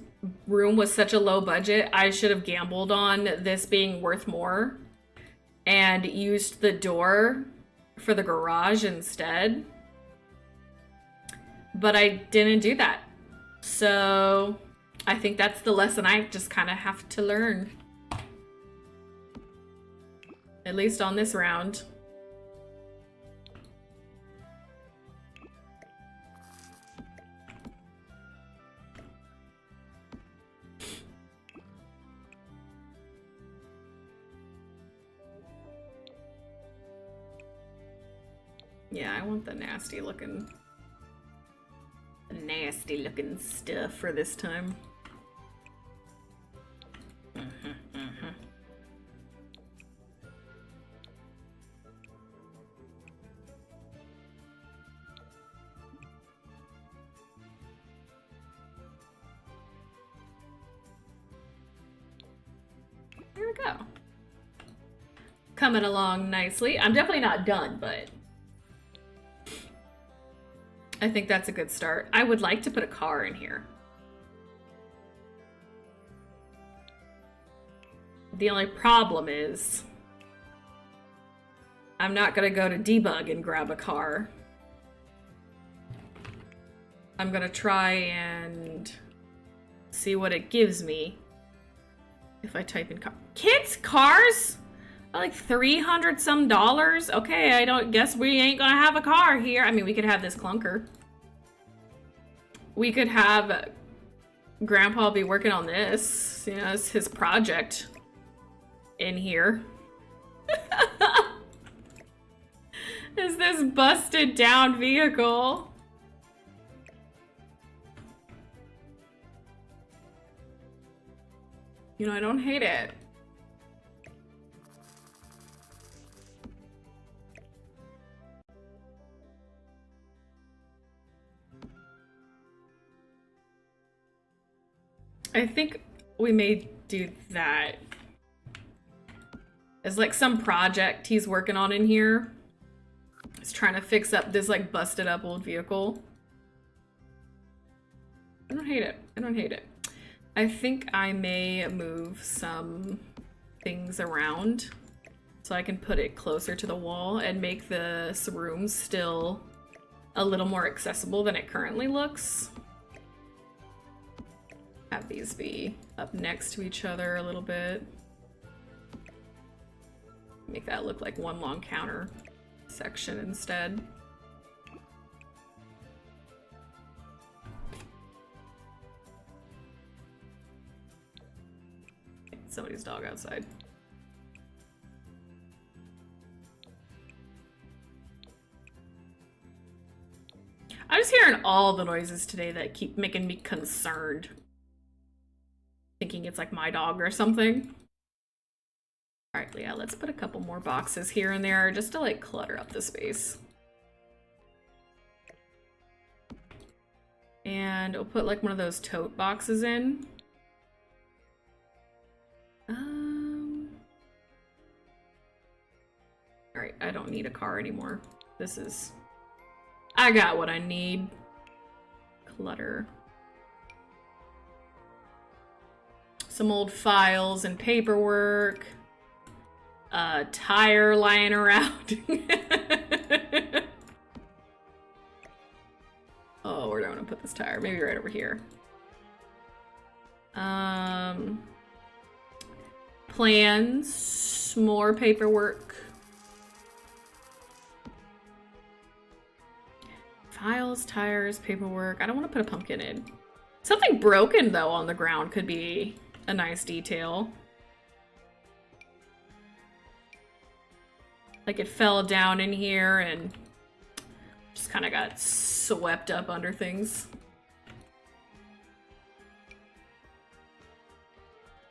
Speaker 1: room was such a low budget, I should have gambled on this being worth more and used the door for the garage instead. But I didn't do that. So I think that's the lesson I just kind of have to learn. At least on this round. Yeah, I want the nasty looking stuff for this time. There we go. Coming along nicely. I'm definitely not done, but I think that's a good start. I would like to put a car in here. The only problem is I'm not gonna go to debug and grab a car. I'm gonna try and see what it gives me if I type in car. Kids' cars are like $300 some. Okay, I don't guess we ain't gonna have a car here. I mean, we could have this clunker. We could have Grandpa be working on this. You know, it's his project in here. Is this busted down vehicle? You know, I don't hate it. I think we may do that as like some project he's working on in here. He's trying to fix up this like busted up old vehicle. I don't hate it. I don't hate it. I think I may move some things around so I can put it closer to the wall and make this room still a little more accessible than it currently looks. Have these be up next to each other a little bit. Make that look like one long counter section instead. Somebody's dog outside. I'm just hearing all the noises today that keep making me concerned. Thinking it's like my dog or something. All right, yeah, let's put a couple more boxes here and there just to like clutter up the space. And we'll put like one of those tote boxes in. All right, I don't need a car anymore. This is, I got what I need. Clutter. Some old files and paperwork. A tire lying around. Oh, where do I want to put this tire? Maybe right over here. Plans, more paperwork. Files, tires, paperwork. I don't want to put a pumpkin in. Something broken though on the ground could be a nice detail. Like it fell down in here and just kind of got swept up under things.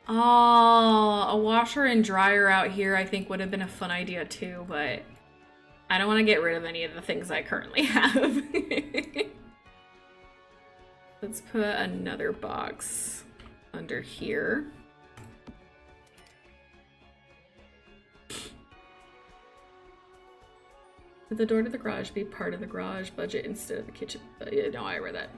Speaker 1: Oh, a washer and dryer out here I think would have been a fun idea too, but I don't want to get rid of any of the things I currently have. Let's put another box under here. Would the door to the garage be part of the garage budget instead of the kitchen? No, I read that.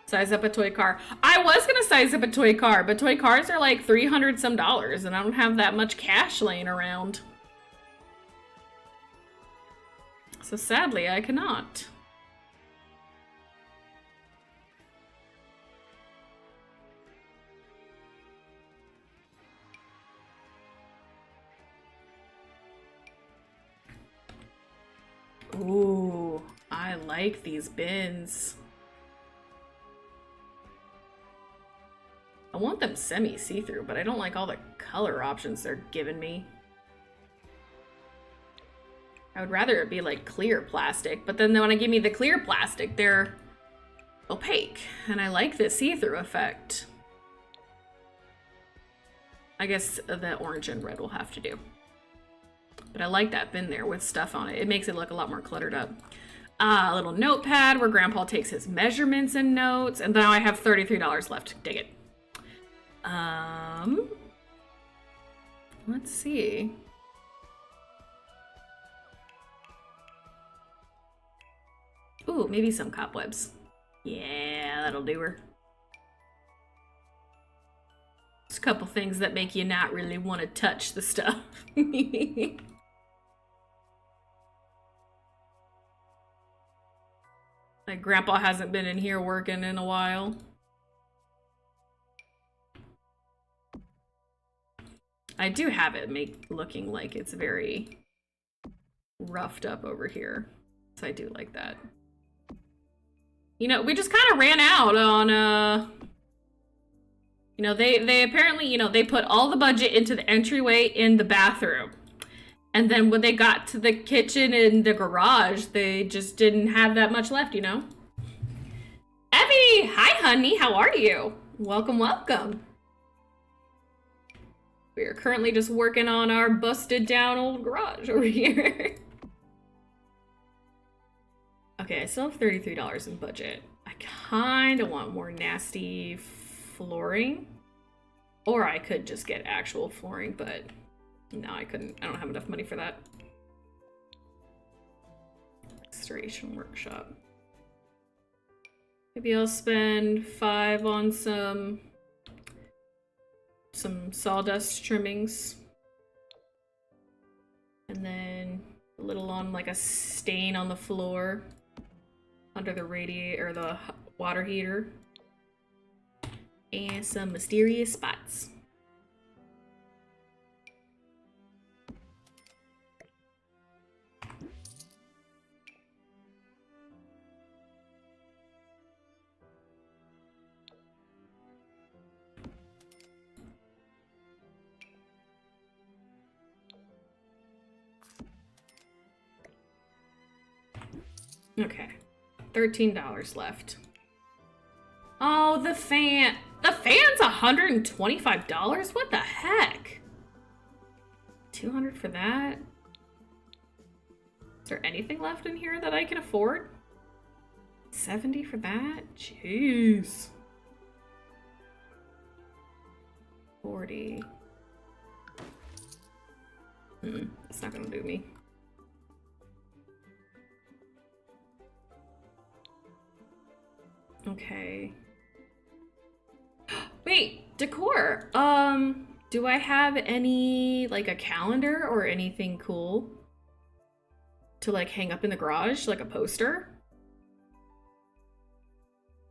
Speaker 1: Size up a toy car. I was gonna size up a toy car, but toy cars are like $300 some, and I don't have that much cash laying around. So sadly, I cannot. Ooh, I like these bins. I want them semi-see-through, but I don't like all the color options they're giving me. I would rather it be like clear plastic, but then when they give me the clear plastic, they're opaque, and I like the see-through effect. I guess the orange and red will have to do. But I like that bin there with stuff on it. It makes it look a lot more cluttered up. A little notepad where Grandpa takes his measurements and notes. And now I have $33 left. Dig it. Let's see. Ooh, maybe some cobwebs. Yeah, that'll do her. Just a couple things that make you not really want to touch the stuff. Like Grandpa hasn't been in here working in a while. I do have it looking like it's very roughed up over here. So I do like that. You know, we just kind of ran out on, you know, they apparently, you know, they put all the budget into the entryway in the bathroom. And then when they got to the kitchen and the garage, they just didn't have that much left, you know? Evie! Hi, honey. How are you? Welcome, welcome. We are currently just working on our busted down old garage over here. Okay, I still have $33 in budget. I kind of want more nasty flooring. Or I could just get actual flooring, but no, I couldn't. I don't have enough money for that. Restoration workshop. Maybe I'll spend $5 on some sawdust trimmings. And then a little on like a stain on the floor under the radiator or the water heater. And some mysterious spots. Okay, $13 left. Oh, the fan. The fan's $125? What the heck? $200 for that? Is there anything left in here that I can afford? $70 for that? Jeez. 40. It's not gonna do me. Okay. Wait, decor. Do I have any, like, a calendar or anything cool to, like, hang up in the garage, like a poster?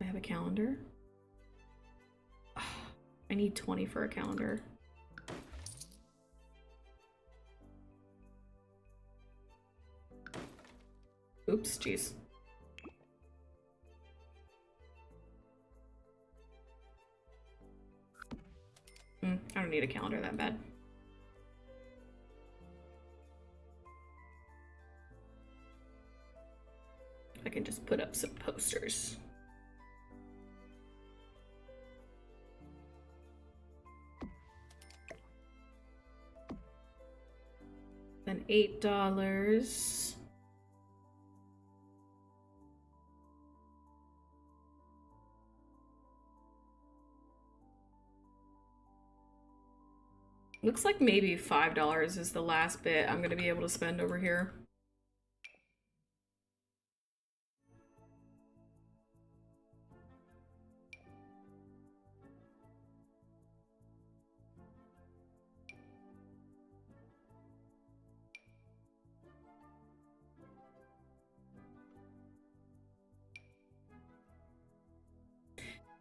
Speaker 1: I have a calendar. I need 20 for a calendar. Oops, jeez. I don't need a calendar that bad. can just put up some posters. Then $8. Looks like maybe $5 is the last bit I'm gonna be able to spend over here.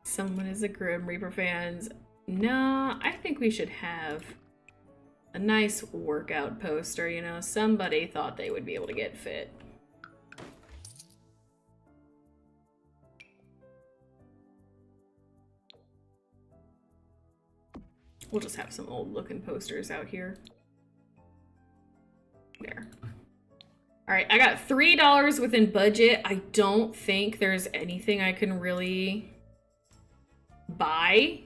Speaker 1: Someone is a Grim Reaper fans. Nah, I think we should have a nice workout poster, you know? Somebody thought they would be able to get fit. We'll just have some old looking posters out here. There. All right, I got $3 within budget. I don't think there's anything I can really buy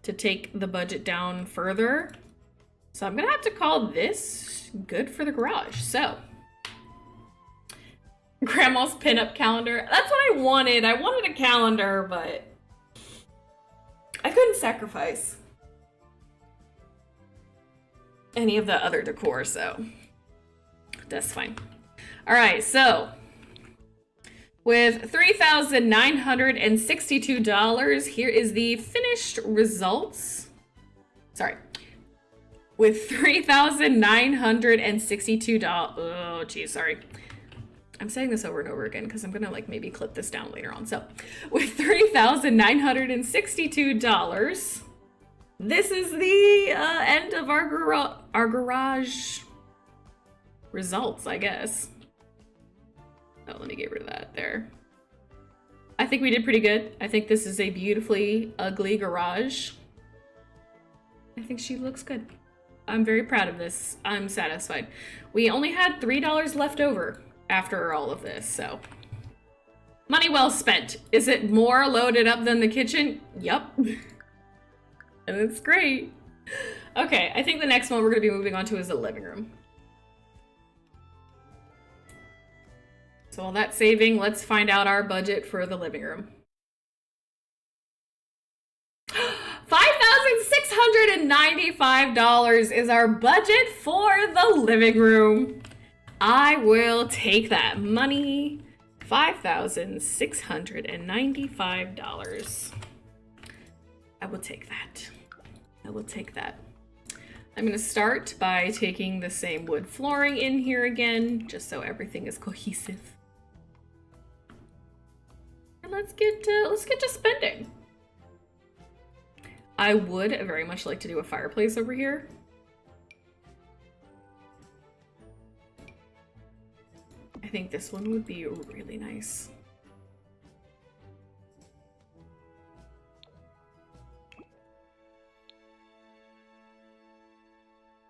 Speaker 1: to take the budget down further. So I'm gonna have to call this good for the garage. So, Grandma's pinup calendar. That's what I wanted. I wanted a calendar, but I couldn't sacrifice any of the other decor, so that's fine. All right, so with $3,962, here is the finished results. Sorry. With $3,962, oh geez, sorry. I'm saying this over and over again because I'm gonna like maybe clip this down later on. So with $3,962, this is the end of our garage results, I guess. Oh, let me get rid of that there. I think we did pretty good. I think this is a beautifully ugly garage. I think she looks good. I'm very proud of this. I'm satisfied. We only had $3 left over after all of this, so. Money well spent. Is it more loaded up than the kitchen? Yup. And it's great. Okay, I think the next one we're gonna be moving on to is the living room. So all that saving, let's find out our budget for the living room. $5,695 is our budget for the living room. I will take that money. $5,695. I will take that. I will take that. I'm gonna start by taking the same wood flooring in here again, just so everything is cohesive. And let's get to spending. I would very much like to do a fireplace over here. I think this one would be really nice.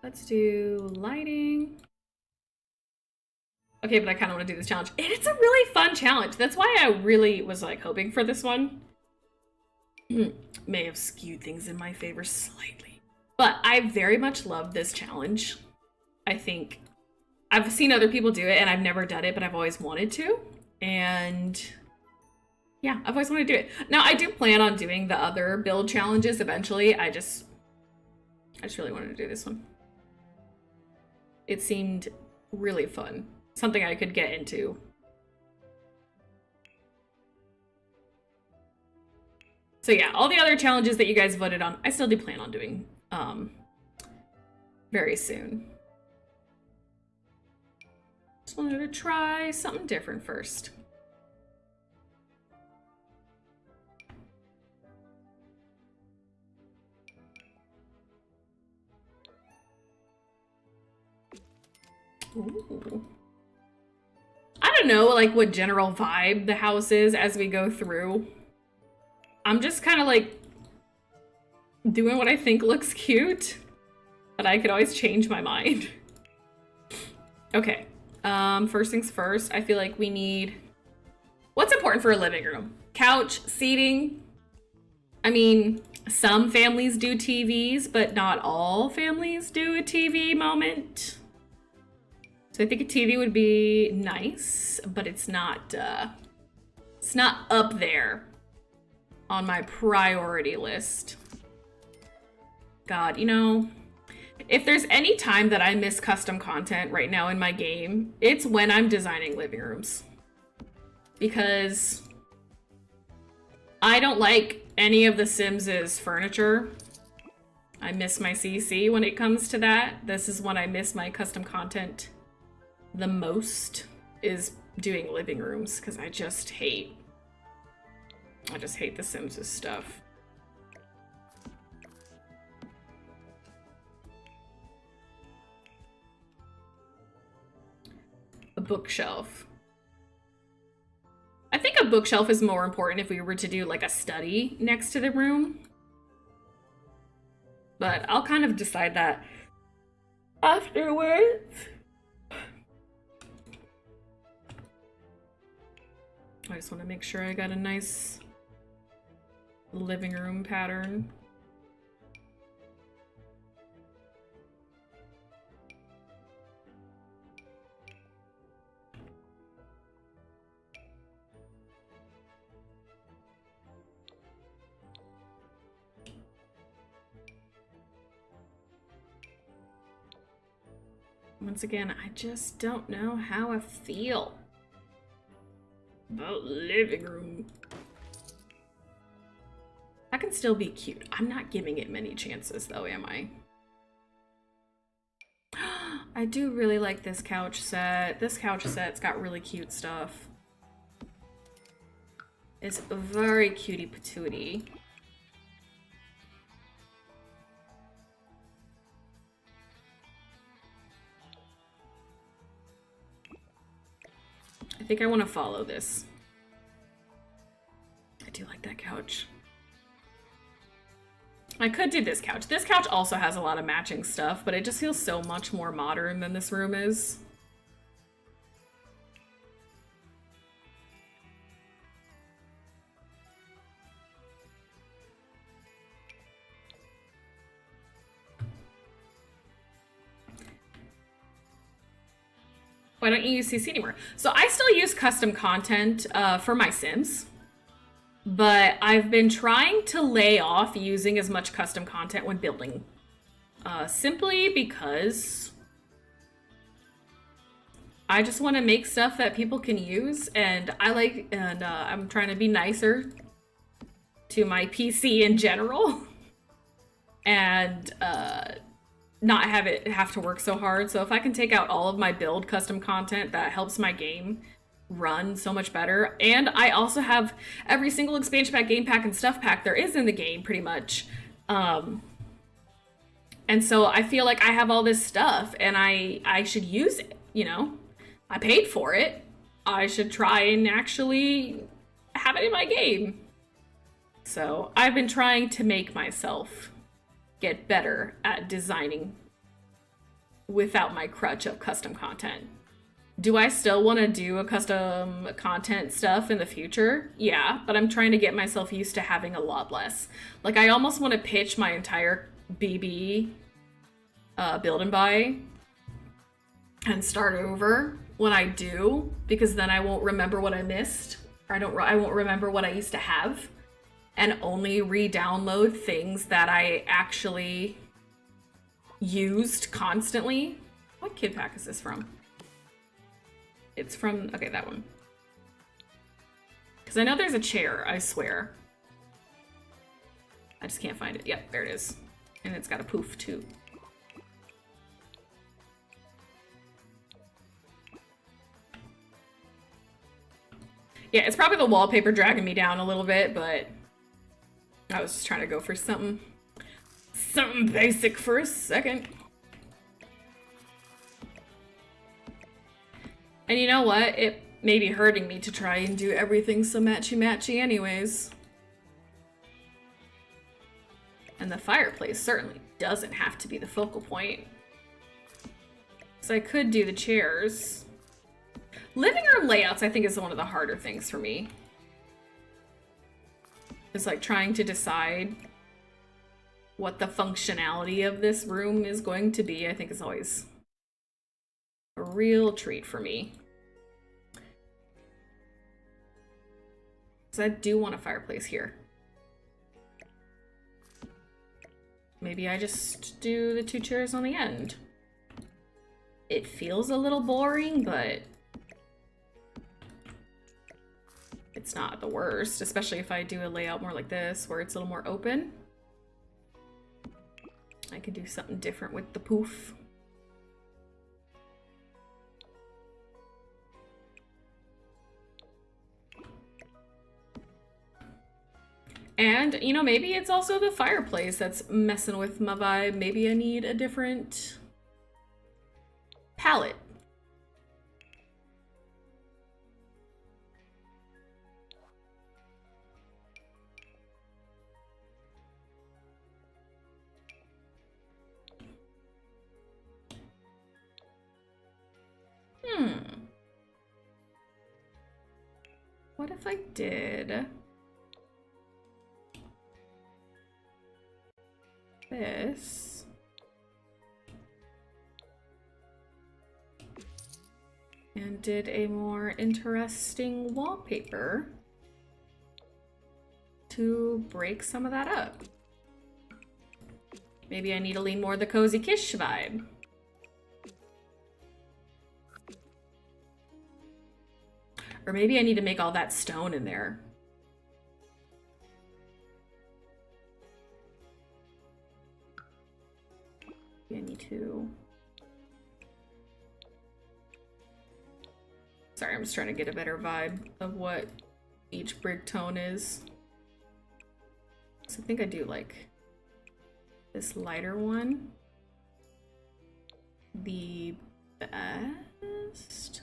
Speaker 1: Let's do lighting. Okay, but I kind of want to do this challenge. And it's a really fun challenge. That's why I really was like hoping for this one. May have skewed things in my favor slightly. But I very much love this challenge. I think I've seen other people do it and I've never done it, but I've always wanted to. And yeah, I've always wanted to do it. Now I do plan on doing the other build challenges eventually. I just really wanted to do this one. It seemed really fun. Something I could get into. So yeah, all the other challenges that you guys voted on, I still do plan on doing very soon. Just wanted to try something different first. Ooh. I don't know, like, what general vibe the house is as we go through. I'm just kind of, like, doing what I think looks cute, but I could always change my mind. Okay, First things first, I feel like we need... What's important for a living room? Couch, seating. I mean, some families do TVs, but not all families do a TV moment. So I think a TV would be nice, but it's not up there on my priority list. God, you know, if there's any time that I miss custom content right now in my game, it's when I'm designing living rooms. Because I don't like any of The Sims' furniture. I miss my CC when it comes to that. This is when I miss my custom content the most, is doing living rooms, because I just hate The Sims' stuff. A bookshelf. I think a bookshelf is more important if we were to do like a study next to the room. But I'll kind of decide that afterwards. I just want to make sure I got a nice living room pattern. Once again, I just don't know how I feel about living room. I can still be cute. I'm not giving it many chances though, am I? I do really like this couch set. This couch set's got really cute stuff. It's very cutie patootie. I think I want to follow this. I do like that couch. I could do this couch. This couch also has a lot of matching stuff, but it just feels so much more modern than this room is. Why don't you use CC anymore? So I still use custom content for my Sims, but I've been trying to lay off using as much custom content when building, simply because I just want to make stuff that people can use, and I'm trying to be nicer to my PC in general, and not have it have to work so hard. So if I can take out all of my build custom content, that helps my game run so much better. And I also have every single expansion pack, game pack, and stuff pack there is in the game, pretty much. And so I feel like I have all this stuff and I should use it, you know? I paid for it. I should try and actually have it in my game. So I've been trying to make myself get better at designing without my crutch of custom content. Do I still want to do a custom content stuff in the future? Yeah, but I'm trying to get myself used to having a lot less. Like, I almost want to pitch my entire BB build and buy and start over when I do, because then I won't remember what I missed, or I won't remember what I used to have, and only re-download things that I actually used constantly. What kid pack is this from? It's from, okay, that one. Because I know there's a chair, I swear. I just can't find it. Yep, there it is. And it's got a poof too. Yeah, it's probably the wallpaper dragging me down a little bit, but I was just trying to go for something basic for a second. And you know what? It may be hurting me to try and do everything so matchy-matchy anyways. And the fireplace certainly doesn't have to be the focal point. So I could do the chairs. Living room layouts, I think, is one of the harder things for me. It's like trying to decide what the functionality of this room is going to be. I think is always a real treat for me. Because I do want a fireplace here. Maybe I just do the 2 chairs on the end. It feels a little boring, but it's not the worst, especially if I do a layout more like this, where it's a little more open. I could do something different with the poof. And, you know, maybe it's also the fireplace that's messing with my vibe. Maybe I need a different palette. What if I did this? And did a more interesting wallpaper to break some of that up. Maybe I need to lean more the Cozy Kish vibe. Or maybe I need to make all that stone in there. Maybe I need to... Sorry, I'm just trying to get a better vibe of what each brig tone is. So I think I do like this lighter one the best.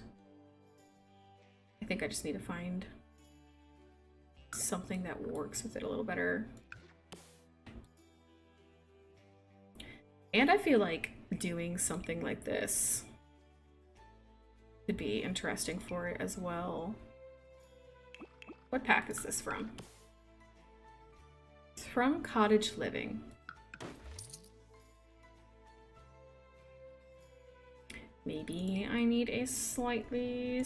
Speaker 1: I think I just need to find something that works with it a little better. And I feel like doing something like this could be interesting for it as well. What pack is this from? It's from Cottage Living. Maybe I need a slightly...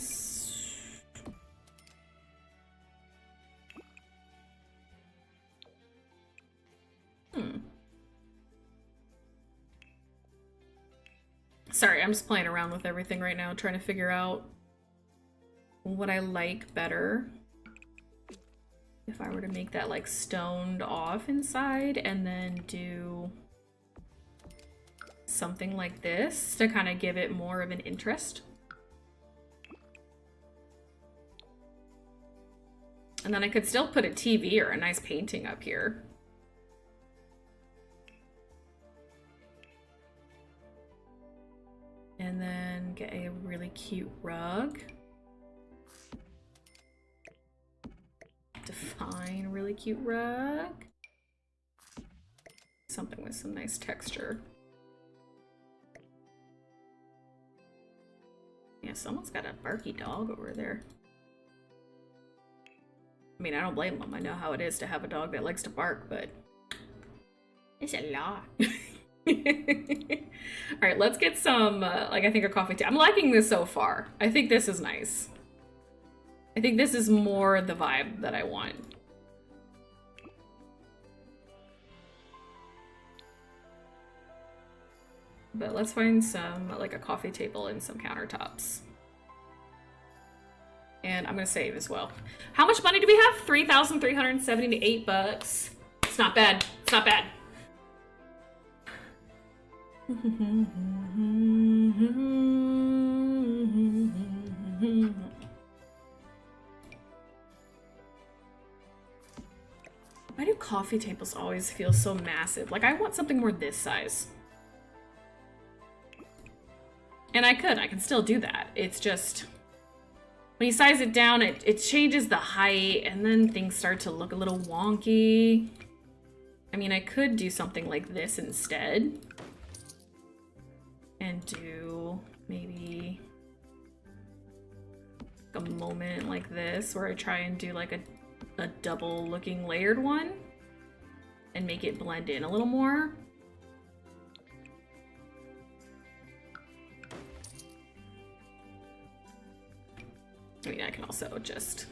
Speaker 1: Sorry, I'm just playing around with everything right now, trying to figure out what I like better. If I were to make that like stoned off inside and then do something like this to kind of give it more of an interest. And then I could still put a TV or a nice painting up here. And then get a really cute rug. Define really cute rug. Something with some nice texture. Yeah, someone's got a barky dog over there. I mean, I don't blame them. I know how it is to have a dog that likes to bark, but it's a lot. All right, let's get some, like I think a coffee tea. I'm liking this so far. I think this is nice. I think this is more the vibe that I want. But let's find some, like a coffee table and some countertops. And I'm gonna save as well. How much money do we have? 3,378 bucks. It's not bad. It's not bad. Why do coffee tables always feel so massive? Like, I want something more this size. And I can still do that. It's just, when you size it down, it changes the height, and then things start to look a little wonky. I mean, I could do something like this instead. And do maybe a moment like this where I try and do like a double looking layered one and make it blend in a little more. I mean, I can also just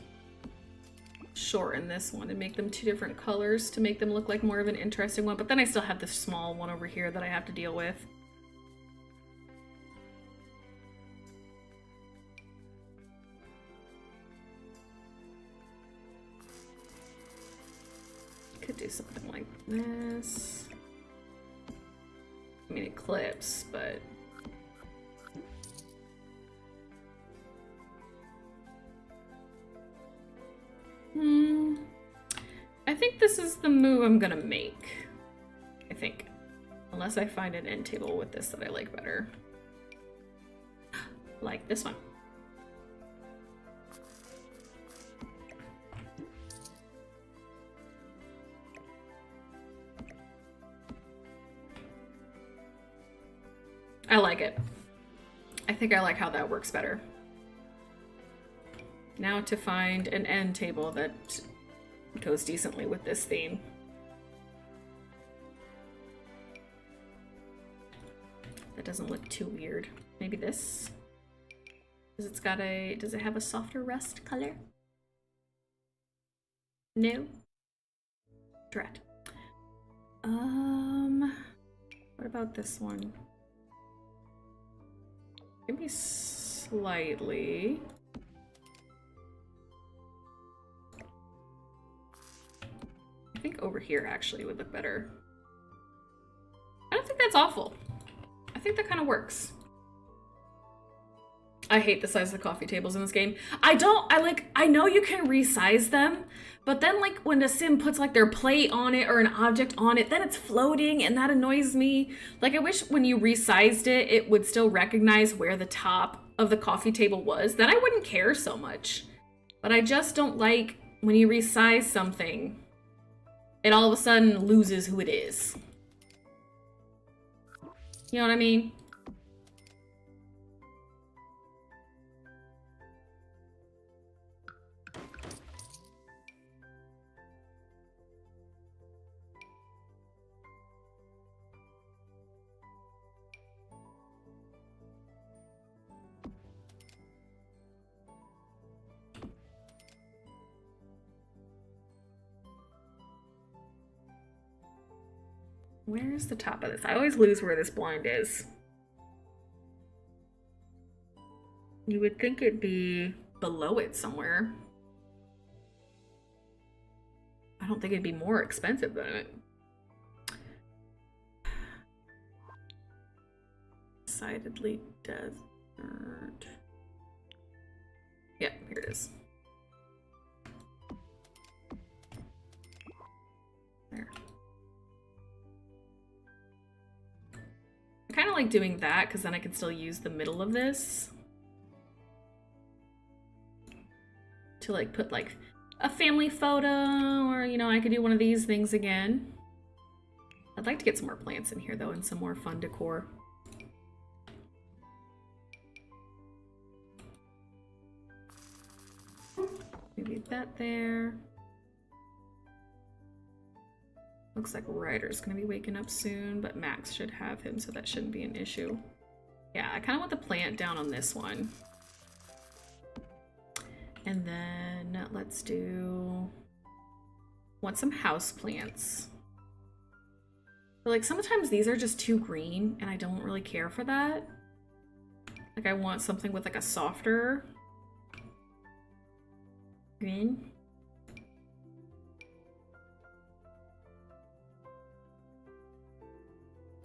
Speaker 1: shorten this one and make them 2 different colors to make them look like more of an interesting one, but then I still have this small one over here that I have to deal with. Could do something like this. I mean, it clips, but I think this is the move I'm gonna make. I think. Unless I find an end table with this that I like better. Like this one. I like it. I think I like how that works better. Now to find an end table that goes decently with this theme. That doesn't look too weird. Maybe this? Because it's got a... Does it have a softer rust color? No? Drat. What about this one? Maybe slightly. I think over here actually would look better. I don't think that's awful. I think that kind of works. I hate the size of the coffee tables in this game. I know you can resize them, but then like when the sim puts like their plate on it or an object on it, then it's floating and that annoys me. Like I wish when you resized it, it would still recognize where the top of the coffee table was. Then I wouldn't care so much. But I just don't like when you resize something, it all of a sudden loses who it is. You know what I mean? Where's the top of this? I always lose where this blind is. You would think it'd be below it somewhere. I don't think it'd be more expensive than it. Decidedly desert. Yeah, here it is. There. I kind of like doing that because then I can still use the middle of this to like put like a family photo, or you know, I could do one of these things again. I'd like to get some more plants in here though and some more fun decor. Maybe that there. Looks like Ryder's gonna be waking up soon, but Max should have him, so that shouldn't be an issue. Yeah, I kind of want the plant down on this one. And then let's want some house plants. But like sometimes these are just too green and I don't really care for that. Like I want something with like a softer green.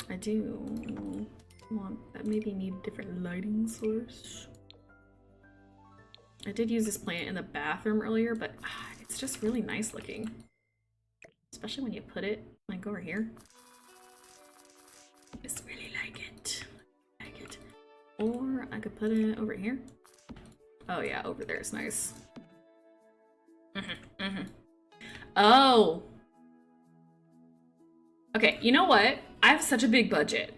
Speaker 1: I do want that, maybe need a different lighting source. I did use this plant in the bathroom earlier, but it's just really nice looking. Especially when you put it like over here. I just really like it. Or I could put it over here. Oh yeah, over there is nice. Oh! Okay, you know what? I have such a big budget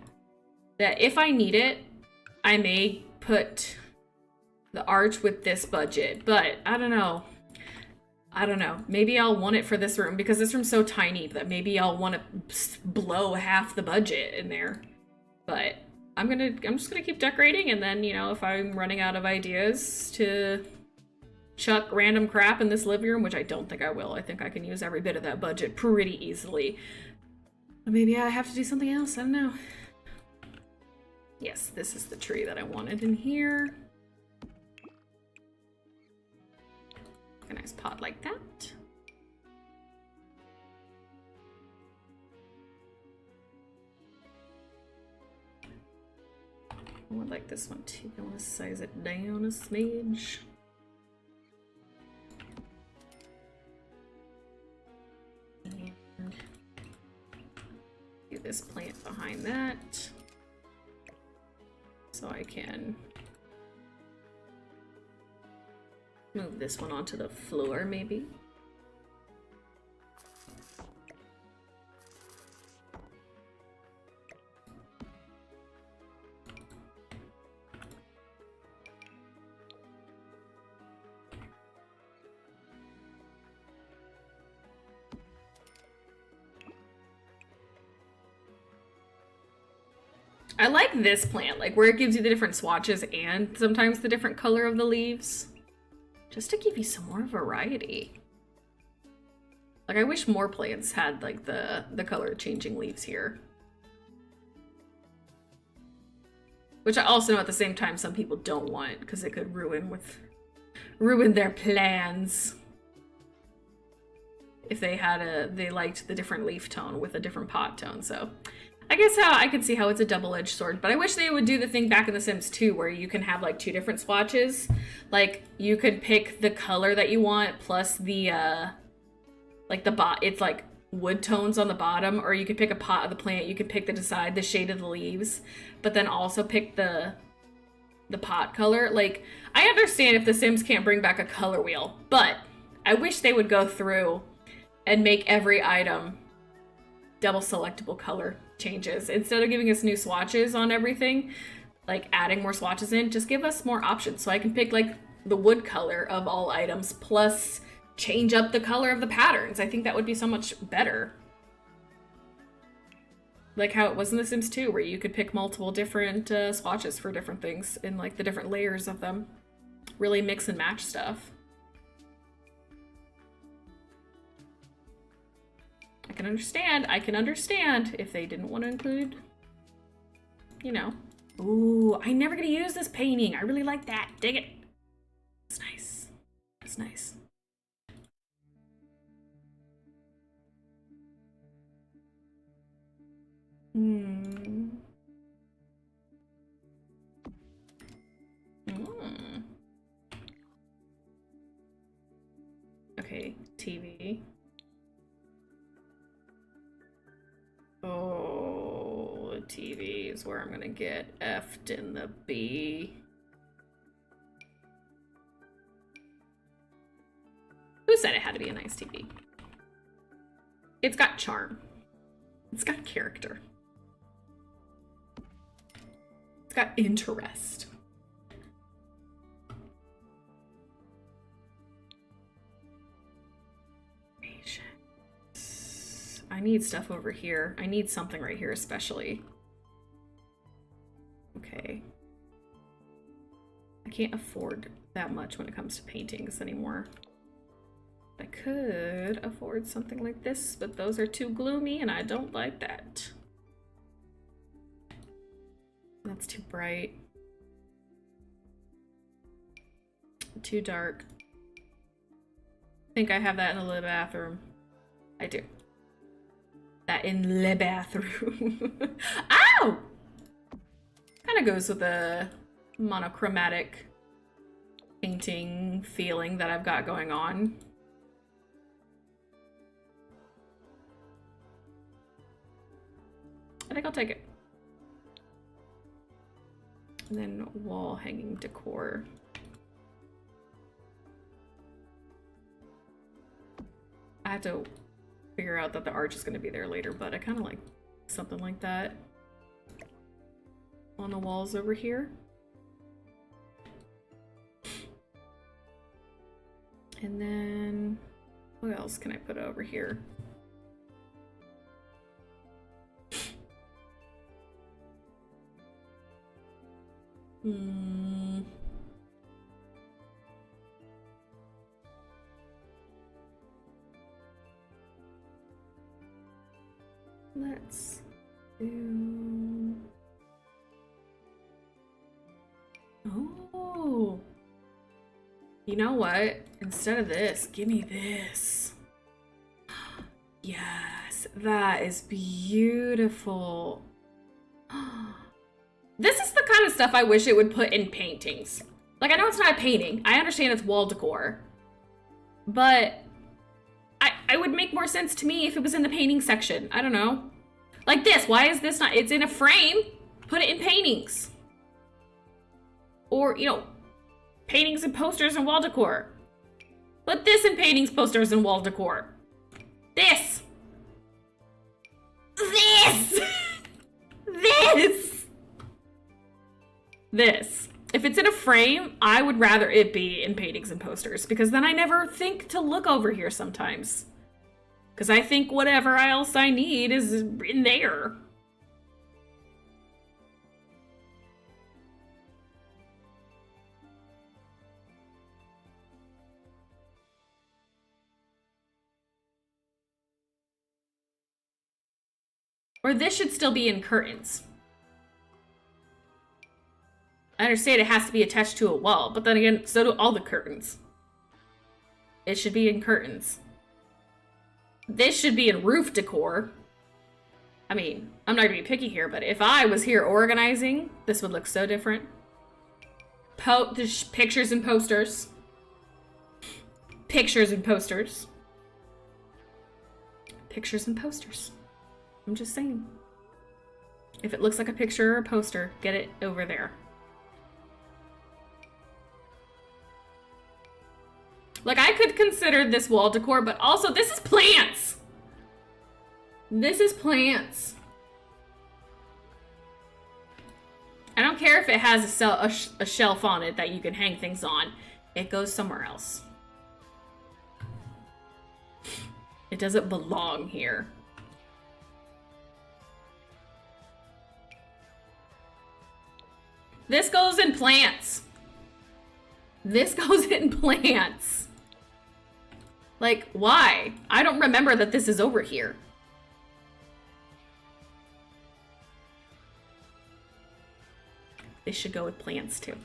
Speaker 1: that if I need it, I may put the arch with this budget, but I don't know. I don't know. Maybe I'll want it for this room because this room's so tiny that maybe I'll want to blow half the budget in there. But I'm just gonna keep decorating, and then, you know, if I'm running out of ideas to chuck random crap in this living room, which I don't think I will. I think I can use every bit of that budget pretty easily. But maybe I have to do something else. I don't know. Yes, this is the tree that I wanted in here. A nice pot like that. I would like this one too. I want to size it down a smidge. And do this plant behind that. So I can move this one onto the floor, maybe. I like this plant, like where it gives you the different swatches and sometimes the different color of the leaves. Just to give you some more variety. Like, I wish more plants had like the color changing leaves here. Which I also know at the same time some people don't want, because it could ruin their plans. If they liked the different leaf tone with a different pot tone, so. I guess I could see how it's a double-edged sword, but I wish they would do the thing back in The Sims 2 where you can have like 2 different swatches. Like, you could pick the color that you want plus the, it's like wood tones on the bottom, or you could pick a pot of the plant, you could pick the shade of the leaves, but then also pick the pot color. Like, I understand if The Sims can't bring back a color wheel, but I wish they would go through and make every item double selectable color changes. Instead of giving us new swatches on everything, like adding more swatches in, just give us more options so I can pick like the wood color of all items plus change up the color of the patterns. I think that would be so much better. Like how it was in The Sims 2 where you could pick multiple different swatches for different things in like the different layers of them. Really mix and match stuff. I can understand if they didn't want to include, you know. Ooh, I'm never gonna use this painting. I really like that. Dig it. It's nice. It's nice. Okay, TV. Oh, the TV is where I'm gonna get F'd in the B. Who said it had to be a nice TV? It's got charm. It's got character. It's got interest. I need stuff over here. I need something right here especially. Okay. I can't afford that much when it comes to paintings anymore. I could afford something like this, but those are too gloomy and I don't like that. That's too bright. Too dark. I think I have that in the bathroom. I do. That in the bathroom. Ow! Kind of goes with the monochromatic painting feeling that I've got going on. I think I'll take it. And then wall hanging decor. I have to figure out that the arch is going to be there later, but I kind of like something like that on the walls over here. And then what else can I put over here? Let's do... Oh. You know what? Instead of this, give me this. Yes, that is beautiful. This is the kind of stuff I wish it would put in paintings. Like, I know it's not a painting. I understand it's wall decor. But I would make more sense to me if it was in the painting section. I don't know. Like this. Why is this not? It's in a frame. Put it in paintings. Or, you know, paintings and posters and wall decor. Put this in paintings, posters, and wall decor. This. This. This. This. If it's in a frame, I would rather it be in paintings and posters, because then I never think to look over here sometimes. Because I think whatever else I need is in there. Or this should still be in curtains. I understand it has to be attached to a wall, but then again, so do all the curtains. It should be in curtains. This should be in roof decor. I mean, I'm not gonna be picky here, but if I was here organizing, this would look so different. Pictures and posters. Pictures and posters. Pictures and posters. I'm just saying. If it looks like a picture or a poster, get it over there. Like, I could consider this wall decor, but also this is plants. This is plants. I don't care if it has a shelf on it that you can hang things on. It goes somewhere else. It doesn't belong here. This goes in plants. This goes in plants. Like, why? I don't remember that this is over here. This should go with plants too.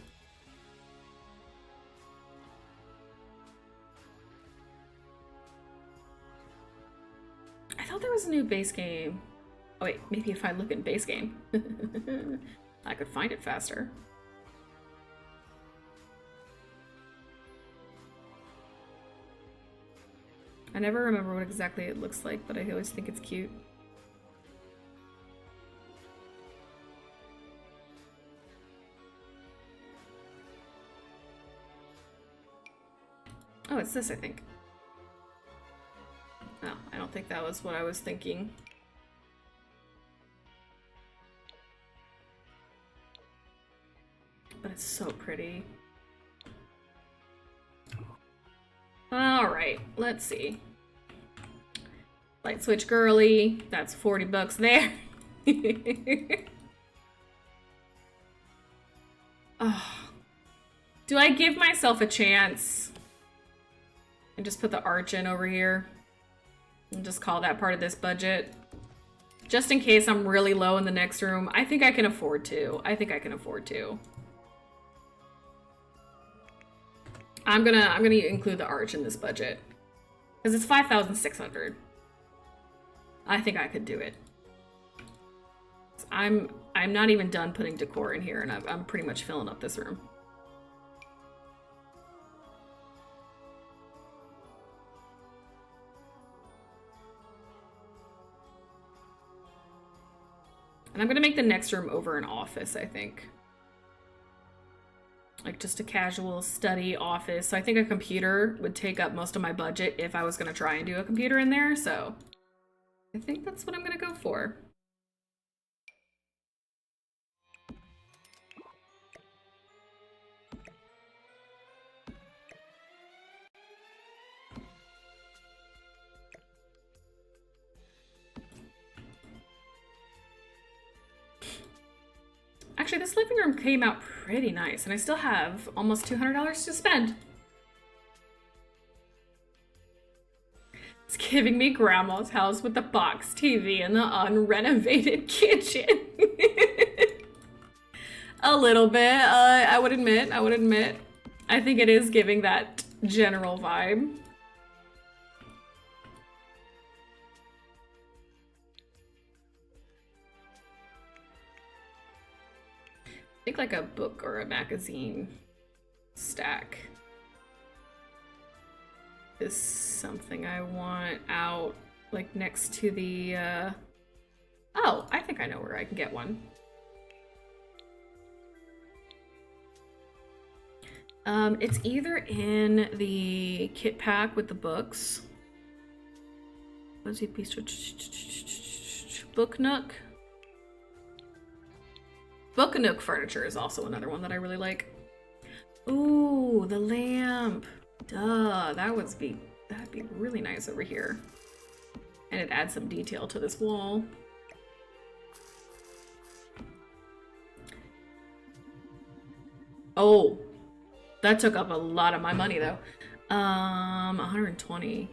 Speaker 1: I thought there was a new base game. Oh wait, maybe if I look in base game, I could find it faster. I never remember what exactly it looks like, but I always think it's cute. Oh, it's this, I think. No, I don't think that was what I was thinking. But it's so pretty. Alright, let's see. Light switch girly, that's 40 bucks there. Oh. Do I give myself a chance and just put the arch in over here and just call that part of this budget? Just in case I'm really low in the next room. I think I can afford to. I think I can afford to. I'm gonna include the arch in this budget because it's 5,600. I think I could do it. I'm not even done putting decor in here, and I'm pretty much filling up this room. And I'm gonna make the next room over an office, I think. Like just a casual study office. So I think a computer would take up most of my budget if I was gonna try and do a computer in there. So I think that's what I'm gonna go for. this living room came out pretty nice, and I still have almost $200 to spend. It's giving me grandma's house with the box TV and the unrenovated kitchen. A little bit, I would admit. I think it is giving that general vibe. I think like a book or a magazine stack is something I want out, like next to the, oh, I think I know where I can get one. It's either in the kit pack with the books. Fuzzy piece of Book Nook. Book Nook furniture is also another one that I really like. Ooh, the lamp. Duh, that'd be really nice over here. And it adds some detail to this wall. Oh, that took up a lot of my money though. 120.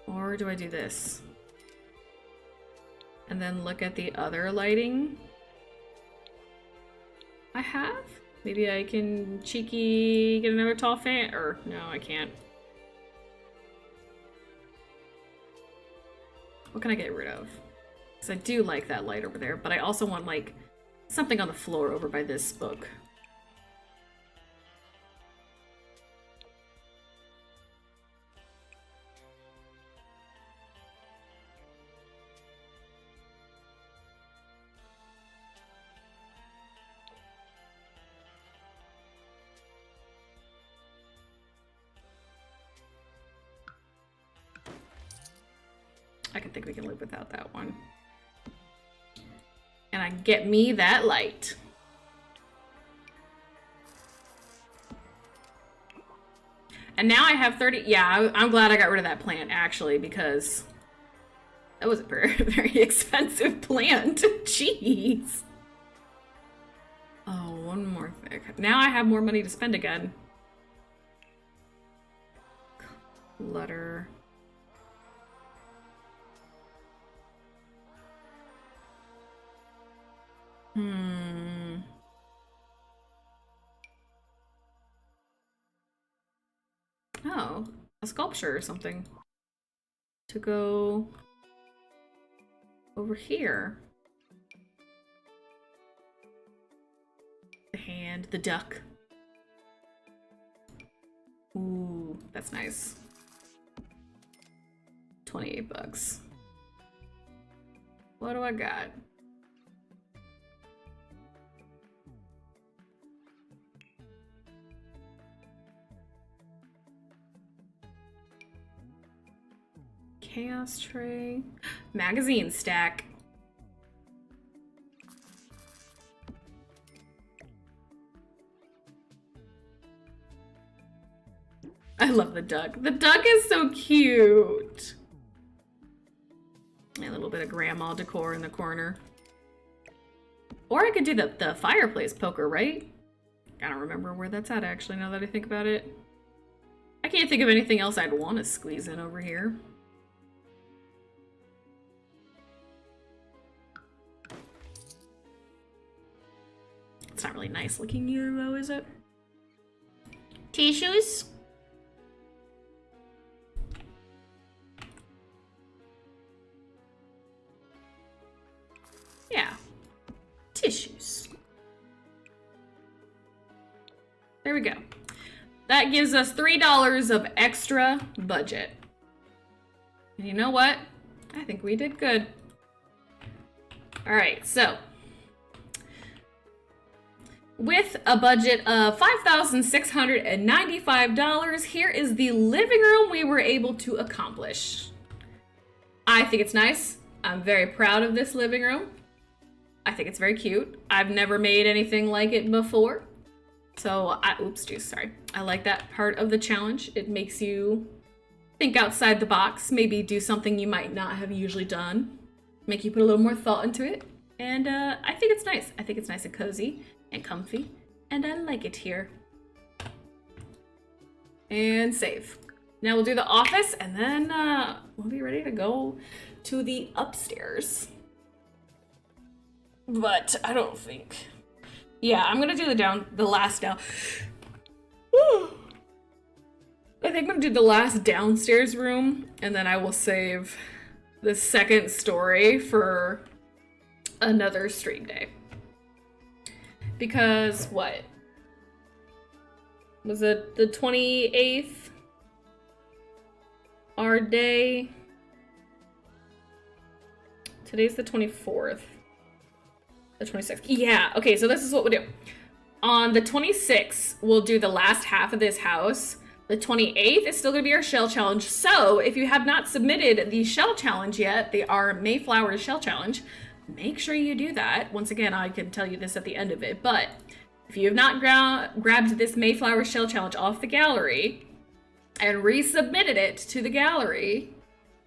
Speaker 1: Or do I do this? And then look at the other lighting I have? Maybe I can cheeky get another tall fan, or no, I can't. What can I get rid of? Because I do like that light over there, but I also want like something on the floor over by this book. I can think we can live without that one. And I get me that light. And now I have 30. Yeah, I'm glad I got rid of that plant actually, because that was a very, very expensive plant. Jeez. Oh, one more thing. Now I have more money to spend again. Clutter. Oh, a sculpture or something. To go over here. The hand, the duck. Ooh, that's nice. 28 bucks. What do I got? Chaos tray. Magazine stack. I love the duck. The duck is so cute. And a little bit of grandma decor in the corner. Or I could do the fireplace poker, right? I don't remember where that's at actually, now that I think about it. I can't think of anything else I'd want to squeeze in over here. It's not really nice looking either though, is it? Tissues? Yeah. Tissues. There we go. That gives us $3 of extra budget. And you know what? I think we did good. All right, so with a budget of $5,695, here is the living room we were able to accomplish. I think it's nice. I'm very proud of this living room. I think it's very cute. I've never made anything like it before. So, oops, juice, sorry. I like that part of the challenge. It makes you think outside the box, maybe do something you might not have usually done, make you put a little more thought into it. And I think it's nice. I think it's nice and cozy and comfy, and I like it here. And save. Now we'll do the office, and then we'll be ready to go to the upstairs. But I don't think. Yeah, I'm gonna do the last down. I think I'm gonna do the last downstairs room, and then I will save the second story for another stream day. Because what? Was it the 28th? Our day. Today's the 24th. The 26th. Yeah, okay, so this is what we'll do. On the 26th, we'll do the last half of this house. The 28th is still going to be our shell challenge. So if you have not submitted the shell challenge yet, our Mayflower shell challenge, make sure you do that. Once again, I can tell you this at the end of it, but if you have not grabbed this Mayflower shell challenge off the gallery and resubmitted it to the gallery,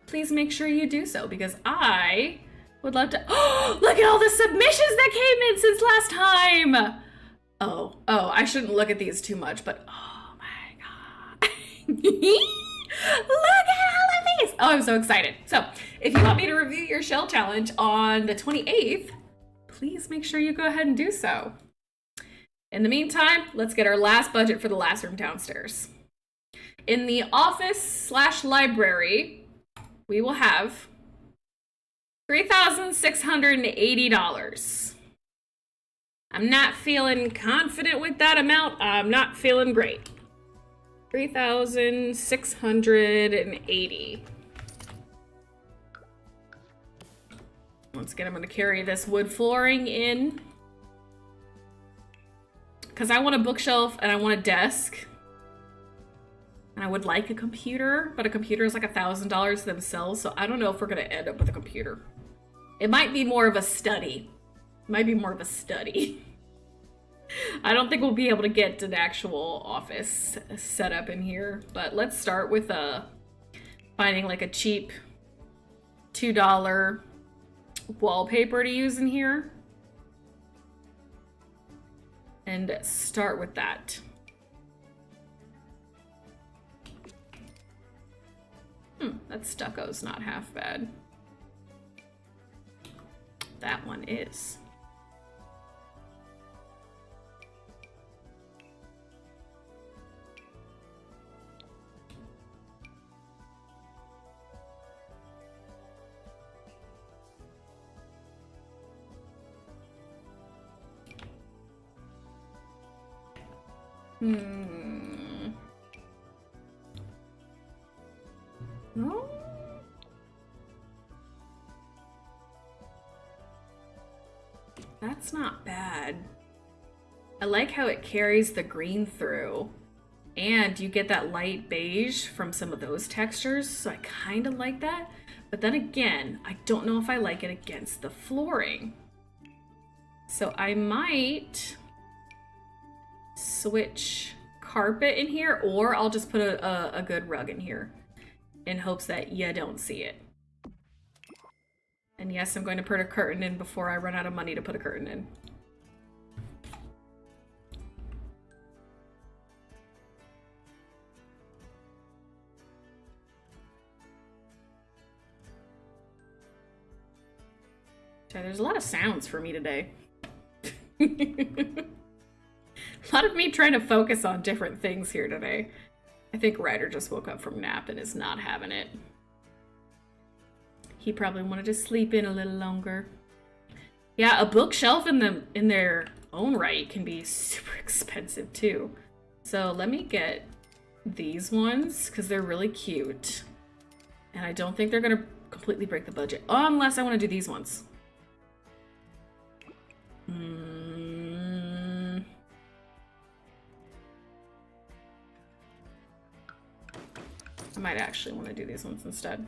Speaker 1: please make sure you do so, because I would love to. Oh, look at all the submissions that came in since last time. Oh, I shouldn't look at these too much, but oh my god. Look at all of these. Oh, I'm so excited. So if you want me to review your shell challenge on the 28th, please make sure you go ahead and do so. In the meantime, let's get our last budget for the last room downstairs. In the office/library, we will have $3,680. I'm not feeling confident with that amount. I'm not feeling great. 3,680. Once again, I'm going to carry this wood flooring in, because I want a bookshelf and I want a desk. And I would like a computer, but a computer is like $1,000 themselves, so I don't know if we're going to end up with a computer. It might be more of a study. I don't think we'll be able to get an actual office set up in here, but let's start with finding like a cheap $2 wallpaper to use in here. And start with that. That stucco's not half bad. That one is. No? That's not bad. I like how it carries the green through, and you get that light beige from some of those textures, so I kind of like that. But then again, I don't know if I like it against the flooring. So I might switch carpet in here, or I'll just put a good rug in here in hopes that you don't see it. And yes, I'm going to put a curtain in before I run out of money to put a curtain in. So there's a lot of sounds for me today. A lot of me trying to focus on different things here today. I think Ryder just woke up from nap and is not having it. He probably wanted to sleep in a little longer. Yeah, a bookshelf in their own right can be super expensive too. So let me get these ones because they're really cute. And I don't think they're gonna completely break the budget. Unless I want to do these ones. I might actually want to do these ones instead.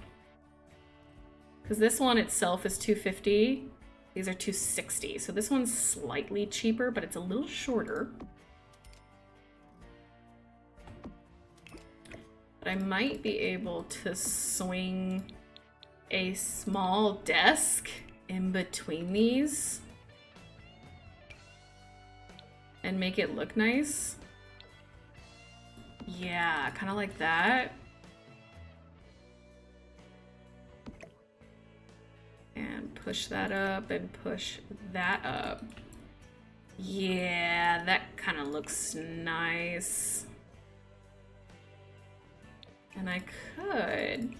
Speaker 1: Because this one itself is $250. These are $260. So this one's slightly cheaper, but it's a little shorter. But I might be able to swing a small desk in between these and make it look nice. Yeah, kind of like that. And push that up and push that up. Yeah, that kind of looks nice. And I could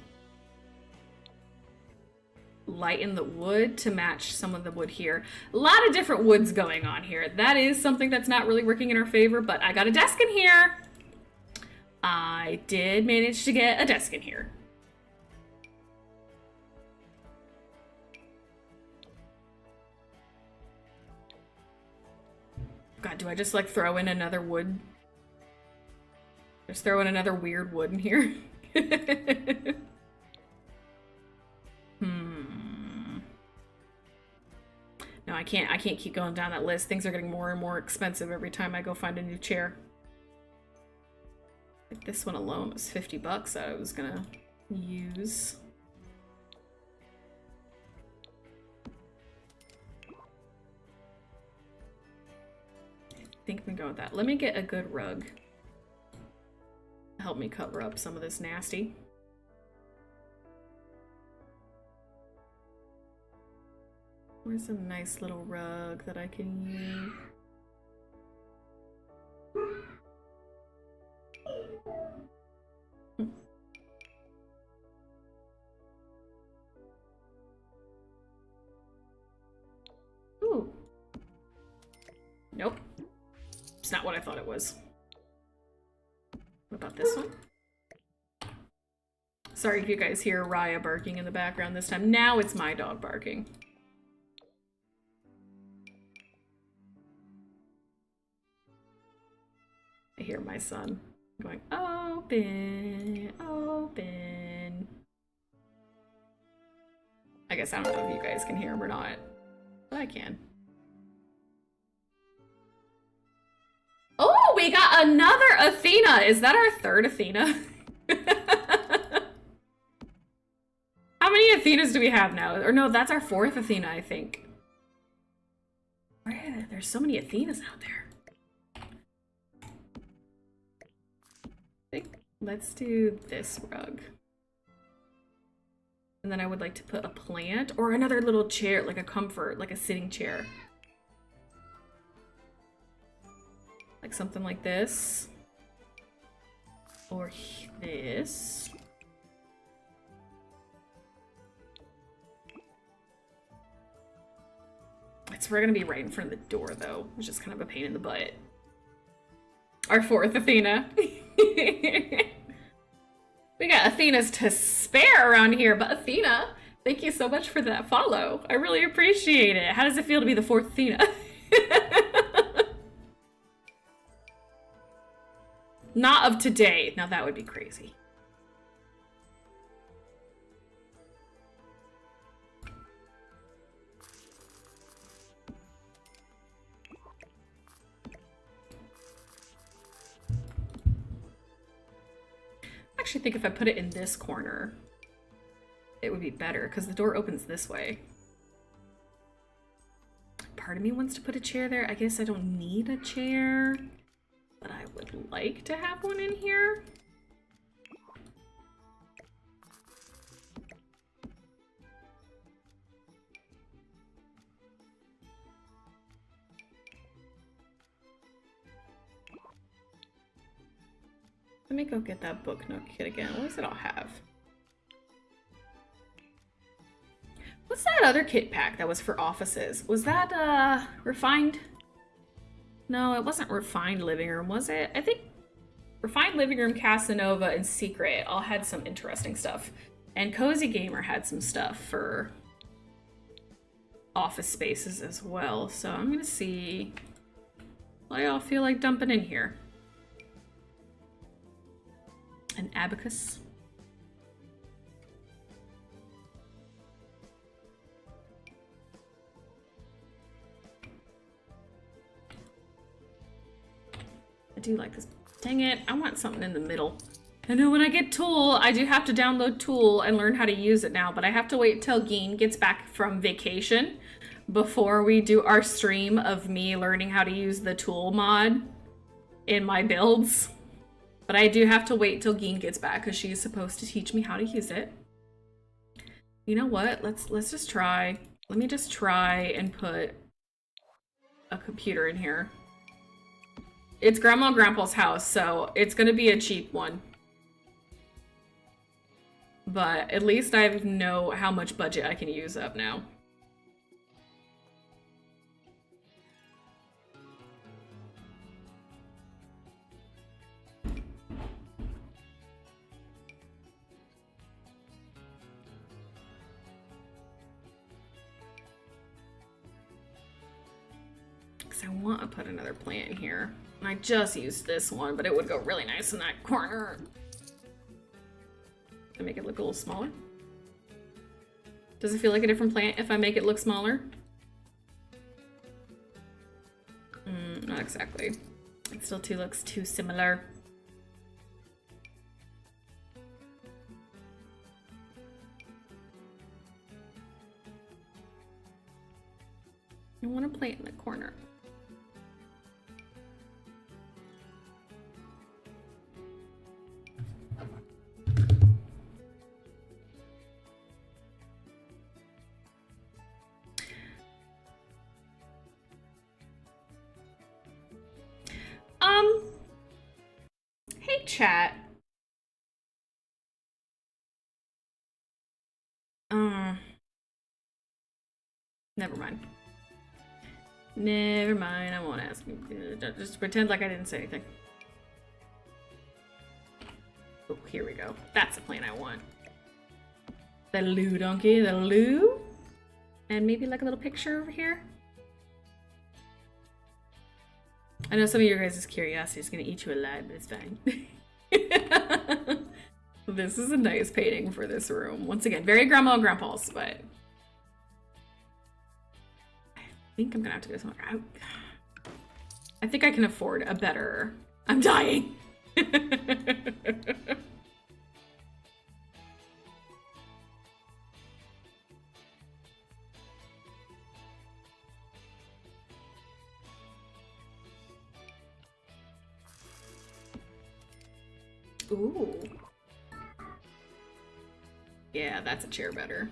Speaker 1: lighten the wood to match some of the wood here. A lot of different woods going on here. That is something that's not really working in our favor, but I got a desk in here. I did manage to get a desk in here. God, do I just like throw in another wood? Just throw in another weird wood in here. No, I can't keep going down that list. Things are getting more and more expensive every time I go find a new chair. Like this one alone was 50 bucks that I was gonna use. I think I'm gonna go with that. Let me get a good rug. Help me cover up some of this nasty. Where's a nice little rug that I can use? Ooh. Nope. It's not what I thought it was. What about this one? Sorry if you guys hear Raya barking in the background this time. Now it's my dog barking. I hear my son going, open, open. I guess I don't know if you guys can hear him or not, but I can. Oh, we got another Athena. Is that our third Athena? How many Athenas do we have now? Or no, that's our fourth Athena, I think. There's so many Athenas out there. I think let's do this rug. And then I would like to put a plant or another little chair, like a comfort, like a sitting chair. Like something like this. Or this. It's we're gonna be right in front of the door though, which is kind of a pain in the butt. Our fourth Athena. We got Athenas to spare around here, but Athena, thank you so much for that follow. I really appreciate it. How does it feel to be the fourth Athena? Not of today. Now that would be crazy. I actually think if I put it in this corner, it would be better because the door opens this way. Part of me wants to put a chair there. I guess I don't need a chair, but I would like to have one in here. Let me go get that book nook kit again. What does it all have? What's that other kit pack that was for offices? Was that refined? No, it wasn't refined living room, was it? I think refined living room, Casanova, and Secret all had some interesting stuff. And Cozy Gamer had some stuff for office spaces as well. So I'm gonna see what y'all feel like dumping in here. An abacus. I do like this. Dang it, I want something in the middle. I know when I get Tool, I do have to download Tool and learn how to use it now, but I have to wait till Geen gets back from vacation before we do our stream of me learning how to use the Tool mod in my builds. But I do have to wait till Geen gets back because she's supposed to teach me how to use it. You know what? Let's just try. Let me just try and put a computer in here. It's Grandma and Grandpa's house, so it's gonna be a cheap one. But at least I know how much budget I can use up now. Because I want to put another plant in here. And I just used this one, but it would go really nice in that corner. To make it look a little smaller. Does it feel like a different plant if I make it look smaller? Not exactly. It still looks too similar. I want to plant in the corner. Hey chat. Never mind. Never mind, I won't ask you. Just pretend like I didn't say anything. Oh, here we go. That's the plant I want. The Lou donkey, the Lou. And maybe like a little picture over here. I know some of your guys' curiosity is gonna eat you alive, but it's fine. This is a nice painting for this room. Once again, very Grandma and Grandpa's, but I think I'm gonna have to go somewhere. I think I can afford a better. I'm dying. Ooh. Yeah, that's a chair better.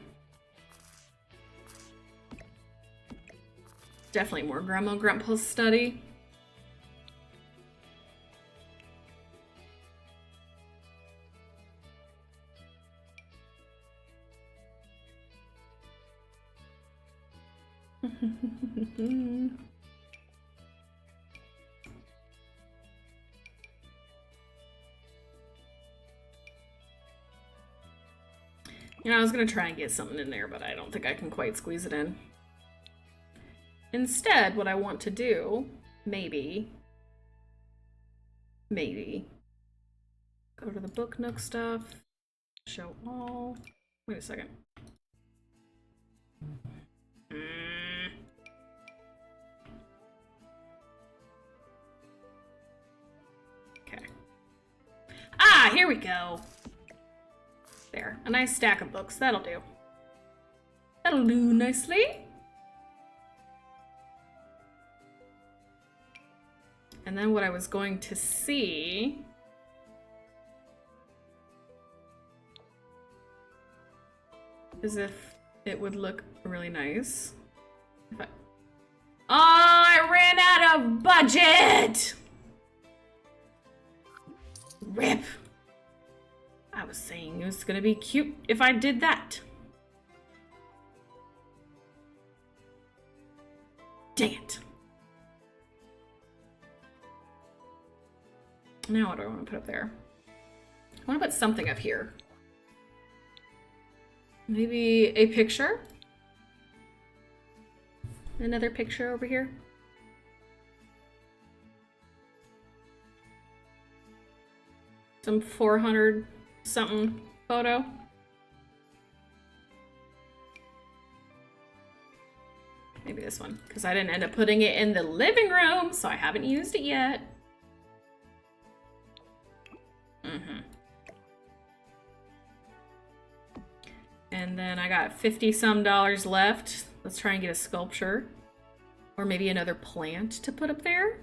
Speaker 1: Definitely more Grandma and Grandpa's study. You know, I was gonna try and get something in there, but I don't think I can quite squeeze it in. Instead, what I want to do, maybe, go to the Book Nook stuff, show all. Wait a second. Okay. Ah, here we go. There, a nice stack of books. That'll do. That'll do nicely. And then what I was going to see is if it would look really nice. If I ran out of budget! Rip. I was saying it was gonna be cute if I did that. Dang it. Now what do I want to put up there? I want to put something up here. Maybe a picture? Another picture over here? Some 400 something photo. Maybe this one, because I didn't end up putting it in the living room, so I haven't used it yet. And then I got 50 some dollars left. Let's try and get a sculpture. Or maybe another plant to put up there.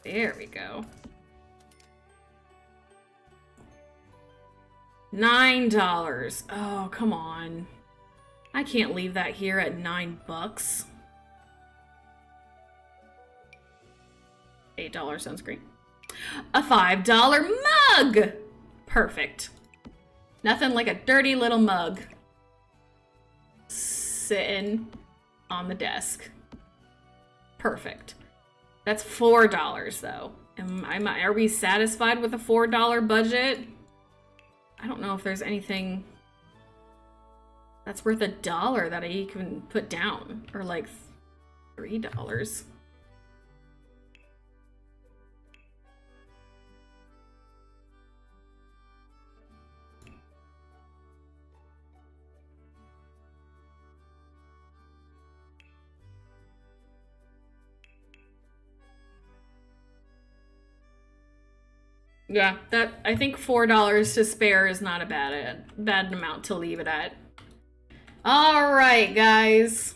Speaker 1: There we go. $9. Oh, come on. I can't leave that here at $9. $8 sounds great. A $5 mug! Perfect. Nothing like a dirty little mug sitting on the desk. Perfect. That's $4 though. Are we satisfied with a $4 budget? I don't know if there's anything that's worth $1 that I can put down, or like $3. Yeah, I think $4 to spare is not a bad amount to leave it at. All right, guys.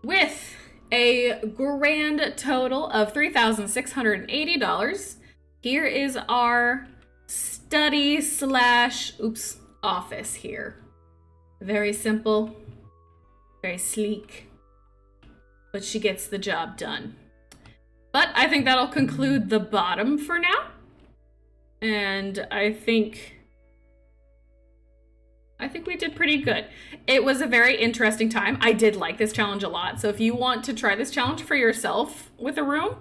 Speaker 1: With a grand total of $3,680, here is our study / office here. Very simple, very sleek, but she gets the job done. But I think that'll conclude the bottom for now. And I think we did pretty good. It was a very interesting time. I did like this challenge a lot. So if you want to try this challenge for yourself with a room,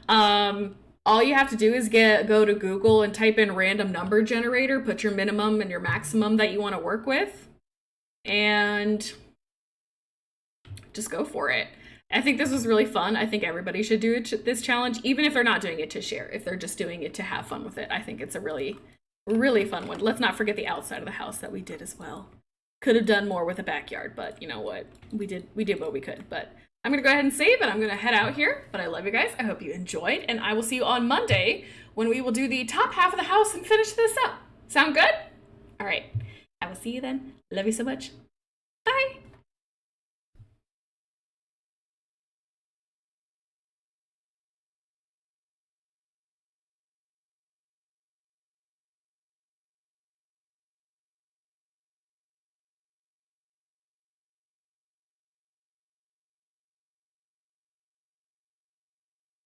Speaker 1: all you have to do is go to Google and type in random number generator, put your minimum and your maximum that you want to work with, and just go for it. I think this was really fun. I think everybody should do this challenge, even if they're not doing it to share. If they're just doing it to have fun with it, I think it's a really, really fun one. Let's not forget the outside of the house that we did as well. Could have done more with the backyard, but you know what? We did what we could. But I'm going to go ahead and save, and I'm going to head out here. But I love you guys. I hope you enjoyed, and I will see you on Monday when we will do the top half of the house and finish this up. Sound good? All right. I will see you then. Love you so much. Bye.